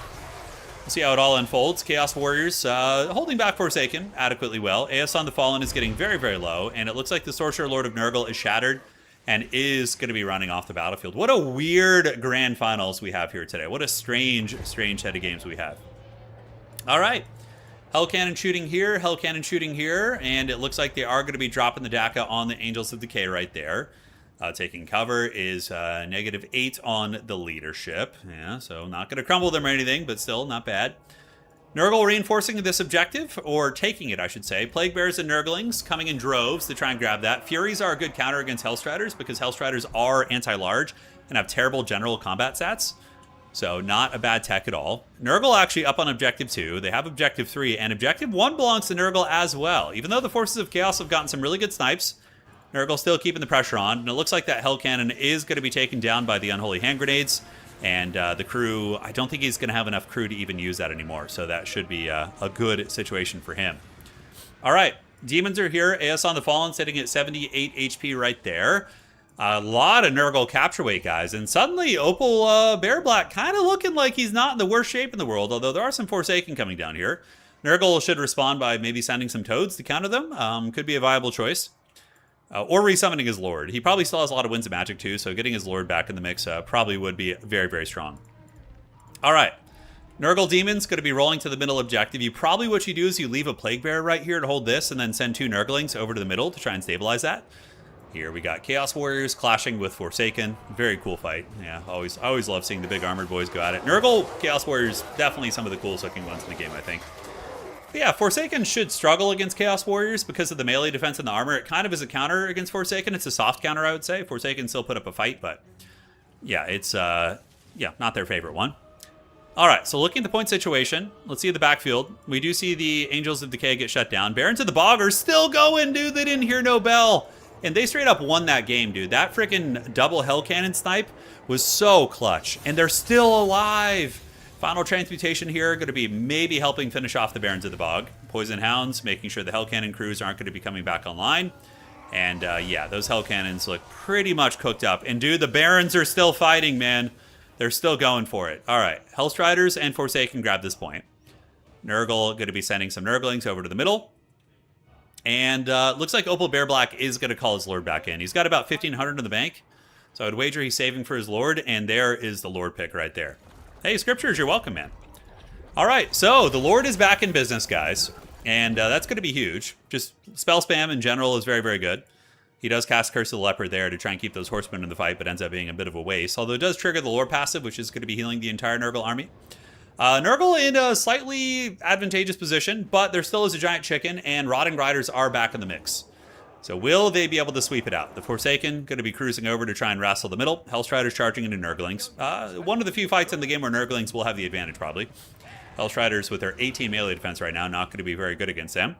we'll see how it all unfolds. Chaos Warriors holding back Forsaken adequately well. Aeson the Fallen is getting very, very low, and it looks like the Sorcerer Lord of Nurgle is shattered and is going to be running off the battlefield. What a weird grand finals we have here today. What a strange, strange set of games we have. All right. Hell Cannon shooting here, Hell Cannon shooting here, and it looks like they are going to be dropping the DACA on the Angels of Decay right there. Taking cover is -8 on the leadership. Yeah, so not going to crumble them or anything, but still not bad. Nurgle reinforcing this objective, or taking it, I should say. Plague Bears and Nurglings coming in droves to try and grab that. Furies are a good counter against Hellstriders because Hellstriders are anti-large and have terrible general combat stats. So not a bad tech at all. Nurgle actually up on Objective 2. They have Objective 3, and Objective 1 belongs to Nurgle as well. Even though the Forces of Chaos have gotten some really good snipes, Nurgle still keeping the pressure on. And it looks like that Hell Cannon is going to be taken down by the Unholy Hand Grenades. And the crew, I don't think he's going to have enough crew to even use that anymore. So that should be a good situation for him. All right, Demons are here. Aeson the Fallen sitting at 78 HP right there. A lot of Nurgle capture weight, guys. And suddenly, Opal Bear Black kind of looking like he's not in the worst shape in the world. Although there are some Forsaken coming down here. Nurgle should respond by maybe sending some Toads to counter them. Could be a viable choice. Or resummoning his Lord. He probably still has a lot of Winds of Magic too, so getting his Lord back in the mix probably would be very, very strong. All right. Nurgle Demon's going to be rolling to the middle objective. What you do is you leave a Plague Bearer right here to hold this, and then send 2 Nurglings over to the middle to try and stabilize that. Here we got Chaos Warriors clashing with Forsaken. Very cool fight. Yeah, always love seeing the big armored boys go at it. Nurgle Chaos Warriors, definitely some of the coolest looking ones in the game, I think. But yeah, Forsaken should struggle against Chaos Warriors because of the melee defense and the armor. It kind of is a counter against Forsaken. It's a soft counter, I would say. Forsaken still put up a fight, but yeah, it's not their favorite one. All right, so looking at the point situation, let's see the backfield. We do see the Angels of Decay get shut down. Barons of the Bog are still going, dude. They didn't hear no bell. And they straight up won that game, dude. That freaking double Hell Cannon snipe was so clutch. And they're still alive. Final Transmutation here, going to be maybe helping finish off the Barons of the Bog. Poison Hounds, making sure the Hell Cannon crews aren't going to be coming back online. And yeah, those Hell Cannons look pretty much cooked up. And dude, the Barons are still fighting, man. They're still going for it. All right, Hellstriders and Forsaken grab this point. Nurgle going to be sending some Nurglings over to the middle. And looks like Opal Bear Black is going to call his Lord back in. He's got about 1,500 in the bank. So I would wager he's saving for his Lord. And there is the Lord pick right there. Hey, Scriptures, you're welcome, man. All right, so the Lord is back in business, guys. And that's going to be huge. Just spell spam in general is very, very good. He does cast Curse of the Leopard there to try and keep those horsemen in the fight, but ends up being a bit of a waste. Although it does trigger the Lore passive, which is going to be healing the entire Nurgle army. Nurgle in a slightly advantageous position, but there still is a giant chicken, and Rotting Riders are back in the mix. So will they be able to sweep it out? The Forsaken going to be cruising over to try and wrestle the middle. Hellstriders charging into Nurglings. One of the few fights in the game where Nurglings will have the advantage, probably. Hellstriders with their 18 melee defense right now, not going to be very good against them.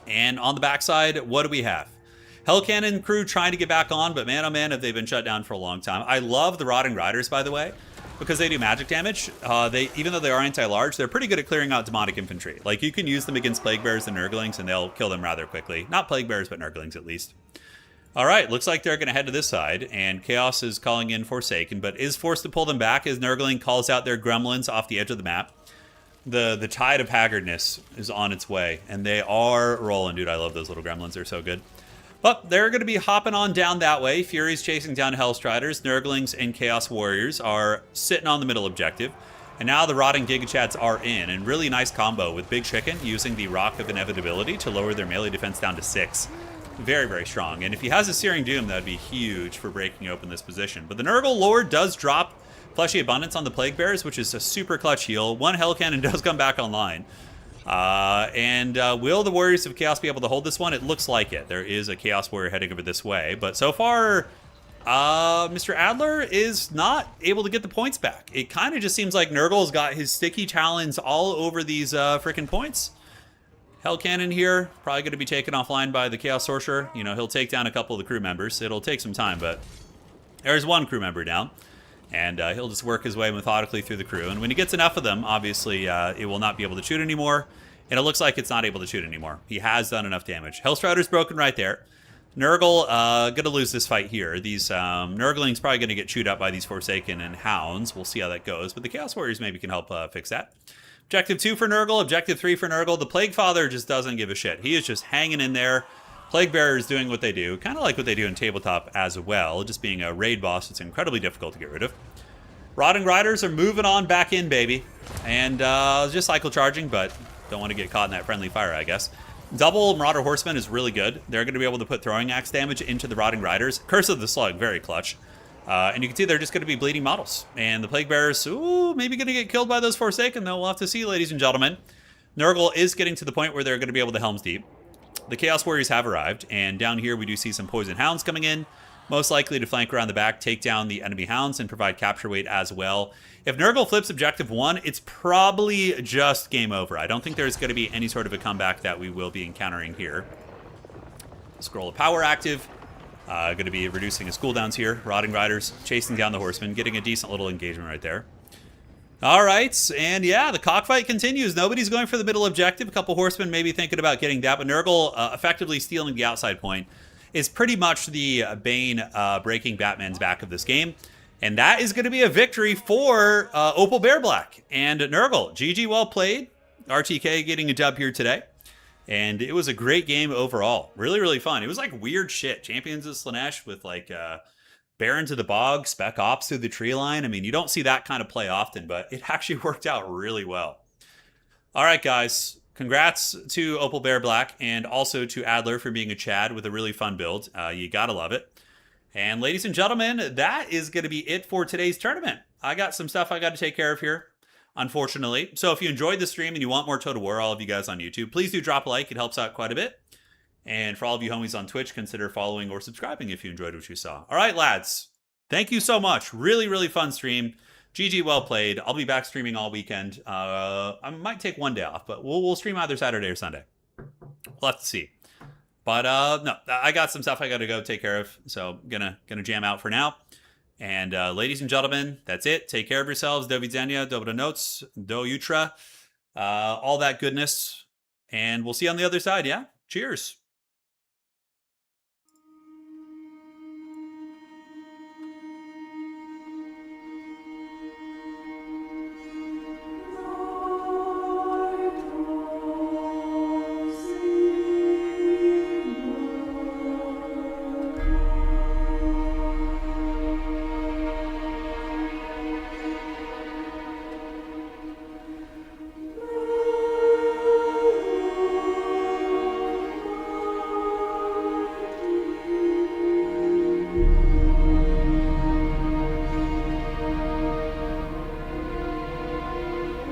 And on the backside, what do we have? Hell Cannon crew trying to get back on, but man, oh man, have they been shut down for a long time. I love the Rotting Riders, by the way, because they do magic damage. Even though they are anti-large, they're pretty good at clearing out demonic infantry. Like, you can use them against Plague Bears and Nurglings, and they'll kill them rather quickly. Not Plague Bears, but Nurglings at least. All right, looks like they're going to head to this side, and Chaos is calling in Forsaken, but is forced to pull them back as Nurgling calls out their gremlins off the edge of the map. The tide of haggardness is on its way, and they are rolling. Dude, I love those little gremlins. They're so good. But they're going to be hopping on down that way. Fury's chasing down Hellstriders. Nurglings and Chaos Warriors are sitting on the middle objective. And now the Rotting Gigachads are in. And really nice combo with Big Chicken using the Rock of Inevitability to lower their melee defense down to 6. Very, very strong. And if he has a Searing Doom, that would be huge for breaking open this position. But the Nurgle Lord does drop Fleshy Abundance on the Plague Bears, which is a super clutch heal. One Hell Cannon does come back online. Will the Warriors of Chaos be able to hold this one? It looks like it. There is a Chaos Warrior heading over this way. But so far, Mr. Adler is not able to get the points back. It kind of just seems like Nurgle's got his sticky talons all over these frickin' points. Hell Cannon here, probably going to be taken offline by the Chaos Sorcerer. You know, he'll take down a couple of the crew members. It'll take some time, but there's one crew member down. And he'll just work his way methodically through the crew. And when he gets enough of them, obviously, it will not be able to shoot anymore. And it looks like it's not able to shoot anymore. He has done enough damage. Hellstrider's broken right there. Nurgle going to lose this fight here. These Nurglings probably going to get chewed up by these Forsaken and Hounds. We'll see how that goes. But the Chaos Warriors maybe can help fix that. Objective 2 for Nurgle. Objective 3 for Nurgle. The Plague Father just doesn't give a shit. He is just hanging in there. Plague Bearers doing what they do, kind of like what they do in Tabletop as well, just being a raid boss that's incredibly difficult to get rid of. Rotting Riders are moving on back in, baby. And just cycle charging, but don't want to get caught in that friendly fire, I guess. Double Marauder Horsemen is really good. They're going to be able to put Throwing Axe damage into the Rotting Riders. Curse of the Slug, very clutch. And you can see they're just going to be bleeding models. And the Plague Bearers, ooh, maybe going to get killed by those Forsaken, though. We'll have to see, ladies and gentlemen. Nurgle is getting to the point where they're going to be able to Helm's Deep. The Chaos Warriors have arrived, and down here we do see some Poison Hounds coming in, most likely to flank around the back, take down the enemy Hounds, and provide capture weight as well. If Nurgle flips Objective 1, it's probably just game over. I don't think there's going to be any sort of a comeback that we will be encountering here. Scroll of Power active. Going to be reducing his cooldowns here. Rotting Riders chasing down the Horsemen, getting a decent little engagement right there. All right, and yeah, the cockfight continues. Nobody's going for the middle objective. A couple Horsemen maybe thinking about getting that, but Nurgle effectively stealing the outside point is pretty much the Bane breaking Batman's back of this game. And that is going to be a victory for Opal Bear Black and Nurgle. GG, well played. RTK getting a dub here today. And it was a great game overall. Really, really fun. It was like weird shit. Champions of Slaanesh with like Barons of the Bog, Spec Ops through the tree line. I mean, you don't see that kind of play often, but it actually worked out really well. All right, guys. Congrats to Opal Bear Black and also to Adler for being a Chad with a really fun build. You gotta love it. And ladies and gentlemen, that is going to be it for today's tournament. I got some stuff I got to take care of here, unfortunately. So if you enjoyed the stream and you want more Total War, all of you guys on YouTube, please do drop a like. It helps out quite a bit. And for all of you homies on Twitch, consider following or subscribing if you enjoyed what you saw. All right, lads. Thank you so much. Really, really fun stream. GG, well played. I'll be back streaming all weekend. I might take one day off, but we'll stream either Saturday or Sunday. We'll have to see. But no, I got some stuff I got to go take care of, so gonna jam out for now. And ladies and gentlemen, that's it. Take care of yourselves. Do widzenia, dobro noc, do jutra, all that goodness. And we'll see you on the other side, yeah? Cheers.